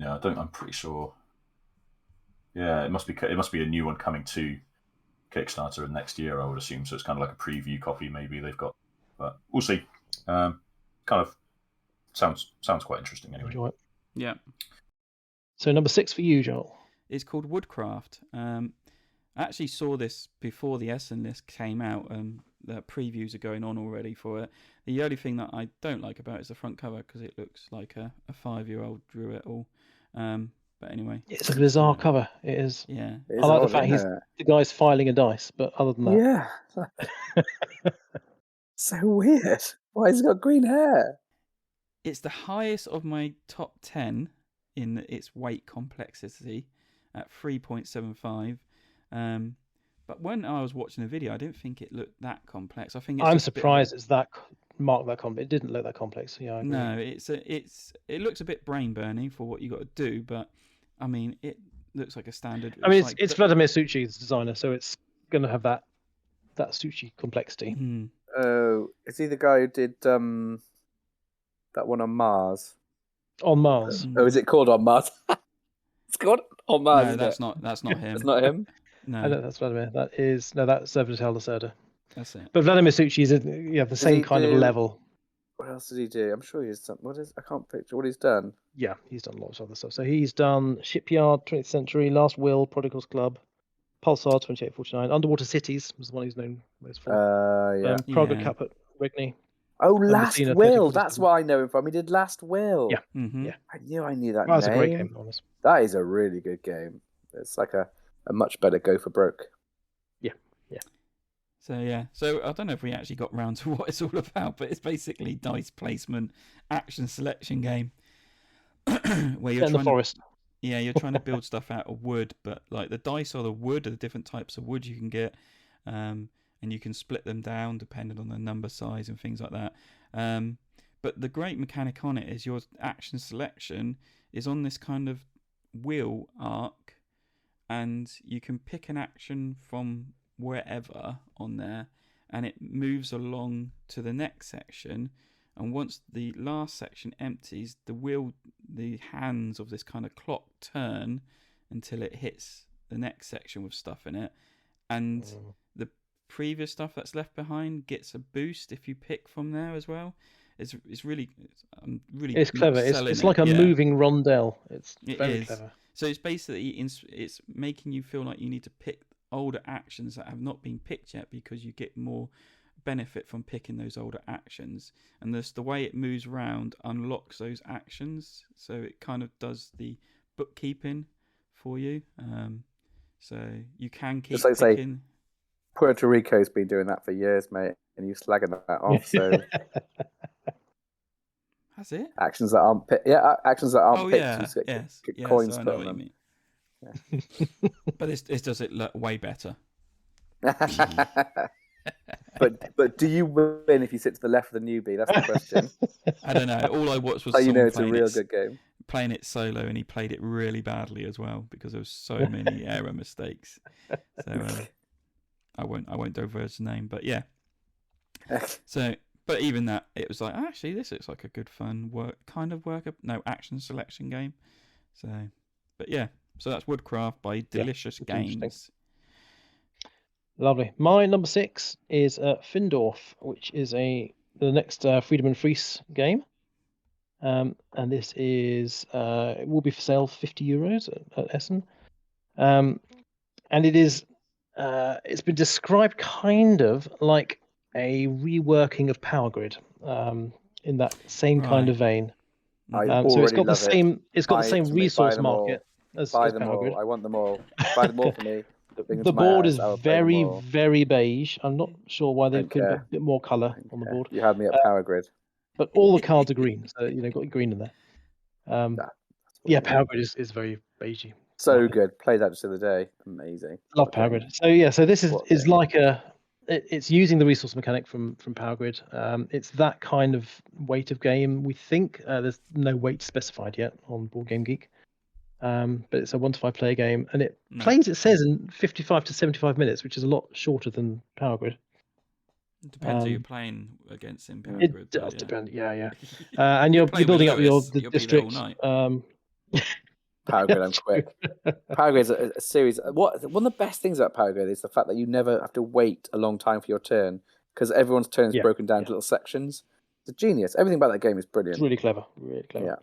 Yeah, I'm pretty sure. Yeah, it must be a new one coming to Kickstarter next year, I would assume. So it's kind of like a preview copy, maybe they've got, but we'll see. Kind of sounds quite interesting anyway. Enjoy it. Yeah. So number 6 for you, Joel. It's called Woodcraft. I actually saw this before the Essen list came out, and the previews are going on already for it. The only thing that I don't like about it is the front cover, because it looks like a 5-year-old drew it all. But anyway, it's a bizarre cover. It is. Yeah, I like the fact the guy's filing a dice, but other than that, so weird. Why has he got green hair? It's the highest of my top 10 in its weight complexity at 3.75. But when I was watching the video, I didn't think it looked that complex. I think I'm surprised it's that marked that complex. It didn't look that complex. Yeah, I agree. No, it looks a bit brain burning for what you got to do, but I mean, it looks like a standard. I mean, it's Vladimir Suchi's designer, so it's going to have that Suchi complexity. Oh, is he the guy who did that one on Mars? On Mars. Oh, is it called On Mars? It's called On Mars. No, that's not him. That's not him. No, I know that's Vladimir. That's Vital Lacerda. That's it. But Vladimir Suchi is the same kind of level. What else did he do? I'm sure he's done. I can't picture what he's done. Yeah, he's done lots of other stuff. So he's done Shipyard, 20th Century, Last Will, Prodigals Club, Pulsar, 2849, Underwater Cities was the one he's known most for. Yeah. Praga Cup at Rigney. Oh, Last Messina, Will. That's what I know him from. He did Last Will. Yeah. Yeah. I knew that name. That's a great game, honest. That is a really good game. It's like a much better go for broke. So I don't know if we actually got round to what it's all about, but it's basically dice placement, action selection game where you're in the forest. You're trying to build stuff out of wood, but like the dice are the wood, are the different types of wood you can get, and you can split them down depending on the number size and things like that. But the great mechanic on it is your action selection is on this kind of wheel arc, and you can pick an action from wherever on there, and it moves along to the next section. And once the last section empties, the hands of this kind of clock turn until it hits the next section with stuff in it, and the previous stuff that's left behind gets a boost if you pick from there as well. It's really clever. It's like a moving rondelle. It's very clever. So it's basically it's making you feel like you need to pick older actions that have not been picked yet, because you get more benefit from picking those older actions, and the way it moves around unlocks those actions, so it kind of does the bookkeeping for you. So you can keep picking. Puerto Rico's been doing that for years, mate, and you slagging that off. So has it actions that aren't picked? Yeah, actions that aren't picked. Yes, coins so I put know on what them. you mean. But this does it look way better. But do you win if you sit to the left of the newbie? That's the question. I don't know. All I watched was it's a real good game. Playing it solo, and he played it really badly as well because there was so many error mistakes. So I won't diverge the name, but yeah. So, but even that, it was like, actually, this looks like a good fun action selection game. So, but yeah. So that's Woodcraft by Delicious Games. Lovely. My number 6 is Findorf, which is the next Freedom and Fries game. And this is it will be for sale €50 at Essen. And it is it's been described kind of like a reworking of Power Grid, in that same kind of vein. So it's got the same resource market as Buy them Power all. Grid. I want them all. Buy them all for me. The board is very, very beige. I'm not sure why they've put a bit more colour on the board. You had me at Power Grid. But all the cards are green, so got green in there. Power Grid is very beigey. So good. Played that just the other day. Amazing. Love Power Grid. So this is like it's using the resource mechanic from Power Grid. It's that kind of weight of game. We think there's no weight specified yet on Board Game Geek. But it's a 1 to 5 player game, and it plays, it says, in 55 to 75 minutes, which is a lot shorter than Power Grid. It depends who you're playing against in Power Grid. It does depend, yeah. And you're building up the district. Power Grid, I'm quick. Power Grid is a series. One of the best things about Power Grid is the fact that you never have to wait a long time for your turn, because everyone's turn is broken down to little sections. It's a genius. Everything about that game is brilliant. It's really clever. Yeah.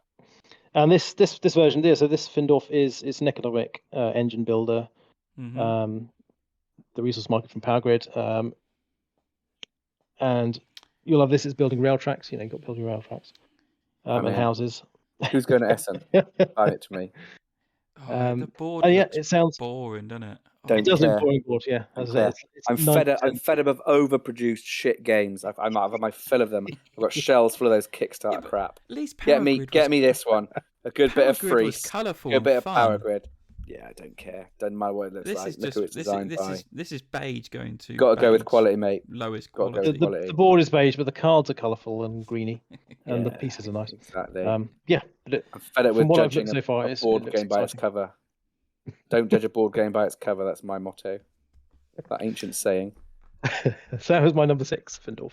And this version there, so this Findorf is an economic engine builder. The resource market from Power Grid. And you'll have this is building rail tracks. You've got building rail tracks and houses. Who's going to Essen? Buy it to me. The board and yeah, looks it sounds boring, doesn't it? Don't it does look care. boring board. Yeah, as I say, it's I'm fed up. 90%. I'm fed up of overproduced shit games. I've had my fill of them. I've got shelves full of those Kickstarter but crap. At least Get Power me Grid was, this one. A good bit Power of Grid was Freeze. colourful Good and bit of Power fun. Grid. Yeah, I don't care. Doesn't matter what it looks like. Look who it's designed by. This is beige going to. Got to go with beige, quality, mate. Lowest Gotta go quality. with quality. The board is beige, but the cards are colourful and greeny, and the Yeah, pieces are nice. Exactly. Yeah, but I'm fed up with from what I've judging looked so far, a it board looks game by its exciting. cover. Don't judge a board game by its cover. That's my motto. That ancient saying. So that was my number 6, Findorf.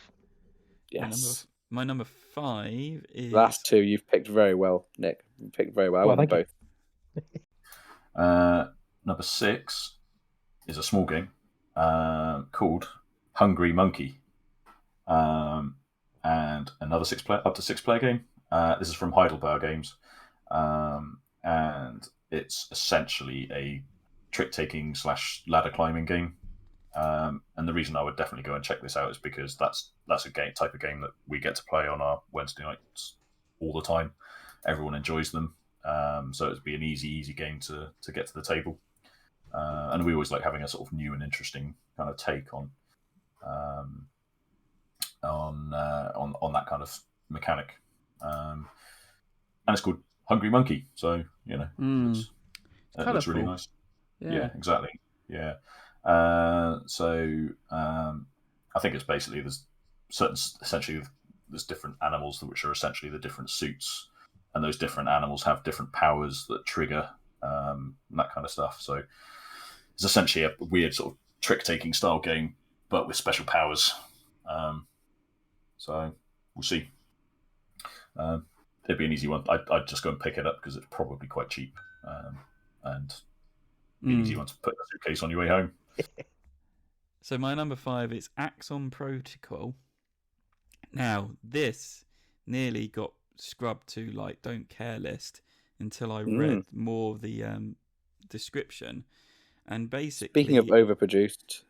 Yes. My number 5 is Last two you've picked very well, Nick. You picked very well. I Well, want them thank both. Number 6 is a small game called Hungry Monkey, and another up to 6 player game. This is from Heidelberg Games, and it's essentially a trick taking / ladder climbing game. And the reason I would definitely go and check this out is because that's a type of game that we get to play on our Wednesday nights all the time. Everyone enjoys them, so it'd be an easy game to get to the table. And we always like having a sort of new and interesting kind of take on that kind of mechanic. And it's called Hungry Monkey, so it looks really nice. Yeah, exactly. Yeah. So I think it's basically there's different animals which are essentially the different suits, and those different animals have different powers that trigger and that kind of stuff. So it's essentially a weird sort of trick-taking style game, but with special powers. So we'll see. It'd be an easy one. I'd just go and pick it up because it's probably quite cheap, and be an easy one to put in a suitcase on your way home. So my number 5 is Axon Protocol. Now, this nearly got scrubbed to like don't care list until I read more of the description. And basically, Speaking of overproduced,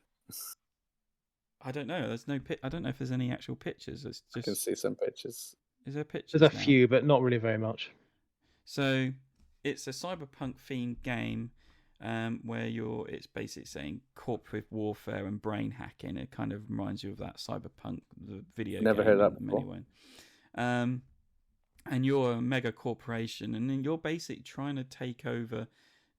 I don't know. There's no. I don't know if there's any actual pictures. It's just. I can see some pictures. Is there pictures? There's a now? few, but not really very much. So it's a cyberpunk themed game. Where it's basically saying corporate warfare and brain hacking. It kind of reminds you of that cyberpunk, the video game. Never heard that before. Anyway. And you're a mega corporation, and then you're basically trying to take over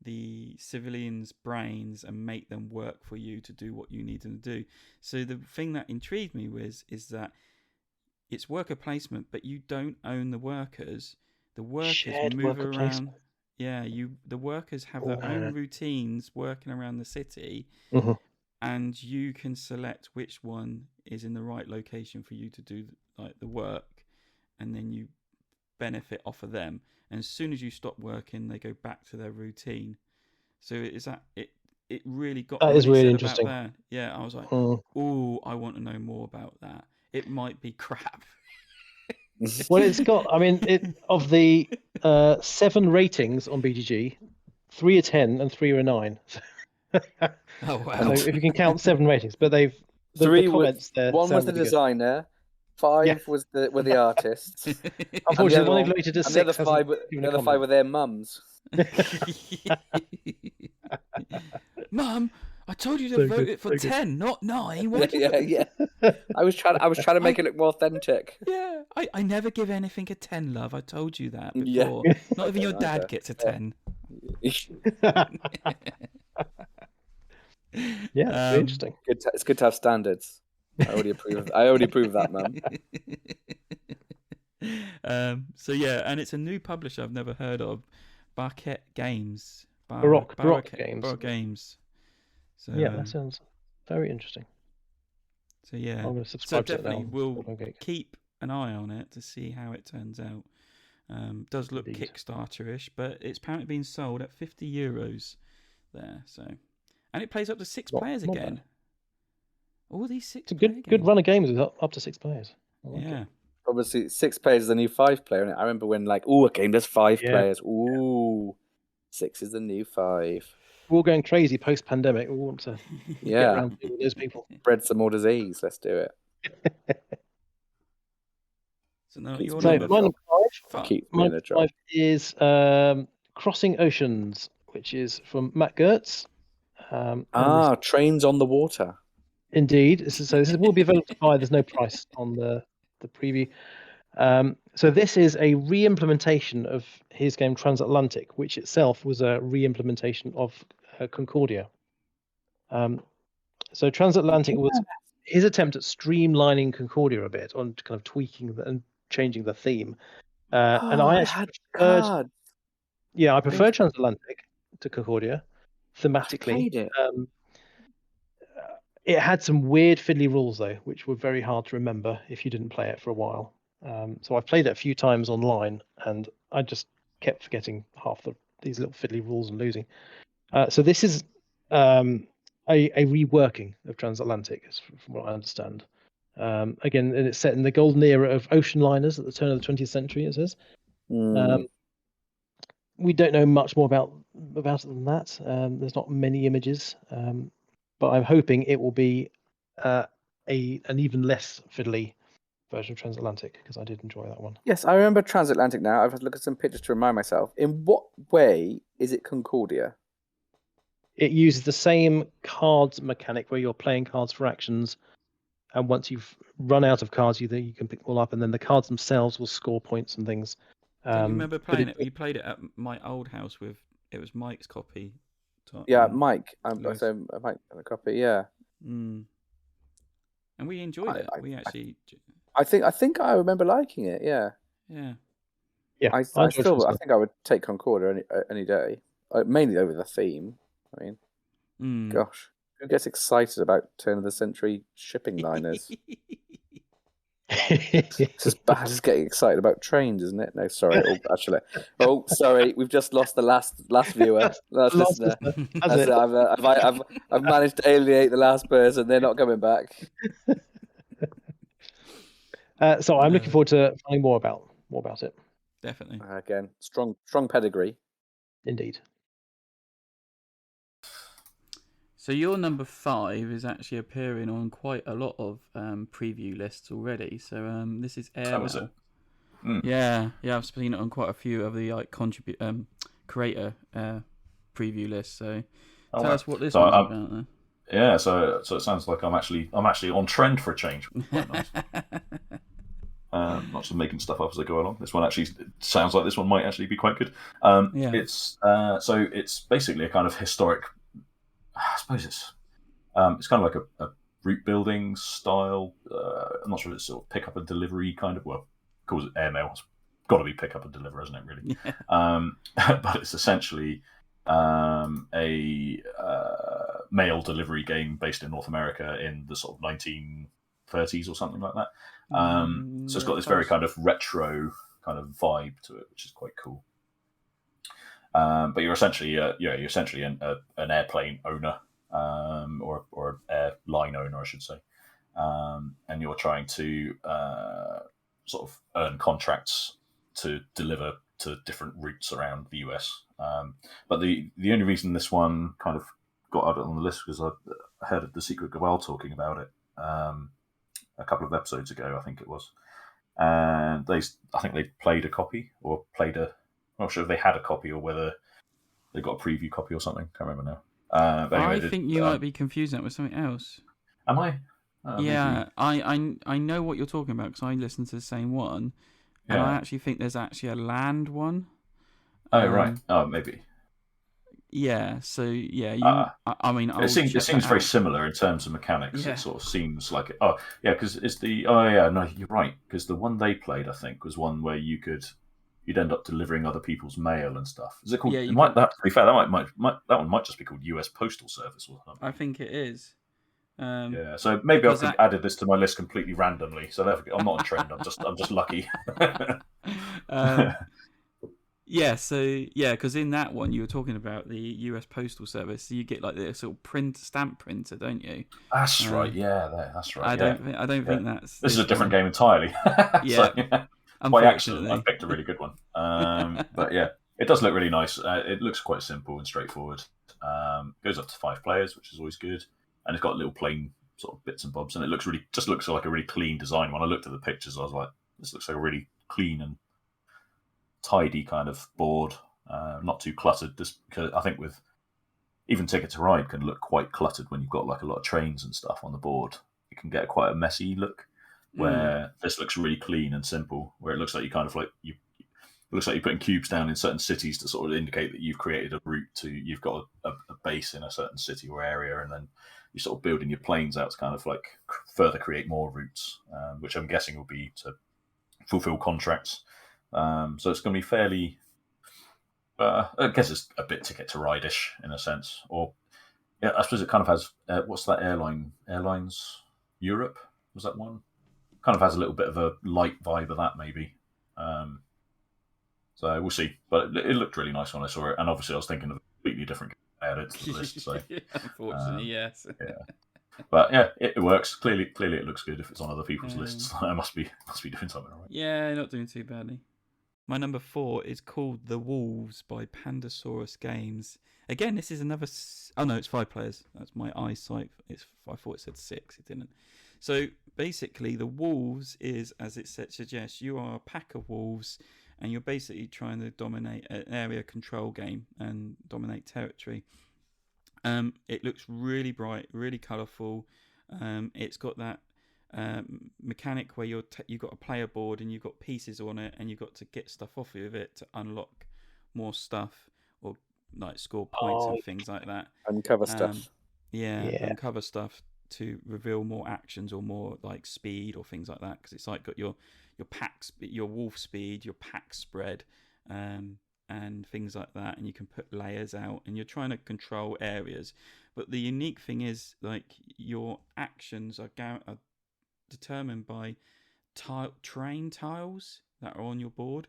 the civilians' brains and make them work for you to do what you need them to do. So the thing that intrigued me is that it's worker placement, but you don't own the workers. The workers Shared move worker around. placement. Yeah, the workers have their own routines working around the city, and you can select which one is in the right location for you to do like the work, and then you benefit off of them. And as soon as you stop working, they go back to their routine. So it really got that me is really said interesting. about that. Yeah, I was like, oh, I want to know more about that. It might be crap. Well, it's got. I mean, of the 7 ratings on BGG, 3 are 10 and 3 are a 9. Oh wow! So if you can count 7 ratings, but the 3 comments there. One was the really good. designer. 5 were the artists. Unfortunately, one they've rated as and the 6. other 5 were their mums. Mum, I told you to vote it for 10, not 9. Yeah. I was trying to make it look more authentic. Yeah, I never give anything a 10, love. I told you that before. Yeah. Not even your dad gets a 10. Yeah, it's interesting. It's good to have standards. I already approve of that, Mum. So yeah, and it's a new publisher I've never heard of, Barquette Games. Baroque Games. Baroque Games. So Yeah, that sounds very interesting. So yeah, I'm going to subscribe to it now. definitely we'll keep an eye on it to see how it turns out. Does look Kickstarter-ish, but it's apparently being sold at €50 there. So, and it plays up to 6 players again. All these 6. It's a good run of games with up to 6 players. Yeah. Obviously, 6 players is the new 5 player. And I remember when a game does 5 players. Ooh, 6 is the new 5. We're all going crazy post-pandemic. We want to get around to those people. Spread some more disease. Let's do it. So now My number 5 is Crossing Oceans which is from Matt Gertz. And Trains on the Water. Indeed. This will be available to buy. There's no price on the preview. So this is a re-implementation of his game Transatlantic, which itself was a re-implementation of Concordia. So Transatlantic was his attempt at streamlining Concordia a bit, on kind of tweaking and changing the theme. And I actually preferred, I prefer Transatlantic to Concordia thematically. Played it. It had some weird fiddly rules though, which were very hard to remember if you didn't play it for a while. So I've played it a few times online, and I just kept forgetting half these little fiddly rules and losing. So this is a reworking of Transatlantic, from what I understand. Again, and it's set in the golden era of ocean liners at the turn of the 20th century, it says. We don't know much more about it than that. There's not many images, but I'm hoping it will be an even less fiddly version of Transatlantic, because I did enjoy that one. Yes, I remember Transatlantic now. I've had to look at some pictures to remind myself. In what way is it Concordia? It uses the same cards mechanic where you're playing cards for actions, and once you've run out of cards, you can pick them all up, and then the cards themselves will score points and things. Do you remember playing it? You played it at my old house it was Mike's copy. Yeah, Mike. Mike had a copy. Yeah. And we enjoyed it. I think I remember liking it. Yeah. Yeah. Yeah. I think I would take Concordia any day, mainly over the theme. I mean, gosh, who gets excited about turn of the century shipping liners? It's as bad as getting excited about trains, isn't it? No, sorry. Sorry. We've just lost the last viewer, last listener. I've managed to alienate the last person. They're not coming back. So I'm looking forward to finding more about it. Definitely. Again, strong pedigree. Indeed. So your number 5 is actually appearing on quite a lot of preview lists already. So this is Airmail. That was it. Yeah, I've seen it on quite a few of the creator preview lists. So tell us what this one's about then. Yeah, so it sounds like I'm actually on trend for a change. Quite nice. Not just making stuff up as I go along. This one actually sounds like this one might actually be quite good. It's basically a kind of historic. I suppose it's kind of like a route building style. I'm not sure if it's sort of pick up and delivery kind of. Well, calls it airmail. It's got to be pick up and deliver, isn't it? Really. Yeah. But it's essentially a mail delivery game based in North America in the sort of 1930s or something like that. So it's got this very kind of retro kind of vibe to it, which is quite cool. But you're essentially an airplane owner, or airline owner, I should say, and you're trying to sort of earn contracts to deliver to different routes around the US. But the only reason this one kind of got out on the list was I heard of the Secret Cabal talking about it a couple of episodes ago, I think it was, and I think they played a copy or played a. I'm not sure if they had a copy or whether they got a preview copy or something. Can't remember now. But anyway, I think you might be confusing that with something else. Am I? Yeah, I know what you're talking about because I listened to the same one, and I actually think there's actually a land one. Oh right. Oh maybe. Yeah. So yeah, I mean, it seems very similar in terms of mechanics. Yeah. It sort of seems like it. Oh yeah, because it's the. Oh yeah, no, you're right. Because the one they played, I think, was one where you'd end up delivering other people's mail and stuff. Is it called? Yeah, to be fair, that that one might just be called US Postal Service or something. I think it is. Yeah, so maybe I've added this to my list completely randomly. So I'm not on trend. I'm just lucky. Yeah, so because in that one you were talking about the US Postal Service, so you get like the sort of stamp printer, don't you? That's right. Yeah, that's right. I don't think that's. This is a different game entirely. Yeah. So, by accident, I picked a really good one. But yeah, it does look really nice. It looks quite simple and straightforward. Goes up to 5 players, which is always good, and it's got little plain sort of bits and bobs, and it looks like a really clean design. When I looked at the pictures, I was like, this looks like a really clean and tidy kind of board. not too cluttered. Because I think with even Ticket to Ride can look quite cluttered when you've got like a lot of trains and stuff on the board. It can get quite a messy look. Where this looks really clean and simple. Where it looks like you kind of like you. It looks like you're putting cubes down in certain cities to sort of indicate that you've created a route to. You've got a base in a certain city or area, and then you're sort of building your planes out to kind of like further create more routes, which I'm guessing will be to fulfill contracts. So it's going to be fairly. I guess it's a bit Ticket to Ride-ish in a sense, or yeah, I suppose it kind of has. What's that airline? Airlines Europe was that one? Kind of has a little bit of a light vibe of that, maybe. So we'll see. But it looked really nice when I saw it, and obviously I was thinking of a completely different game added to the list. So unfortunately, yes. Yeah. But yeah, it works. Clearly, it looks good if it's on other people's lists. I must be doing something right. Yeah, not doing too badly. My number 4 is called The Wolves by Pandasaurus Games. Again, this is another. Oh no, it's 5 players. That's my eyesight. I thought it said 6. It didn't. So basically, The Wolves is, as it suggests, you are a pack of wolves, and you're basically trying to dominate an area control game and dominate territory. It looks really bright, really colourful. It's got that mechanic where you've got a player board and you've got pieces on it, and you've got to get stuff off of it to unlock more stuff or like score points and things like that. Uncover stuff. Uncover stuff to reveal more actions or more like speed or things like that, because it's like got your packs, your wolf speed, your pack spread, and things like that, and you can put layers out, and you're trying to control areas. But the unique thing is, like, your actions are determined by terrain tiles that are on your board,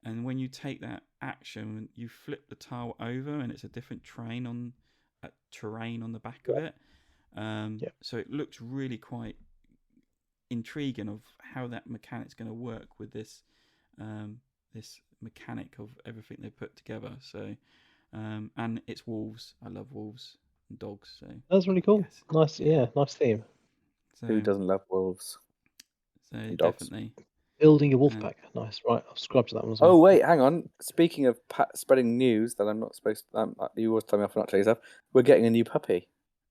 and when you take that action, you flip the tile over, and it's a different terrain on the back of it. So it looks really quite intriguing of how that mechanic's going to work with this this mechanic of everything they put together. So and it's wolves. I love wolves and dogs. So that's really cool. Yes. Nice theme. So, who doesn't love wolves? So dogs. definitely building your wolf pack. Nice. Right, I'll subscribe to that one as well. Oh wait, hang on. Speaking of spreading news that I'm not supposed to, you always tell me off not to tell you stuff. We're getting a new puppy.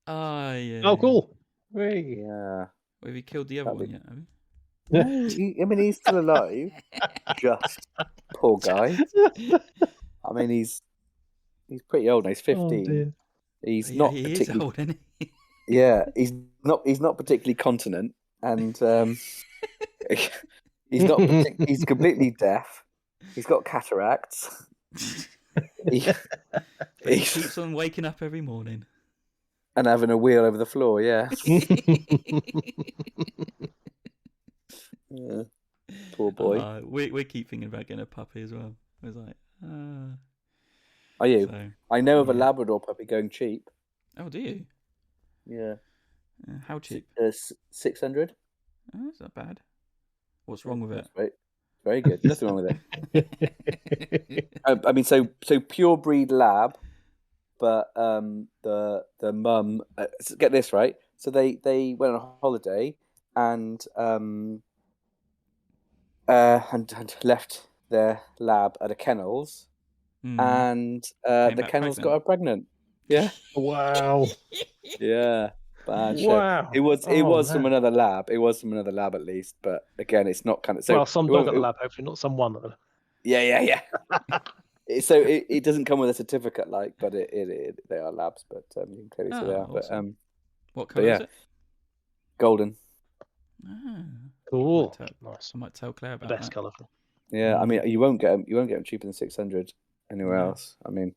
Yeah. Oh, cool. Hey. Yeah. Have you killed the other one yet? Have you? No, he's still alive. Just poor guy. I mean, he's pretty old now. He's 15. He's not he particularly is old, isn't he? Yeah, he's not particularly continent, and he's completely deaf. He's got cataracts. He keeps on waking up every morning and having a wheel over the floor. Yeah. Yeah. Poor boy. We keep thinking about getting a puppy as well. I was like, Are you? So, I know of a Labrador puppy going cheap. Oh, do you? Yeah. How cheap? 600. Oh, that's not bad. What's wrong with it? Right. Very good. Nothing wrong with it. I mean, so pure breed lab, but the mum. Get this right. So they went on a holiday and left their lab at a kennels, and the kennels got her pregnant. Yeah. Wow. Yeah. Bad shit. Wow. It was from another lab. It was from another lab at least, but again, it's not kind of. So, well, some dog at the lab, hopefully, not someone. Yeah. So it doesn't come with a certificate, but they are labs, but you can clearly see they are. Awesome. But what colour is it? Golden. Cool. Nice. I might tell Claire about Best that. colour. Yeah, I mean, you won't get them cheaper than 600 anywhere else. I mean,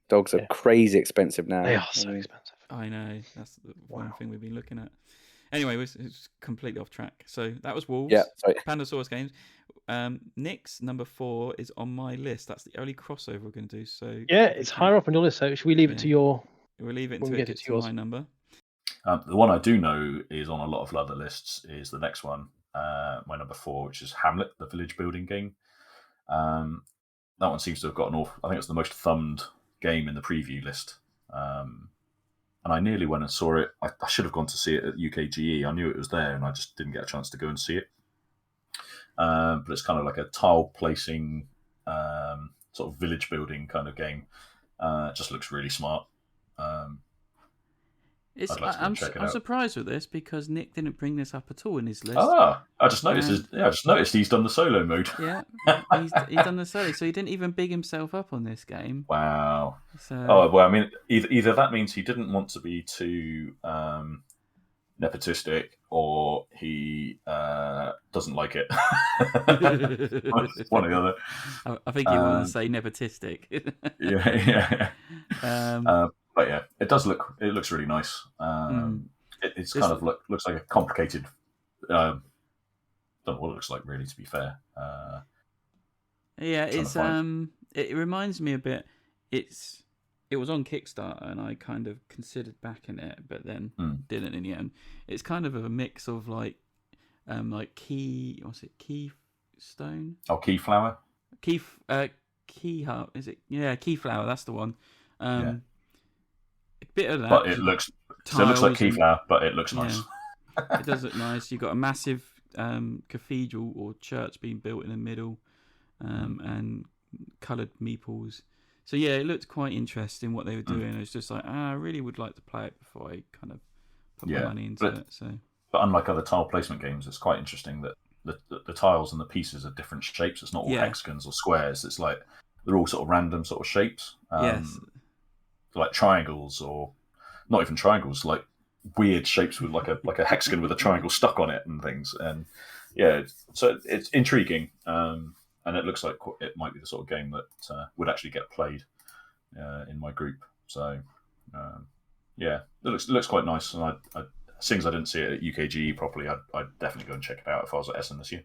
dogs are crazy expensive now. They are so expensive. I know. That's the one thing we've been looking at. Anyway, it's completely off track. So that was Wolves. Yeah, sorry. Pandasaurus Games. Nick's number 4 is on my list. That's the only crossover we're going to do. So yeah, it's higher up on your list. So should we leave it to your? We'll leave it until it gets to my number. The one I do know is on a lot of other lists is the next one, my number 4, which is Hamlet, the village building game. That one seems to have gotten off. I think it's the most thumbed game in the preview list. And I nearly went and saw it. I should have gone to see it at UKGE. I knew it was there, and I just didn't get a chance to go and see it. But it's kind of like a tile placing sort of village building kind of game. Just looks really smart. I'd like to go and check it I'm out. surprised with this because Nick didn't bring this up at all in his list. I just noticed he's done the solo mode. Yeah, he's done the solo, so he didn't even big himself up on this game. Wow. So... well, I mean, either that means he didn't want to be too nepotistic, or he doesn't like it. One or the other. I think he wanted to say nepotistic. yeah. But yeah, it looks really nice. It's kind of looks like a complicated. Don't know what it looks like, really. To be fair. Yeah, it's it reminds me a bit. It was on Kickstarter, and I kind of considered backing it, but then didn't in the end. It's kind of a mix of like key. What's it? Keystone. Oh, Keyflower. Keyheart. Is it? Yeah, Keyflower. That's the one. A bit of that. But it looks like Keyflower, but it looks nice. Yeah. It does look nice. You've got a massive cathedral or church being built in the middle, and coloured meeples. So yeah, it looked quite interesting what they were doing. It was just like, I really would like to play it before I kind of put my money into it. So, but unlike other tile placement games, it's quite interesting that the tiles and the pieces are different shapes. It's not all hexagons or squares. It's like they're all sort of random sort of shapes. Yes, like triangles, or not even triangles, like weird shapes with like a hexagon with a triangle stuck on it and things. And yeah, so it's intriguing. And it looks like it might be the sort of game that would actually get played in my group. So, yeah, it looks quite nice. And seeing as I didn't see it at UKGE properly, I'd definitely go and check it out if I was at Essen this year.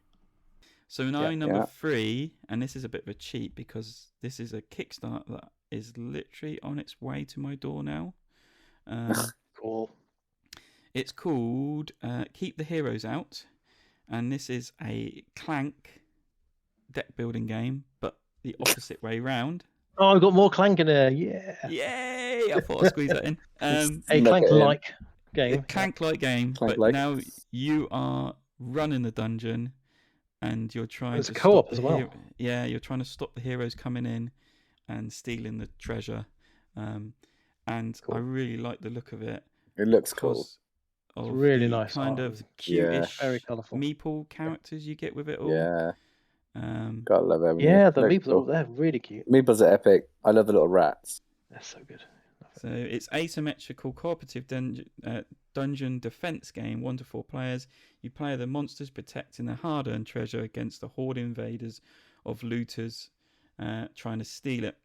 So now number 3, and this is a bit of a cheat because this is a Kickstarter that is literally on its way to my door now. Cool. It's called Keep the Heroes Out, and this is a Clank deck building game, but the opposite way round. Oh, I've got more Clank in there. Yeah. Yay! I thought I'd squeeze that in. A Clank-like game. Clank-like game, but now you are running the dungeon, and you're trying There's to a co-op as well. You're trying to stop the heroes coming in and stealing the treasure. And cool. I really like the look of it. It looks cool. It's really nice. Kind of cute-ish, very colourful meeple characters you get with it all. Yeah. Gotta love them. Yeah, the meeples they're really cute. Meeples are epic. I love the little rats. They're so good. So it's asymmetrical cooperative dungeon defense game, 1 to 4 players. You play the monsters protecting their hard-earned treasure against the horde invaders of looters trying to steal it.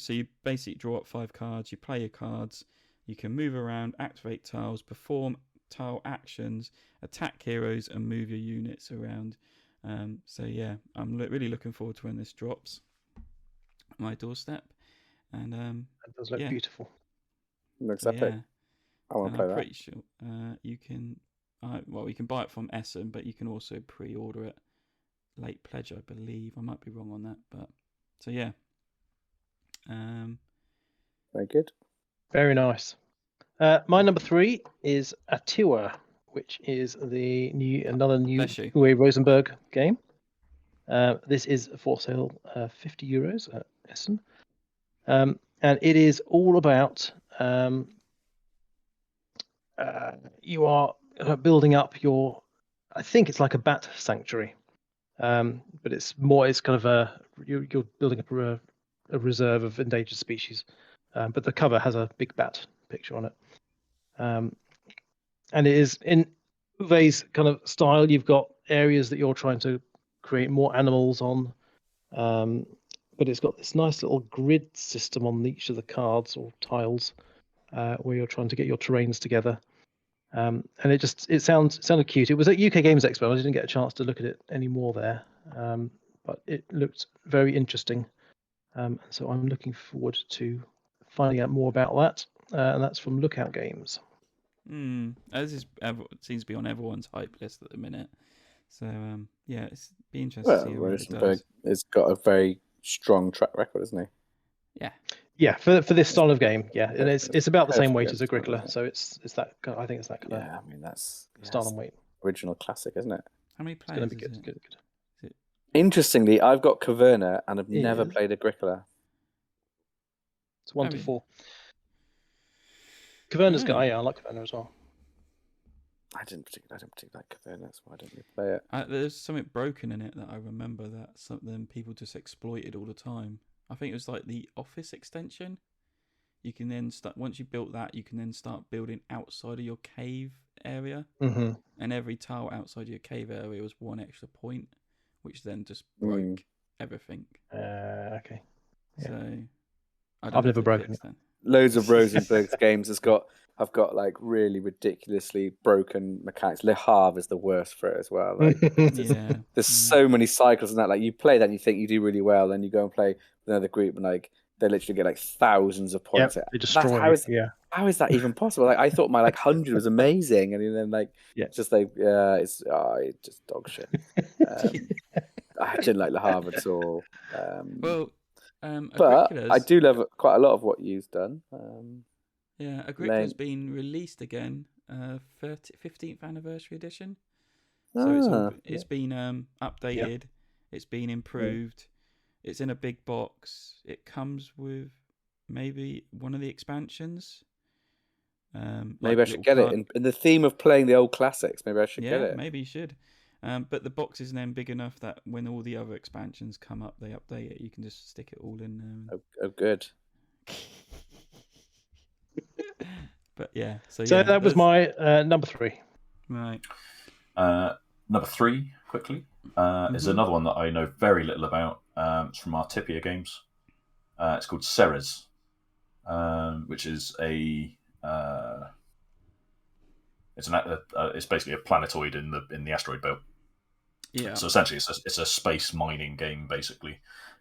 So you basically draw up 5 cards. You play your cards. You can move around, activate tiles, perform tile actions, attack heroes, and move your units around. So yeah, I'm really looking forward to when this drops at my doorstep. And it does look beautiful. Looks epic. I want to play that. I'm pretty sure you can. You can buy it from Essen, but you can also pre-order it. Late pledge, I believe. I might be wrong on that, but so yeah. Very good. Very nice. My number 3 is Atiwa, which is another new Uwe Rosenberg game. This is for sale, €50 at Essen. And it is all about you are building up your, I think it's like a bat sanctuary, but it's kind of you're building up a reserve of endangered species, but the cover has a big bat picture on it. And it is in Uwe's kind of style. You've got areas that you're trying to create more animals on, but it's got this nice little grid system on each of the cards or tiles where you're trying to get your terrains together. And it sounded cute. It was at UK Games Expo. I didn't get a chance to look at it anymore there, but it looked very interesting. And so I'm looking forward to finding out more about that. And that's from Lookout Games. This seems to be on everyone's hype list at the minute. So yeah, it's be interesting to see what it does. It's got a very strong track record, isn't he? Yeah. Yeah, for this style of game, yeah, and it's about the same weight as Agricola, so it's that. I think it's that kind of. Yeah, I mean that's style and weight. Original classic, isn't it? How many players? It's going to be good. Is it Interestingly, I've got Caverna and I've never Is- played Agricola. It's 1 Oh, to yeah. 4. Caverna's Oh. got. I like Caverna as well. I don't particularly like Caverna, that's why I don't really play it. There's something broken in it that I remember that something people just exploited all the time. I think it was like the Office extension. You can then start, once you built that, you can then start building outside of your cave area. Mm-hmm. And every tile outside your cave area was 1 extra point, which then just broke everything. Okay. Yeah. So I've never broken it. Loads of Rosenberg's games have got like really ridiculously broken mechanics. Le Havre is the worst for it as well. Like, there's so many cycles in that. Like you play that and you think you do really well, then you go and play with another group and like they literally get like thousands of points. They destroy you. How is that even possible? Like I thought my like 100 was amazing, and then like it's just like it's just dog shit. I didn't like Le Havre at all. But I do love quite a lot of what you've done. Agricola's been released again, 15th anniversary edition. So it's been updated, it's been improved, it's in a big box. It comes with maybe one of the expansions. Maybe I should get it in the theme of playing the old classics. Maybe I should get it. Maybe you should. But the box is then big enough that when all the other expansions come up, they update it. You can just stick it all in. Oh, good. But yeah, so that was my number 3. Right. Number 3, quickly, is another one that I know very little about. It's from Artisans Games. It's called Ceres, which is it's basically a planetoid in the asteroid belt. Yeah. So essentially, it's a space mining game, basically,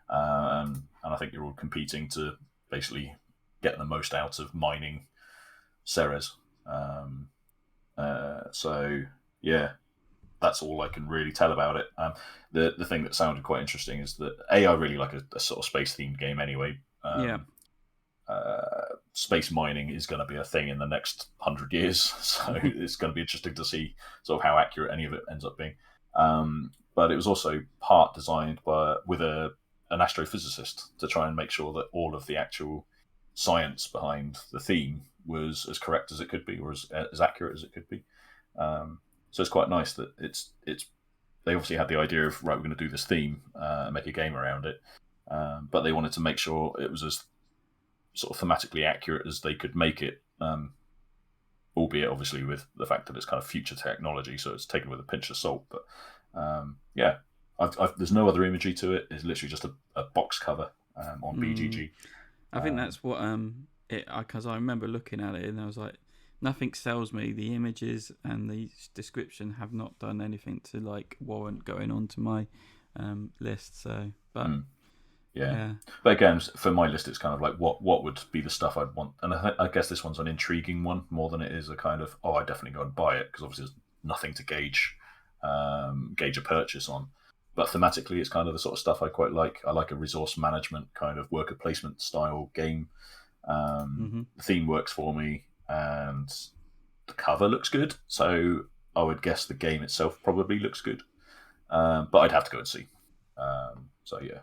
and I think you're all competing to basically get the most out of mining Ceres. So yeah, that's all I can really tell about it. The thing that sounded quite interesting is that I really like a sort of space themed game anyway. Space mining is going to be a thing in the next 100 years, so it's going to be interesting to see sort of how accurate any of it ends up being. But it was also part designed with an astrophysicist to try and make sure that all of the actual science behind the theme was as correct as it could be, or as accurate as it could be. So it's quite nice that it's. They obviously had the idea of, right, we're going to do this theme, make a game around it, but they wanted to make sure it was as sort of thematically accurate as they could make it, albeit obviously with the fact that it's kind of future technology, so it's taken with a pinch of salt. But there's no other imagery to it. It's literally just a box cover on BGG. I think that's what because I remember looking at it and I was like, nothing sells me. The images and the description have not done anything to like warrant going onto my list. So, but. Yeah, but again, for my list, it's kind of like what would be the stuff I'd want, and I guess this one's an intriguing one more than it is a kind of I definitely go and buy it, because obviously there's nothing to gauge a purchase on. But thematically, it's kind of the sort of stuff I quite like. I like a resource management kind of worker placement style game. The theme works for me, and the cover looks good, so I would guess the game itself probably looks good. But I'd have to go and see. So yeah.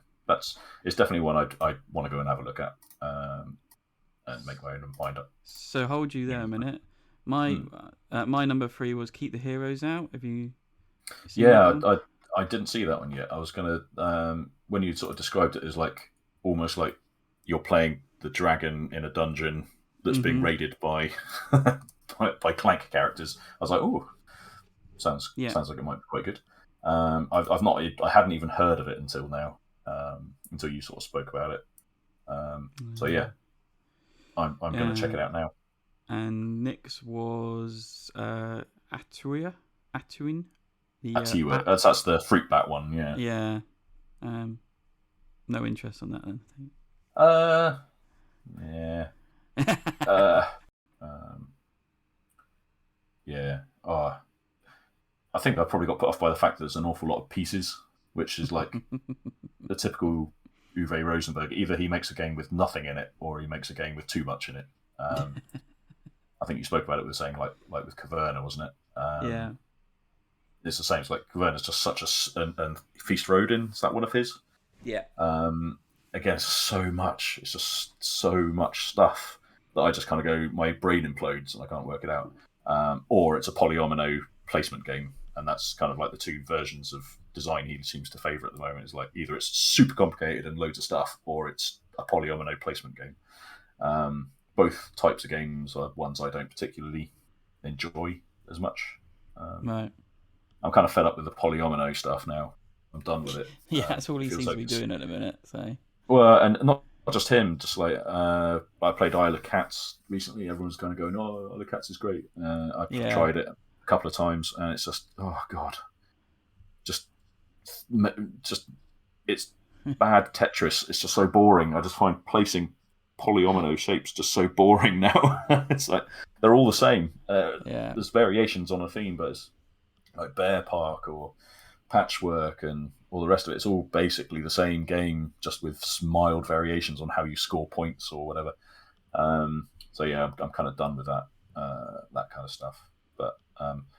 It's definitely one I'd want to go and have a look at and make my own mind up. So hold you there a minute. My number 3 was Keep the Heroes Out. Have you seen that one? I didn't see that one yet. I was going to, when you sort of described it as like almost like you're playing the dragon in a dungeon that's being raided by by Clank characters, I was like, oh, sounds like it might be quite good. I hadn't even heard of it until now. Until you sort of spoke about it. So yeah, I'm going to check it out now. And Nick's was Atiwa. Atiwa. That's the fruit bat one. Yeah. Yeah. No interest on that then. Yeah. Yeah. Oh, I think I probably got put off by the fact that there's an awful lot of pieces, which is like the typical Uwe Rosenberg. Either he makes a game with nothing in it, or he makes a game with too much in it. I think you spoke about it with saying like with Caverna, wasn't it? Yeah. it's the same. It's like Caverna's just such and Feast Rodin. Is that one of his? Yeah. Again, it's so much. It's just so much stuff that I just kind of go, my brain implodes and I can't work it out. Or it's a polyomino placement game, and that's kind of like the two versions of design he seems to favour at the moment. Is like either it's super complicated and loads of stuff, or it's a polyomino placement game. Both types of games are ones I don't particularly enjoy as much. Right. I'm kind of fed up with the polyomino stuff now. I'm done with it. Yeah, that's all he feels seems like to be doing at the minute. So. Well, and not just him. Just like I played Isle of Cats recently. Everyone's kind of going, "Oh, Isle of Cats is great." I've tried it a couple of times, and it's just, oh god, just it's bad Tetris. It's just so boring. I just find placing polyomino shapes just so boring now. It's like they're all the same. There's variations on a theme, but it's like Bear Park or Patchwork and all the rest of it. It's all basically the same game, just with mild variations on how you score points or whatever. So yeah, I'm kind of done with that kind of stuff. But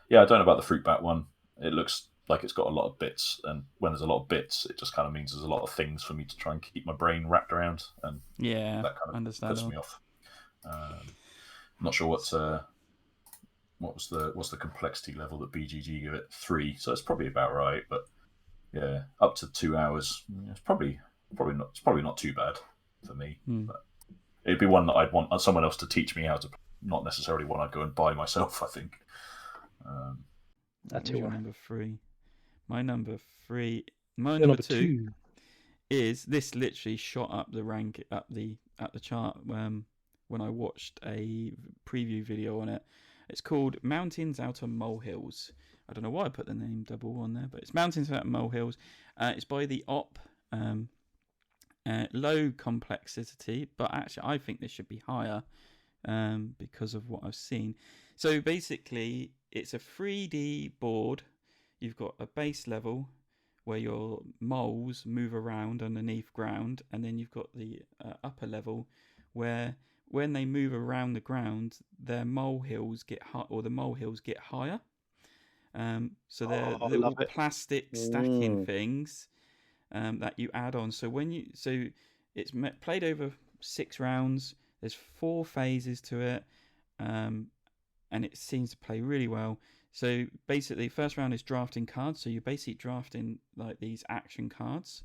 yeah, I don't know about the Fruit Bat one. It looks like it's got a lot of bits, and when there's a lot of bits, it just kind of means there's a lot of things for me to try and keep my brain wrapped around, and that kind of puts me off. Not sure what's the complexity level that BGG give it? 3, so it's probably about right. But yeah, up to 2 hours. It's probably not too bad for me. But it'd be one that I'd want someone else to teach me how to play, not necessarily one I'd go and buy myself, I think. That's your number 3. My number 3. My Your number 2 is this. Literally shot up the rank up the chart when I watched a preview video on it. It's called Mountains Out of Molehills. I don't know why I put the name double on there, but it's Mountains Out of Molehills. It's by the Op. Low complexity, but actually I think this should be higher because of what I've seen. So basically, it's a 3D board. You've got a base level where your moles move around underneath ground, and then you've got the upper level where when they move around the ground, their molehills get the molehills get higher. So they're little plastic stacking things that you add on. So it's played over 6 rounds. There's 4 phases to it, and it seems to play really well. So basically, first round is drafting cards. So you're basically drafting like these action cards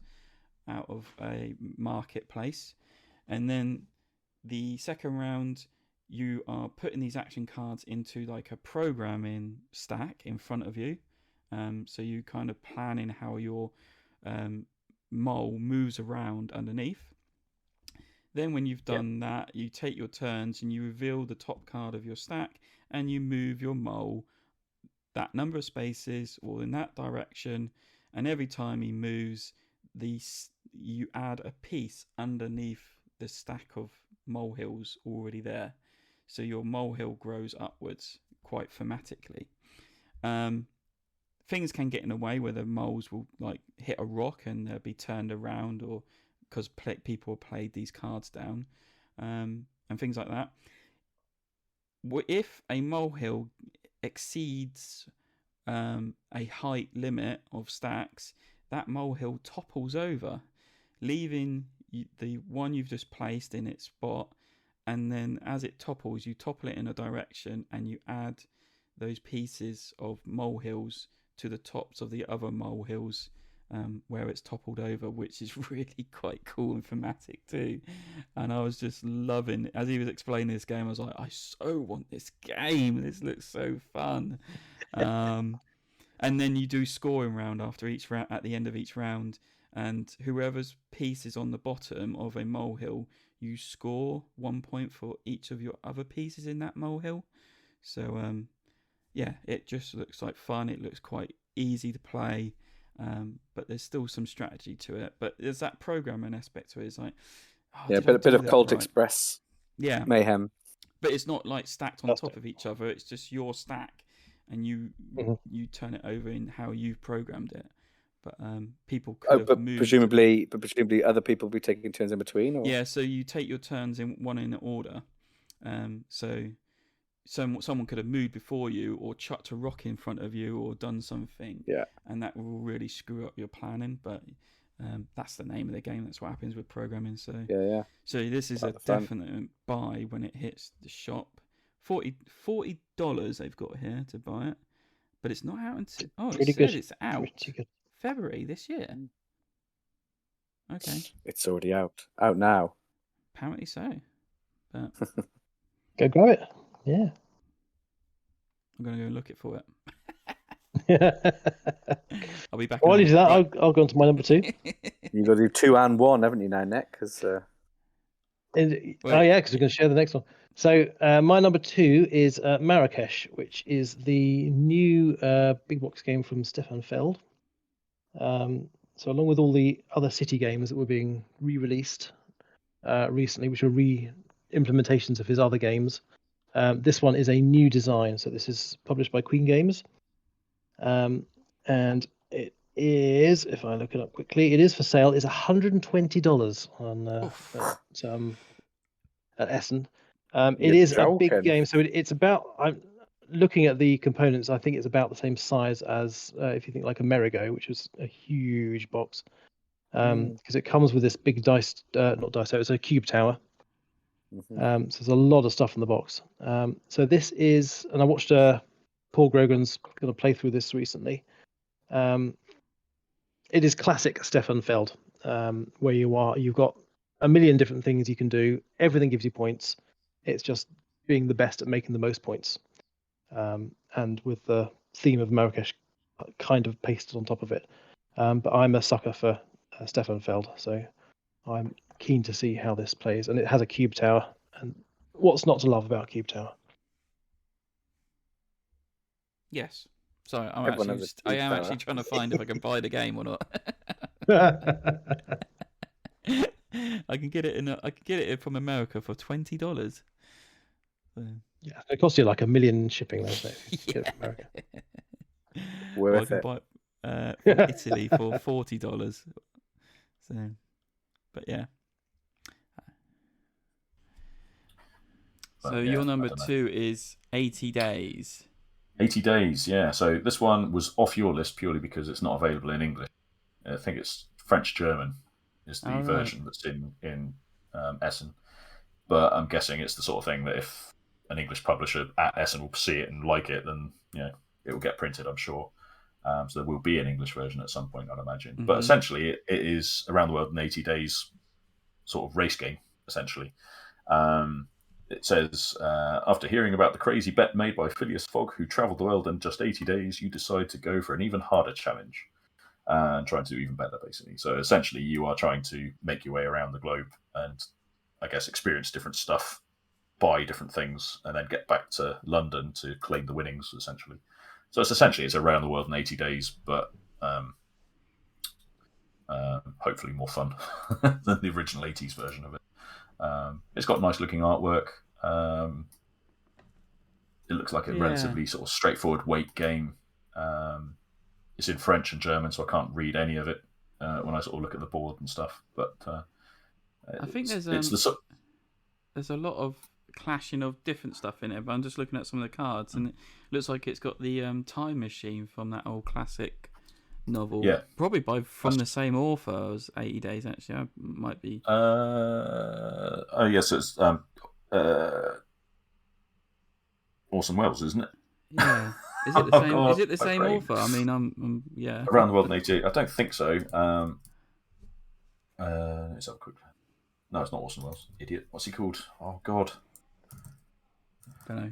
out of a marketplace, and then the second round, you are putting these action cards into like a programming stack in front of you. So you kind of planning how your mole moves around underneath. Then when you've done that, you take your turns and you reveal the top card of your stack, and you move your mole that number of spaces or in that direction. And every time he moves, you add a piece underneath the stack of molehills already there, so your molehill grows upwards quite thematically. Things can get in the way where the moles will like hit a rock and they'll be turned around, or because people have played these cards down, and things like that. If a molehill exceeds a height limit of stacks, that molehill topples over, leaving the one you've just placed in its spot, and then as it topples, you topple it in a direction and you add those pieces of molehills to the tops of the other molehills where it's toppled over, which is really quite cool and thematic too. And I was just loving, as he was explaining this game, I was like, I so want this game, this looks so fun. And then you do scoring round after each round, at the end of each round, and whoever's piece is on the bottom of a molehill, you score 1 point for each of your other pieces in that molehill. So yeah, it just looks like fun. It looks quite easy to play, but there's still some strategy to it. But there's that programming aspect to it. It's like, a bit of Colt Express mayhem. But it's not like stacked on top of each other. It's just your stack, and you turn it over in how you've programmed it. But people could have moved. Presumably other people will be taking turns in between. Or? Yeah, so you take your turns in order. So someone could have moved before you, or chucked a rock in front of you, or done something. Yeah. And that will really screw up your planning. But that's the name of the game. That's what happens with programming. So Yeah. So this is a definite buy when it hits the shop. $40 they've got here to buy it, but it's not out until it's out February this year. Okay, it's already out now. Apparently so. But go grab it. Yeah, I'm gonna go look it for it. I'll be back. While you do that, I'll go on to my number 2. You've got to do 2 and 1, haven't you now, Nick? Because because we're going to share the next one. So my number 2 is Marrakech, which is the new big box game from Stefan Feld. So along with all the other city games that were being re-released recently, which were re-implementations of his other games, this one is a new design. So this is published by Queen Games. And it is, if I look it up quickly, it is for sale. It's $120 on at Essen. It is a big game, so it's about. I'm looking at the components. I think it's about the same size as if you think like a Merigo, which is a huge box, because it comes with this big dice, not dice. So it's a cube tower. So there's a lot of stuff in the box. So this is, and I watched Paul Grogan's going to play through this recently. It is classic Stefan Feld, where you've got a million different things you can do. Everything gives you points. It's just being the best at making the most points. And with the theme of Marrakech kind of pasted on top of it. But I'm a sucker for Stefan Feld, so I'm keen to see how this plays. And it has a cube tower. And what's not to love about a cube tower? Yes. So I am actually trying to find if I can buy the game or not. I can get it from America for $20. So. Yeah, it costs you like $1 million shipping, though. So get it from America. Worth it. Buy it from Italy for $40. So, but yeah. So your number 2 is 80 Days. 80 Days, yeah. So this one was off your list purely because it's not available in English. I think it's French-German is the version that's in Essen. But I'm guessing it's the sort of thing that if an English publisher at Essen will see it and like it, then it will get printed, I'm sure. So there will be an English version at some point, I'd imagine. Mm-hmm. But essentially, it is Around the World in 80 Days sort of race game, essentially. It says, after hearing about the crazy bet made by Phileas Fogg, who travelled the world in just 80 days, you decide to go for an even harder challenge and trying to do even better, basically. So essentially, you are trying to make your way around the globe and, I guess, experience different stuff, buy different things, and then get back to London to claim the winnings, essentially. So it's Around the World in 80 Days, but hopefully more fun than the original 80s version of it. It's got nice looking artwork. It looks like a relatively sort of straightforward weight game. It's in French and German, so I can't read any of it when I sort of look at the board and stuff. But I think there's a lot of clashing of different stuff in it. But I'm just looking at some of the cards, and it looks like it's got the time machine from that old classic novel. Yeah, probably from the same author as 80 Days. Actually, I might be. Yes, it's Orson Welles, isn't it? Yeah. Is it the same? God, is it the same author? I mean, I'm yeah. Around the World in 80. I don't think so. Let's have a quick. No, it's not Orson Welles. Idiot. What's he called? Oh God. Don't know.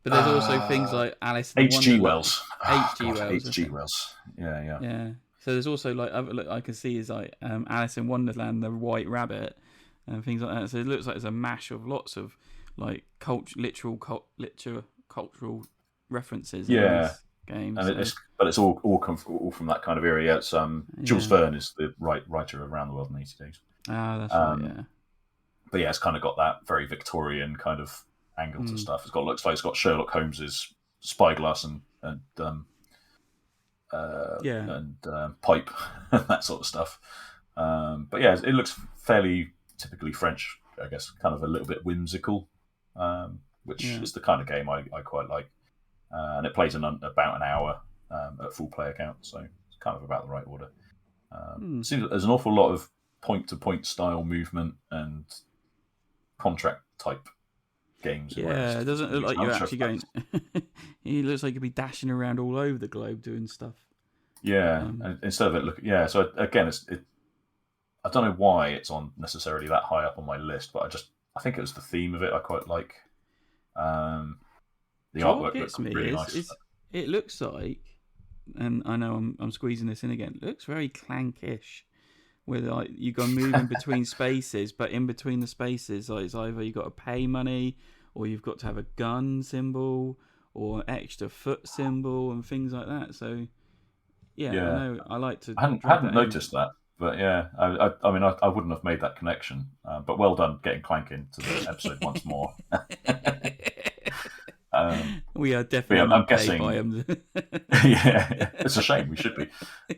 But there's also things like Alice in H.G. Wells. H.G. Wells. H.G. Wells. Yeah. So there's also like I can see is like Alice in Wonderland, the White Rabbit, and things like that. So it looks like there's a mash of lots of like cultural cultural references. In this game. And it's all from that kind of era. Yeah, it's Jules Verne is the writer of Around the World in 80 Days. Ah, that's right. Yeah. But yeah, it's kind of got that very Victorian kind of angle to stuff. Looks like it's got Sherlock Holmes's spyglass and pipe, that sort of stuff. But yeah, it looks fairly typically French, I guess, kind of a little bit whimsical. which is the kind of game I quite like. And it plays in about an hour at full player count, so it's kind of about the right order. Seems there's an awful lot of point-to-point style movement and contract type games. Yeah, it doesn't look like you're actually going. It looks like you'll be dashing around all over the globe doing stuff. Yeah, and instead of it so again, I don't know why it's on necessarily that high up on my list, but I think it was the theme of it I quite like. The artwork looks really nice. It looks like, and I know I'm squeezing this in again. It looks very Clank-ish, where like you go moving between spaces, but in between the spaces, like, it's either you got to pay money, or you've got to have a gun symbol, or extra foot symbol, and things like that. So, yeah. I know. I like to. I hadn't noticed that, but yeah, I mean, I wouldn't have made that connection. But well done getting Clank into the episode once more. We are definitely not paid by them. Yeah, it's a shame. We should be.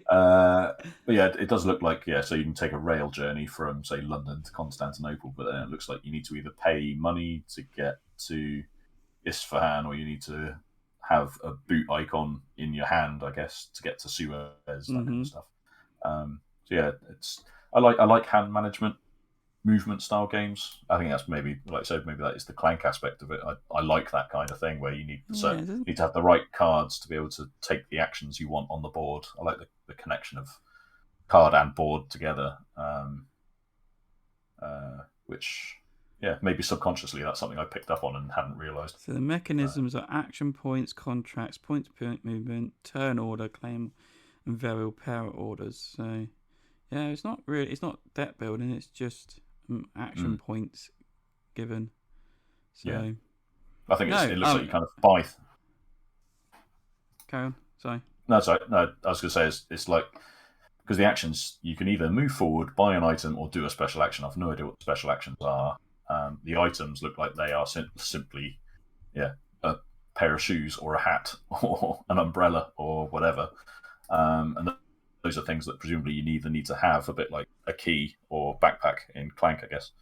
But yeah, it does look like so you can take a rail journey from say London to Constantinople, but then it looks like you need to either pay money to get to Isfahan, or you need to have a boot icon in your hand, I guess, to get to Suez, that kind of stuff. So yeah, I like hand management movement style games. I think that's maybe, like I said, maybe that is the Clank aspect of it. I like that kind of thing where you need to have the right cards to be able to take the actions you want on the board. I like the connection of card and board together, which maybe subconsciously that's something I picked up on and hadn't realised. So the mechanisms are action points, contracts, point-to-point movement, turn order, claim, and variable power orders. So yeah, it's not deck building. It's just action points given. So yeah. I think it looks like you kind of buy. Carry on. Sorry. No, sorry. No, I was going to say it's like, because the actions, you can either move forward, buy an item, or do a special action. I've no idea what the special actions are. The items look like they are simply, a pair of shoes or a hat or an umbrella or whatever. And those are things that presumably you either need to have, a bit like a key or backpack in Clank, I guess.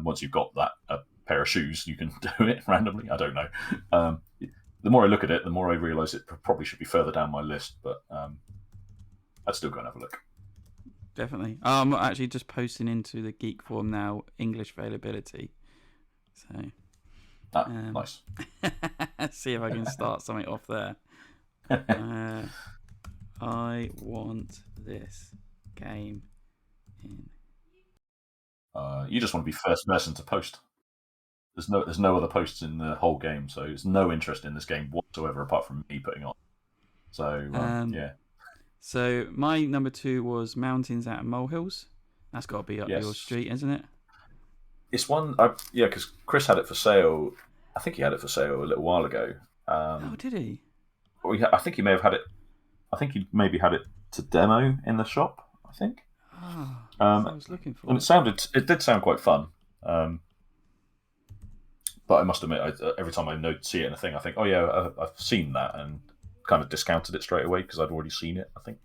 Once you've got that a pair of shoes, you can do it randomly. I don't know. The more I look at it, the more I realise it probably should be further down my list, but I'd still go and have a look. Definitely. I'm actually just posting into the Geek Forum now English availability. So nice. See if I can start something off there. I want this game in. You just want to be first person to post. There's no other posts in the whole game, so there's no interest in this game whatsoever apart from me putting on. So yeah. So my number 2 was Mountains out of Molehills. That's got to be up your street, isn't it? It's one, because Chris had it for sale. I think he had it for sale a little while ago. Did he? I think he may have had it. I think he maybe had it to demo in the shop, I think. That's what I was looking for. And it did sound quite fun. But I must admit, every time I see it in a thing, I think, oh yeah, I've seen that, and kind of discounted it straight away because I'd already seen it, I think.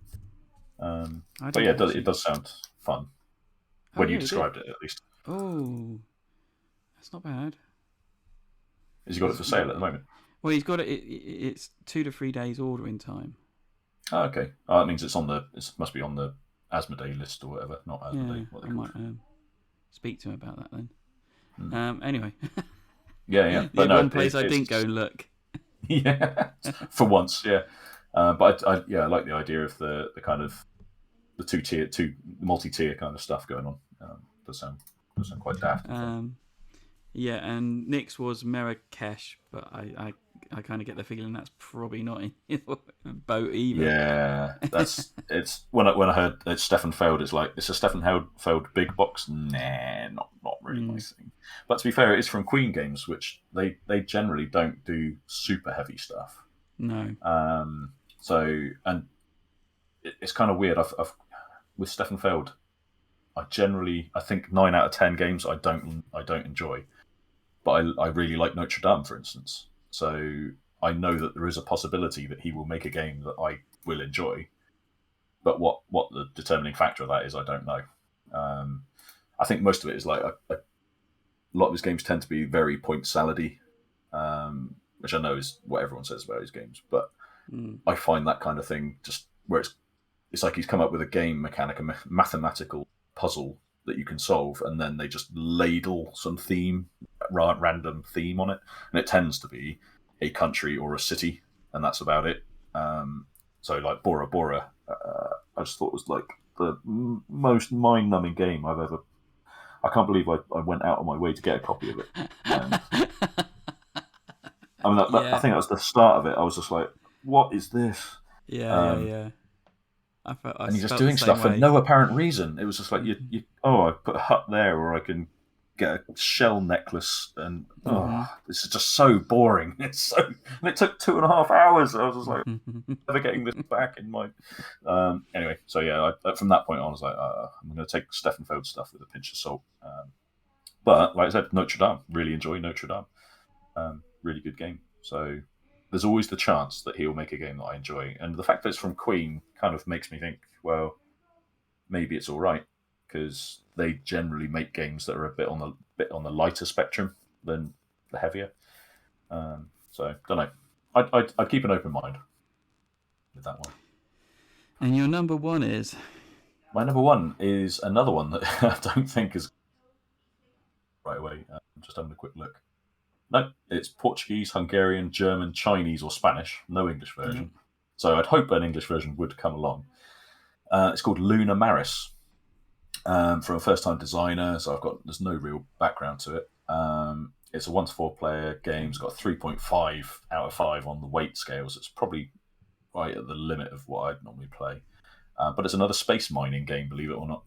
But yeah, it does sound fun. When you described it, at least. Oh, that's not bad. Has he got it for sale at the moment? Well, he's got it. It's 2 to 3 days ordering time. Oh, okay. That means it must be on the Asmodee list or whatever. Not Asmodee. I might speak to him about that then. Anyway. Yeah. But one place I didn't go and look. Yeah, for once, yeah. But I like the idea of the kind of the two multi-tier kind of stuff going on. Does sound quite daft. Yeah, and Nick's was Marrakech, but I kind of get the feeling that's probably not in your boat either. Yeah, it's when I heard it's Stefan Feld, it's a Stefan Feld big box. Nah, not really my thing. But to be fair, it is from Queen Games, which they generally don't do super heavy stuff. No. So and it's kind of weird. I've with Stefan Feld, I think 9 out of 10 games I don't enjoy. But I really like Notre Dame, for instance. So I know that there is a possibility that he will make a game that I will enjoy. But what the determining factor of that is, I don't know. I think most of it is like a lot of his games tend to be very point salady. which I know is what everyone says about his games, but I find that kind of thing just where it's like he's come up with a game mechanic, a mathematical puzzle that you can solve, and then they just ladle some random theme on it, and it tends to be a country or a city, and that's about it. So like Bora Bora, I just thought was like the most mind-numbing game I've ever. I can't believe I went out of my way to get a copy of it. And, I mean, I think that was the start of it. I was just like, "What is this?" Yeah. And you're just doing stuff for no apparent reason. It was just like, I put a hut there, or I can get a shell necklace, and this is just so boring. And it took 2.5 hours. I was just like, never getting this back in my. Anyway, so yeah, from that point on, I was like, I'm going to take Steffenfeld's stuff with a pinch of salt. But like I said, Notre Dame, really enjoy Notre Dame. Really good game. So there's always the chance that he'll make a game that I enjoy, and the fact that it's from Queen kind of makes me think, well, maybe it's all right, because they generally make games that are a bit on the lighter spectrum than the heavier. So don't know. I'd keep an open mind with that one. And your number one is? My number one is another one that I don't think is right away. I'm just having a quick look. No, it's Portuguese, Hungarian, German, Chinese, or Spanish. No English version. So I'd hope an English version would come along. It's called Luna Maris, from a first-time designer. So there's no real background to it. It's a 1-to-4 player game. It's got a 3.5 out of 5 on the weight scales. It's probably right at the limit of what I'd normally play. But it's another space mining game, believe it or not.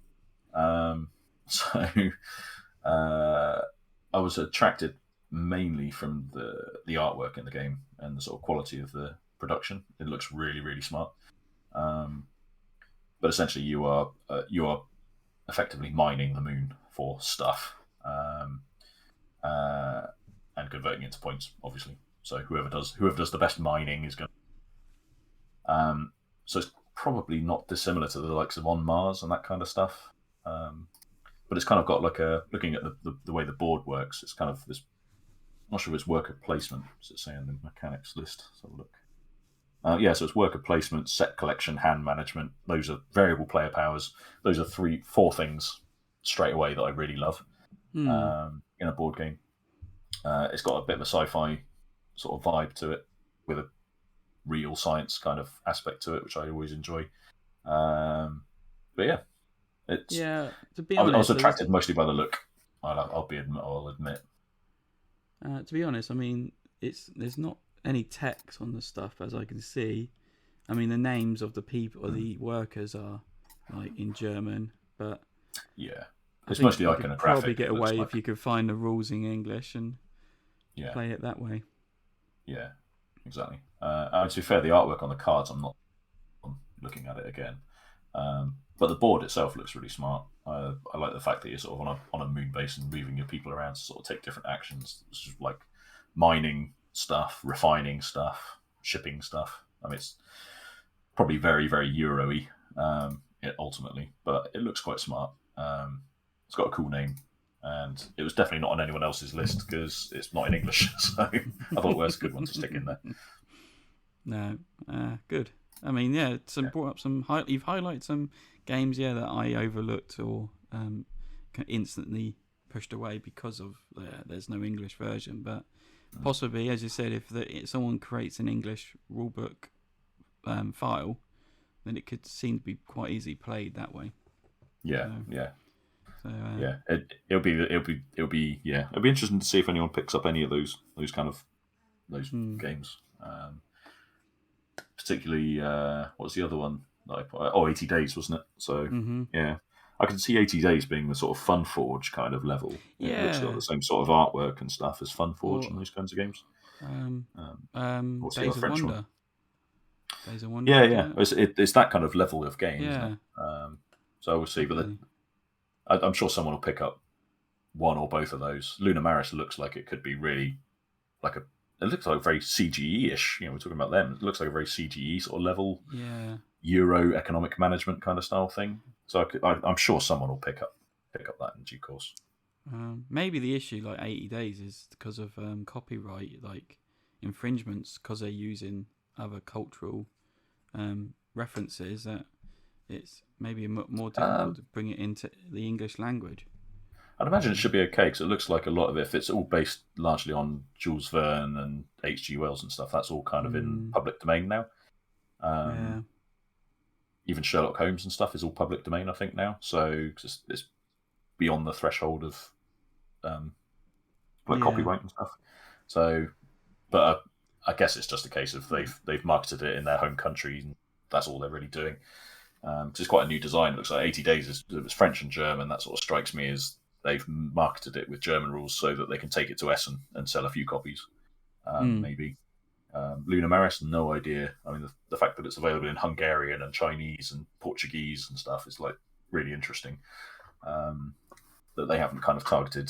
I was attracted mainly from the artwork in the game and the sort of quality of the production. It looks really, really smart. But essentially, you are effectively mining the moon for stuff, and converting it into points, obviously. So whoever does the best mining is going. So it's probably not dissimilar to the likes of On Mars and that kind of stuff. But it's kind of got like looking at the way the board works. It's kind of this. I'm not sure if it's worker placement. Does it say on the mechanics list? Let's have a look. So it's worker placement, set collection, hand management. Those are variable player powers. Those are 4 things straight away that I really love in a board game. It's got a bit of a sci-fi sort of vibe to it, with a real science kind of aspect to it, which I always enjoy. But yeah, to be honest, I was attracted mostly by the look. I'll admit. To be honest, I mean, there's not any text on the stuff as I can see. I mean, the names of the people or the workers are like in German, but yeah, it's mostly iconographic. You could probably get away if you could find the rules in English and play it that way. Yeah, exactly. To be fair, the artwork on the cards, I'm not looking at it again, but the board itself looks really smart. I like the fact that you're sort of on a moon base and moving your people around to sort of take different actions. It's just like mining stuff, refining stuff, shipping stuff. I mean, it's probably very, very Euro-y ultimately, but it looks quite smart. It's got a cool name, and it was definitely not on anyone else's list because it's not in English. So I thought, well, it's a good one to stick in there. No, good. I mean, brought up some. You've highlighted some games, that I overlooked or instantly pushed away because of there's no English version. But possibly, as you said, if someone creates an English rulebook file, then it could seem to be quite easily played that way. It'll be interesting to see if anyone picks up any of those games. Particularly, what's the other one that I put? 80 Days, wasn't it? So, I can see 80 Days being the sort of Fateforge kind of level. It looks like the same sort of artwork and stuff as Fateforge and those kinds of games. What's the other French one? Days of Wonder. Yeah. It's that kind of level of game, isn't it? So we'll see. But I'm sure someone will pick up one or both of those. Luna Maris looks like it could be really like it looks like very CGE-ish. We're talking about them. It looks like a very CGE sort of level, Euro economic management kind of style thing. So I'm sure someone will pick up that in due course. Maybe the issue, like 80 days, is because of copyright, like infringements, because they're using other cultural references. That it's maybe more difficult to bring it into the English language. I'd imagine it should be okay because it looks like a lot of it, if it's all based largely on Jules Verne and H.G. Wells and stuff, that's all kind of in public domain now. Even Sherlock Holmes and stuff is all public domain, I think, now. So it's beyond the threshold of copyright and stuff. So, but I guess it's just a case of they've marketed it in their home country, and that's all they're really doing. Because it's quite a new design. It looks like 80 Days it was French and German. That sort of strikes me as they've marketed it with German rules so that they can take it to Essen and sell a few copies, maybe. Luna Maris, no idea. I mean, the fact that it's available in Hungarian and Chinese and Portuguese and stuff is like really interesting. That they haven't kind of targeted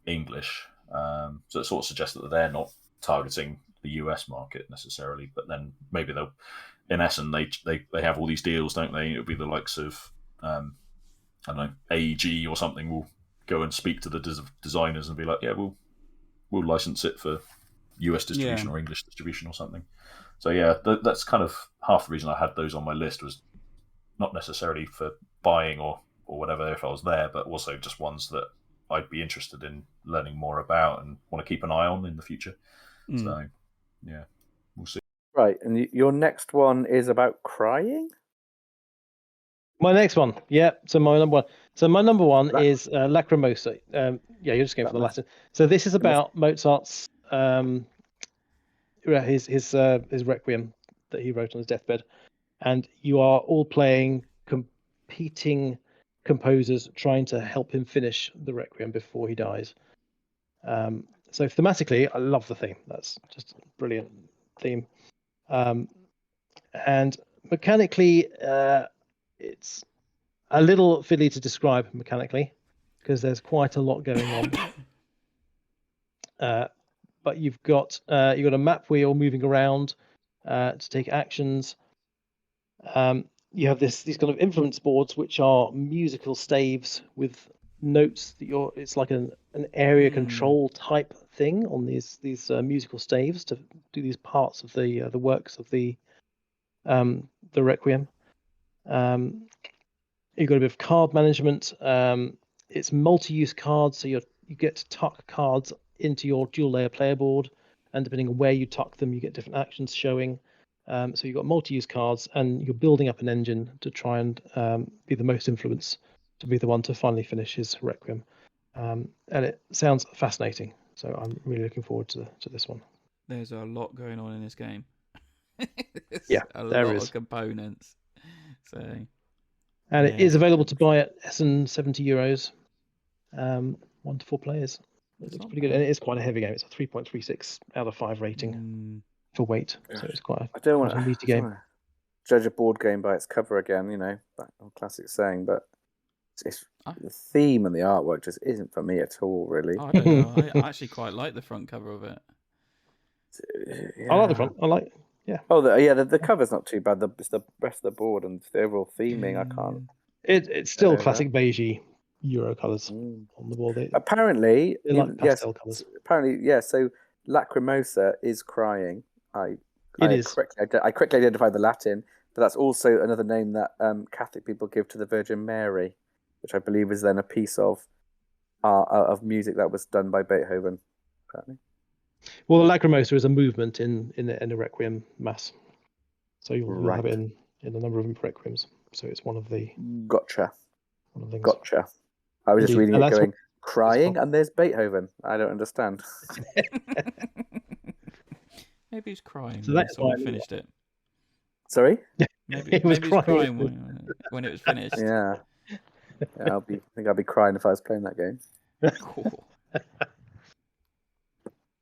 English, so it sort of suggests that they're not targeting the US market necessarily. But then maybe they'll, in Essen, they have all these deals, don't they? It'll be the likes of I don't know, AEG or something will go and speak to the designers and be like, yeah, we'll license it for US distribution or English distribution or something. So yeah, that's kind of half the reason I had those on my list, was not necessarily for buying or whatever if I was there, but also just ones that I'd be interested in learning more about and want to keep an eye on in the future. So yeah, we'll see. Right, and your next one is about crying? My next one, yeah. So my number one. So my number one is Lacrimosa. You're just going for the Latin. So this is about Mozart's his Requiem that he wrote on his deathbed, and you are all playing competing composers trying to help him finish the Requiem before he dies. So thematically, I love the theme. That's just a brilliant theme. And mechanically, it's a little fiddly to describe mechanically because there's quite a lot going on. But you've got a map wheel moving around to take actions. You have these kind of influence boards, which are musical staves with notes that it's like an area control type thing on these musical staves to do these parts of the works of the Requiem. You've got a bit of card management. It's multi-use cards, so you get to tuck cards into your dual layer player board, and depending on where you tuck them, you get different actions showing. So you've got multi-use cards, and you're building up an engine to try and be the most influence, to be the one to finally finish his Requiem. And it sounds fascinating. So I'm really looking forward to this one. There's a lot going on in this game. A lot of components. So, and it is available to buy at Essen, €70. 1 to 4 players. It looks pretty good, and it is quite a heavy game. It's a 3.36 out of 5 rating for weight, so it's quite a meaty game. Judge a board game by its cover again, that classic saying, but the theme and the artwork just isn't for me at all, really. I don't know. I actually quite like the front cover of it. I like the front. Oh, the cover's not too bad. It's the rest of the board and the overall theming. I can't. It's still classic beigey Euro colours on the board. Apparently, they like pastel colours. Apparently, yeah. So Lacrimosa is crying. I correctly identified the Latin, but that's also another name that Catholic people give to the Virgin Mary, which I believe is then a piece of music that was done by Beethoven. Apparently. Well, the Lacrimosa is a movement in the Requiem Mass, so you'll have it in a number of Requiems. So it's one of the. Gotcha. One of the things. Gotcha. I was just reading it going, crying, and there's Beethoven. I don't understand. Maybe he's crying So when that's someone why- finished it. Sorry? Maybe He was maybe he's crying. crying when it was finished. Yeah. I think I'd be crying if I was playing that game. Cool.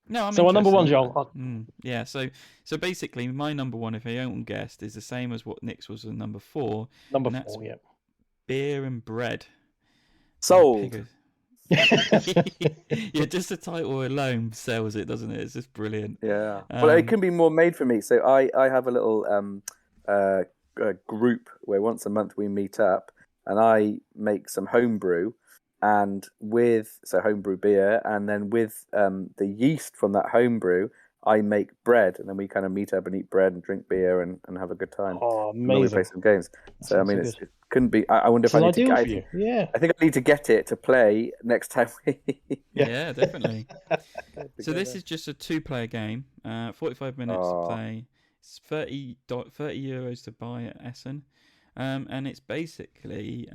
No, I'm So our number one, interested. Joel. Yeah, so basically my number one, if I haven't guessed, is the same as what Nick's was in number 4. Number and that's 4, yeah. Beer and Bread. Sold. Yeah, just the title alone sells it, doesn't it? It's just brilliant. Yeah. Well, it can be more made for me. So I have a little group where once a month we meet up, and I make some homebrew, and with homebrew beer, and then with the yeast from that homebrew, I make bread, and then we kind of meet up and eat bread and drink beer and have a good time. Oh, And then we play amazing. some games. So I mean, it couldn't be. I wonder if It's I need to ideal get. for you. Yeah. I think I need to get it to play next time we. Yeah, definitely. So this is just a 2-player game. 45 minutes to play. It's 30 euros to buy at Essen. And it's basically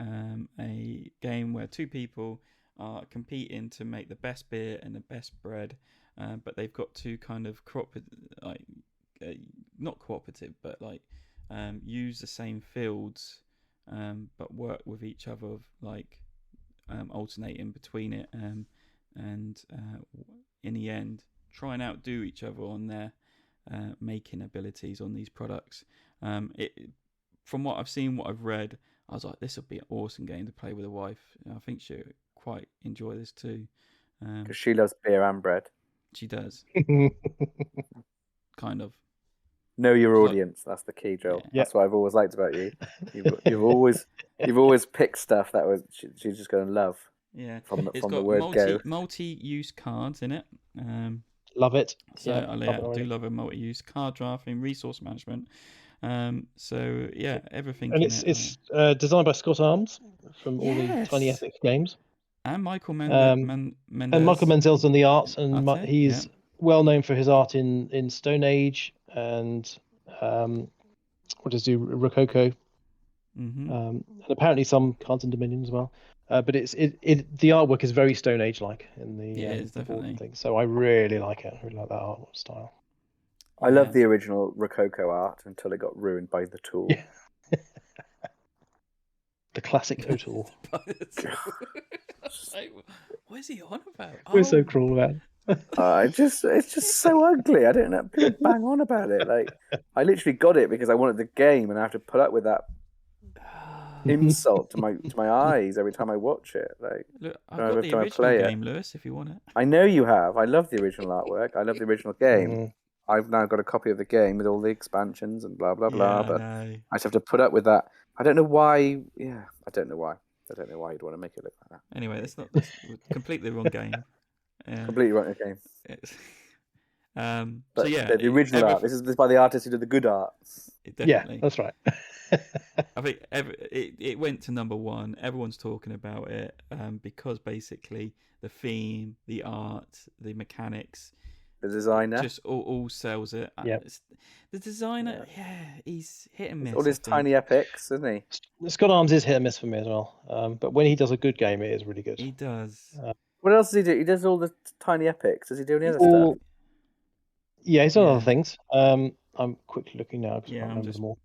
a game where 2 people are competing to make the best beer and the best bread, but they've got to kind of not cooperative, but like use the same fields, but work with each other, like alternating between it, and in the end try and outdo each other on their making abilities on these products. From what I've seen, what I've read, I was like, this would be an awesome game to play with a wife. I think she'll quite enjoy this too. Because she loves beer and bread. She does. Kind of. Know your audience. That's the key, Joel. Yeah. That's what I've always liked about you. You've always picked stuff that she's just going to love. Yeah. From It's got the word go. multi-use cards in it. Love it. So I do love a multi-use card drafting, resource management. So yeah, everything. And it's designed by Scott Arms from all the Tiny Epic games. And Michael Mendes. And Michael Menzel's on the art, and he's well known for his art in Stone Age and what does he do, Rococo, and apparently some Cards and Dominion as well. But the artwork is very Stone Age like in the it's definitely thing. So I really like it. I really like that art style. I love the original Rococo art until it got ruined by the tool. Yeah. The classic tool. What is he on about? We're so cruel, man. It's just so ugly. I don't know. People bang on about it. Like, I literally got it because I wanted the game, and I have to put up with that insult to my eyes every time I watch it. Like, look, I've got the original game, Lewis, if you want it. I know you have. I love the original artwork. I love the original game. I've now got a copy of the game with all the expansions and blah blah blah. But I just have to put up with that. I don't know why. Yeah, I don't know why. I don't know why you'd want to make it look like that. Anyway, that's completely the wrong game. Completely wrong game. But so yeah, the original art. This is by the artist who did the good art. Definitely. Yeah, that's right. I think it went to number 1. Everyone's talking about it because basically the theme, the art, the mechanics, the designer just all sells it. Yeah. The designer, he's hit and miss. All his tiny epics, isn't he? Scott Arms is hit and miss for me as well. But when he does a good game, it is really good. He does. What else does he do? He does all the tiny epics. Does he do any other stuff? Yeah, he's done other things. I'm quickly looking now because I can't remember them all.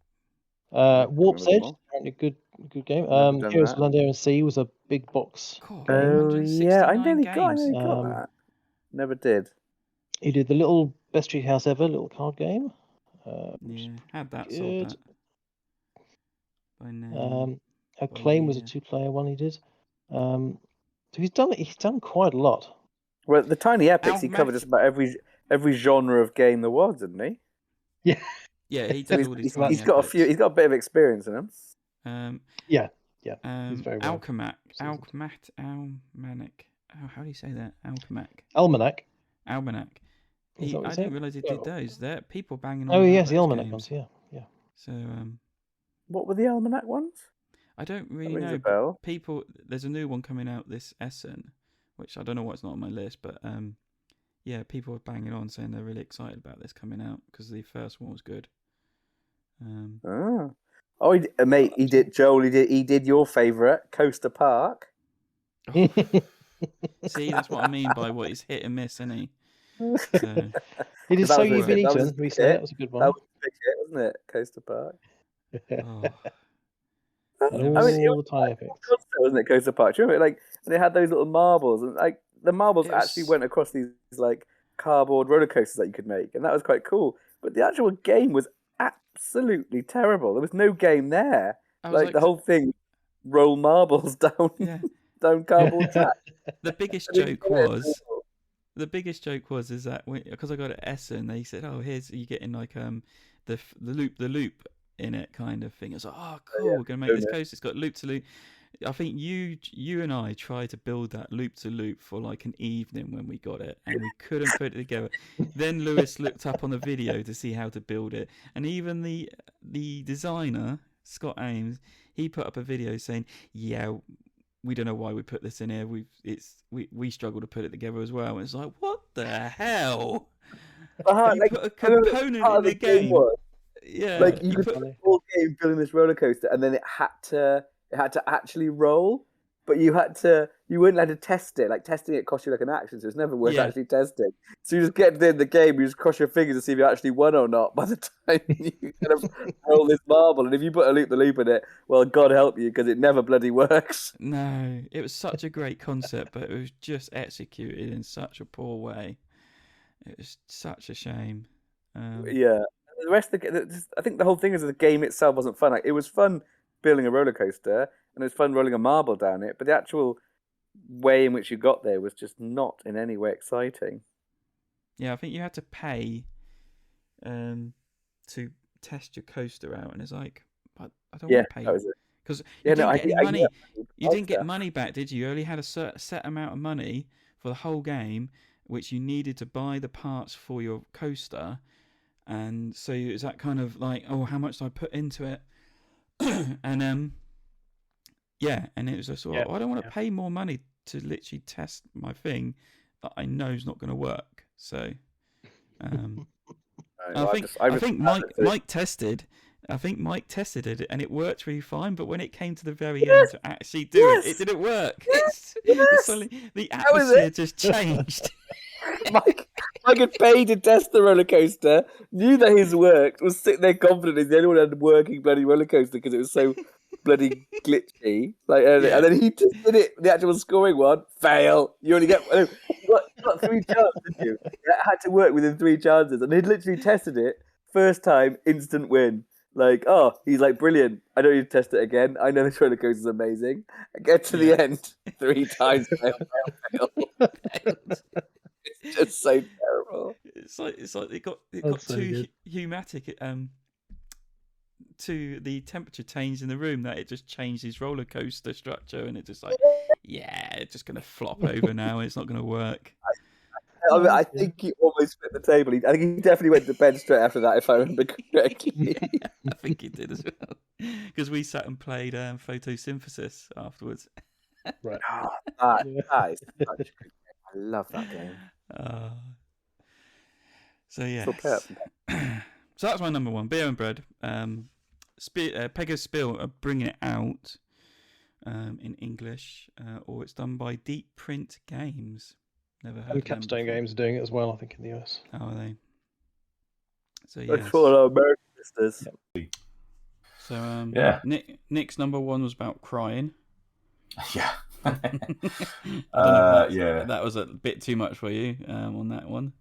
Warp's Edge, apparently a good game. Heroes of Landarian Sea was a big box. Oh yeah, I nearly got that. Never did. He did the little Best Treat House Ever little card game. Had that sold that. By name. Acclaim was a 2-player one he did. So he's done quite a lot. Well, the tiny epics he covered just about every genre of game there was, didn't he? Yeah. Yeah, he does all these. He's got a few. He's got a bit of experience in him. Yeah. He's very well. Alchemac. How do you say that? Almanac. I didn't realise he did those. There, people banging on. Oh yes, the those Almanac games. ones. Yeah. So what were the Almanac ones? I don't really know. But people, there's a new one coming out this Essen, which I don't know why it's not on my list, but yeah, people are banging on saying they're really excited about this coming out because the first one was good. Mate, he did. Joel, he did your favourite, Coaster Park. See, that's what I mean by what he's hit and miss, isn't he? So, he did So You've Been Eaten recently. That was a good one. That was a big hit, wasn't it? Coaster Park. All the tiny epics. Wasn't it, Coaster Park? Do you remember, and they had those little marbles, and the marbles actually went across these cardboard roller coasters that you could make, and that was quite cool. But the actual game was absolutely terrible. There was no game there. The whole thing, roll marbles down down cardboard track. The biggest joke was is that because I got at Essen, they said, "Oh, you getting the loop in it kind of thing." It's like, "Oh, cool, we're gonna make this coaster. It's got loop to loop." I think you and I tried to build that loop to loop for like an evening when we got it, and we couldn't put it together. Then Lewis looked up on the video to see how to build it, and even the designer Scott Ames, he put up a video saying, "Yeah, we don't know why we put this in here. We struggle to put it together as well." And it's like, what the hell? You put a component in the game. Yeah, like you could put the whole game building this roller coaster, and then it had to actually roll, but you weren't allowed to test it. Like testing it cost you like an action, so it's never worth actually testing. So you just get to the end of the game, you just cross your fingers to see if you actually won or not. By the time you kind of roll this marble, and if you put a loop the loop in it, well, God help you, because it never bloody works. No, it was such a great concept, but it was just executed in such a poor way. It was such a shame. Yeah. The rest of I think the whole thing is the game itself wasn't fun. Like, it was fun building a roller coaster, and it was fun rolling a marble down it, but the actual way in which you got there was just not in any way exciting. Yeah, I think you had to pay to test your coaster out, and it's like, I don't want to pay because you didn't get any money. You didn't get money back, did you? You only had a set amount of money for the whole game, which you needed to buy the parts for your coaster. And so it's that kind of like, oh, how much do I put into it? And and it was just sort of, I don't want to pay more money to literally test my thing that I know is not going to work. I think Mike tested it, and it worked really fine. But when it came to the very end to actually do it didn't work. The atmosphere just changed. Mike had paid to test the roller coaster, knew that his worked, was sitting there confident he's the only one who had a working bloody roller coaster because it was so bloody glitchy. And then he just did it. The actual scoring one, fail. You only get you got 3 chances, didn't you? It had to work within 3 chances, and he'd literally tested it first time, instant win. Like, oh, he's like, brilliant. I don't need to test it again. I know this roller coaster is amazing. I get to the end 3 times, fail. It's just so terrible. It's like it got so too humatic. To the temperature change in the room, that it just changed his roller coaster structure, and it just like, it's just gonna flop over now. It's not gonna work. I think he almost split the table. I think he definitely went to bed straight after that, if I remember correctly. I think he did as well, because we sat and played photosynthesis afterwards. Right. That is such a good game. I love that game. So that's my number 1, Beer and Bread. Pegasus Spiel are bringing it out in English, or it's done by Deep Print Games. Never heard. And Capstone Games are doing it as well, I think, in the US. How are they? So yes. For our American listeners. Yep. So Nick's number 1 was about crying. Yeah. That was a bit too much for you on that one.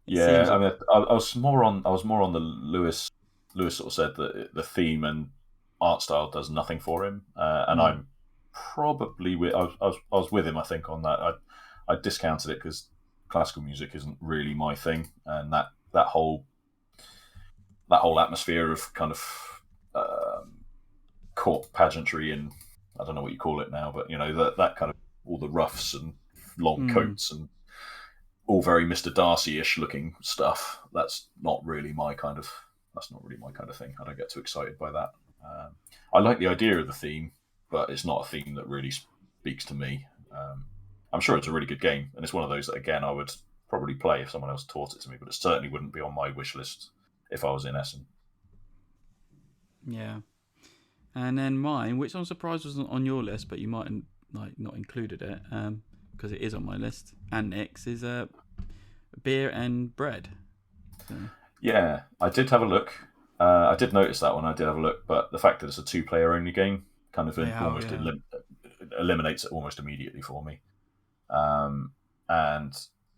I was more on the Lewis. Lewis sort of said that the theme and art style does nothing for him, and I'm probably I was with him, I think, on that. I discounted it because classical music isn't really my thing, and that whole atmosphere of kind of court pageantry, and I don't know what you call it now, but that kind of all the ruffs and long coats and all very Mr. Darcy-ish looking stuff. That's not really my kind of thing. I don't get too excited by that. I like the idea of the theme, but it's not a theme that really speaks to me. I'm sure it's a really good game, and it's one of those that, again, I would probably play if someone else taught it to me, but it certainly wouldn't be on my wish list if I was in Essen. Yeah. And then mine, which I'm surprised wasn't on your list, but you might not included it, because it is on my list, and Nick's, is Beer and Bread. So. Yeah, I did have a look. I did notice that one. I did have a look, but the fact that it's a 2-player only game kind of eliminates it almost immediately for me. And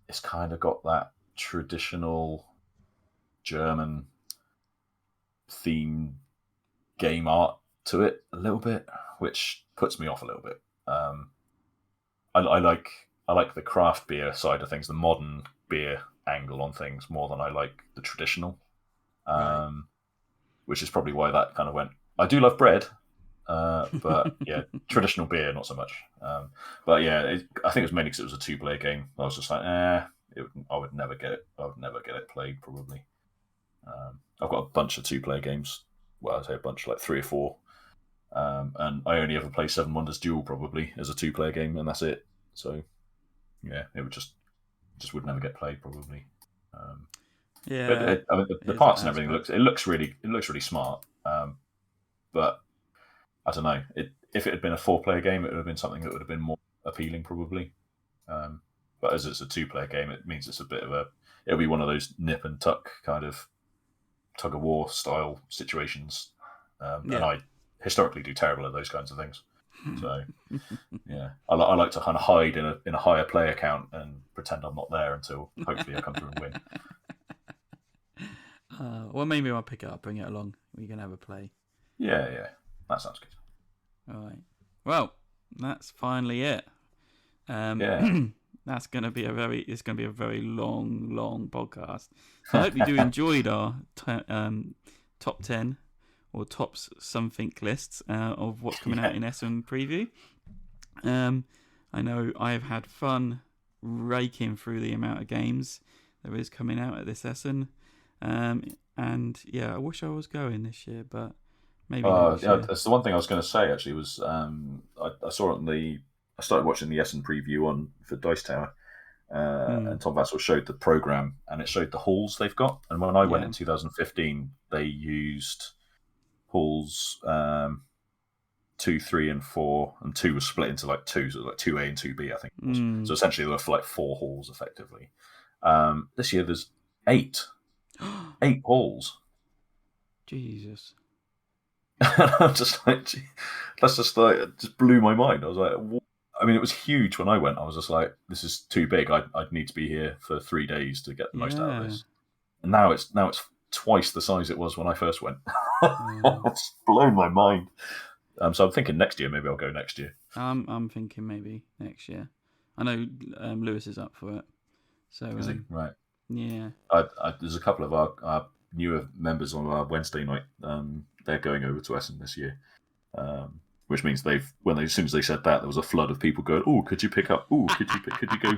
it's kind of got that traditional German theme game art to it a little bit, which puts me off a little bit. I like the craft beer side of things, the modern beer angle on things, more than I like the traditional, which is probably why that kind of went. I do love bread, But yeah, traditional beer, not so much. But yeah, I think it was mainly because it was a 2-player game. I was just like, I would never get it. I would never get it played, probably. I've got a bunch of 2-player games. Well, I'd say a bunch, like 3 or 4. And I only ever play Seven Wonders Duel, probably, as a 2-player game, and that's it. So, yeah, it would just would never get played, probably. Yeah, but the parts and everything looks really smart. But I don't know. If it had been a 4-player game, it would have been something that would have been more appealing, probably. But as it's a 2-player game, it means it's a bit of it'll be one of those nip and tuck kind of tug of war style situations. And I historically do terrible at those kinds of things. So yeah, I like to kind of hide in a higher player count and pretend I'm not there until hopefully I come through and win. Well, maybe I'll pick it up, bring it along. We can have a play. Yeah, that sounds good. All right. Well, that's finally it. That's going to be a very long podcast. So I hope you do enjoyed our top 10 or tops something lists of what's coming out in Essen preview. I know I've had fun raking through the amount of games there is coming out at this Essen. And yeah, I wish I was going this year, but maybe next year. That's the one thing I was going to say, actually, was I saw it I started watching the Essen preview for Dice Tower, and Tom Vassell showed the program, and it showed the halls they've got. And when I went in 2015, they used halls 2, 3, and 4, and 2 was split into like 2, so it was like 2A and 2B, I think it was. So essentially there were like 4 halls effectively. This year there's 8 halls. Jesus. And I'm just like, it just blew my mind. I was like, what? I mean, it was huge when I went. I was just like, this is too big. I'd need to be here for 3 days to get the most out of this. And now it's twice the size it was when I first went. It's blown my mind. So I'm thinking next year, maybe I'll go next year. I'm thinking maybe next year. I know Lewis is up for it. So is he? Right. Yeah. There's a couple of our newer members on our Wednesday night. They're going over to Essen this year. Which means as soon as they said that, there was a flood of people going, "Oh, could you pick up? Oh, could you go?"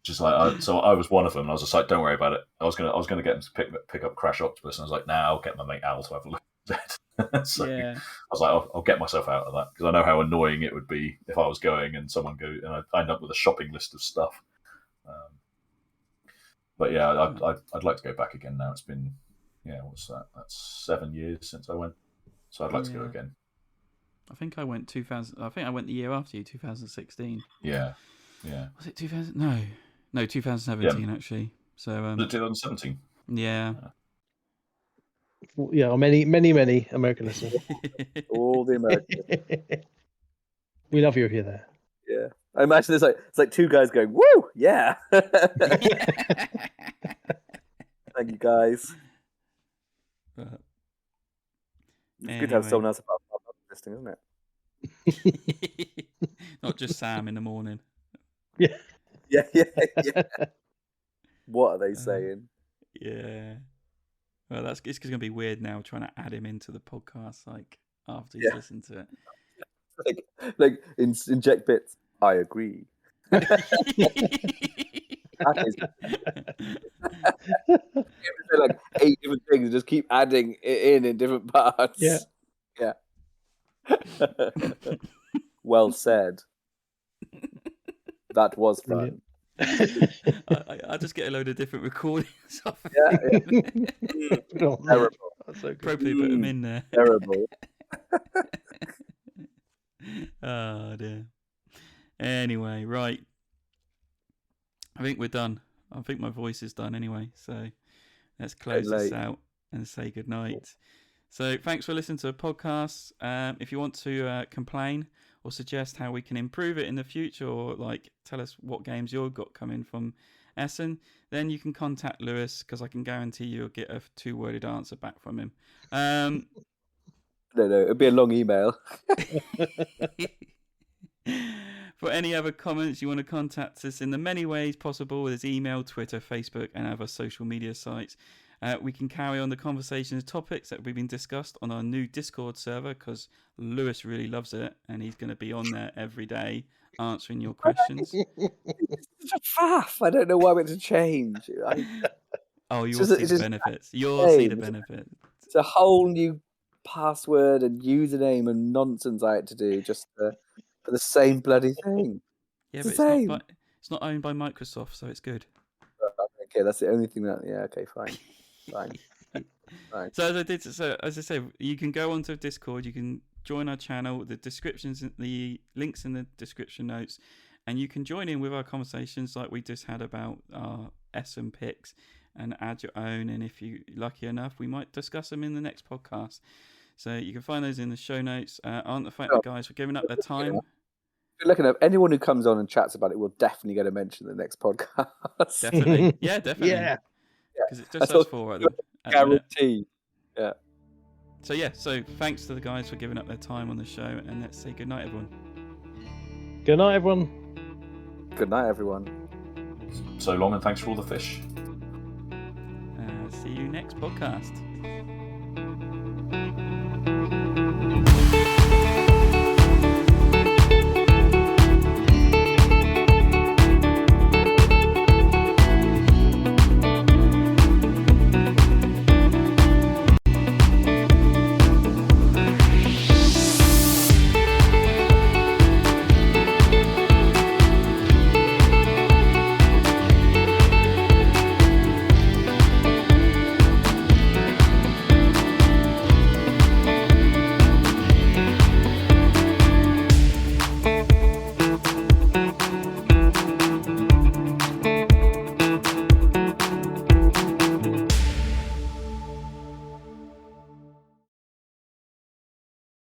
Just like so, I was one of them. And I was just like, "Don't worry about it." I was gonna get them to pick up Crash Octopus, and I was like, "Nah, I'll get my mate Al to have a look at it." So I was like, "I'll get myself out of that," because I know how annoying it would be if I was going and someone and I end up with a shopping list of stuff. But yeah, I'd like to go back again now. It's been what's that? That's 7 years since I went, so I'd like to go again. I think I went 2000. I think I went the year after you, 2016. Yeah. Was it 2000? No, 2017 actually. So was it 2017? Yeah. Yeah, many American listeners. All the Americans. We love you if you're there. Yeah, I imagine it's like 2 guys going, "Woo, yeah!" Thank you, guys. It's good to have someone else about listing, isn't it? Not just Sam in the morning. Yeah. What are they saying? Yeah. Well, it's going to be weird now trying to add him into the podcast, like after he's listened to it. Like inject bits. I agree. Like 8 different things and just keep adding it in different parts. Yeah. Well said. That was fun. I just get a load of different recordings of Terrible. So probably put them in there. Terrible. Oh dear. Anyway, right. I think we're done. I think my voice is done anyway. So let's close this out and say goodnight. So thanks for listening to the podcast. If you want to complain or suggest how we can improve it in the future, or like tell us what games you've got coming from Essen, then you can contact Lewis, because I can guarantee you'll get a 2-worded answer back from him. No, it'll be a long email. For any other comments, you want to contact us in the many ways possible. There's email, Twitter, Facebook, and other social media sites. We can carry on the conversations, topics that we've been discussed on our new Discord server, because Lewis really loves it, and he's going to be on there every day answering your questions. It's a faff. I don't know why I went to change. Oh, you'll see the benefits. You'll see the benefits. It's a whole new password and username and nonsense I had to do just for the same bloody thing. Yeah, it's but it's not owned by Microsoft, so it's good. Okay, that's the only thing that. Yeah, okay, fine. So as I said, you can go onto Discord. You can join our channel. The links in the description notes, and you can join in with our conversations like we just had about our Essen picks, and add your own. And if you're lucky enough, we might discuss them in the next podcast. So you can find those in the show notes. Aren't the fact the guys for giving up their time. If you're looking at anyone who comes on and chats about it, will definitely get a mention in the next podcast. Definitely, yeah, definitely, yeah, because it's just us four at the guarantee. Yeah. So thanks to the guys for giving up their time on the show, and let's say good night, everyone. Good night, everyone. Good night, everyone. So long, and thanks for all the fish. See you next podcast.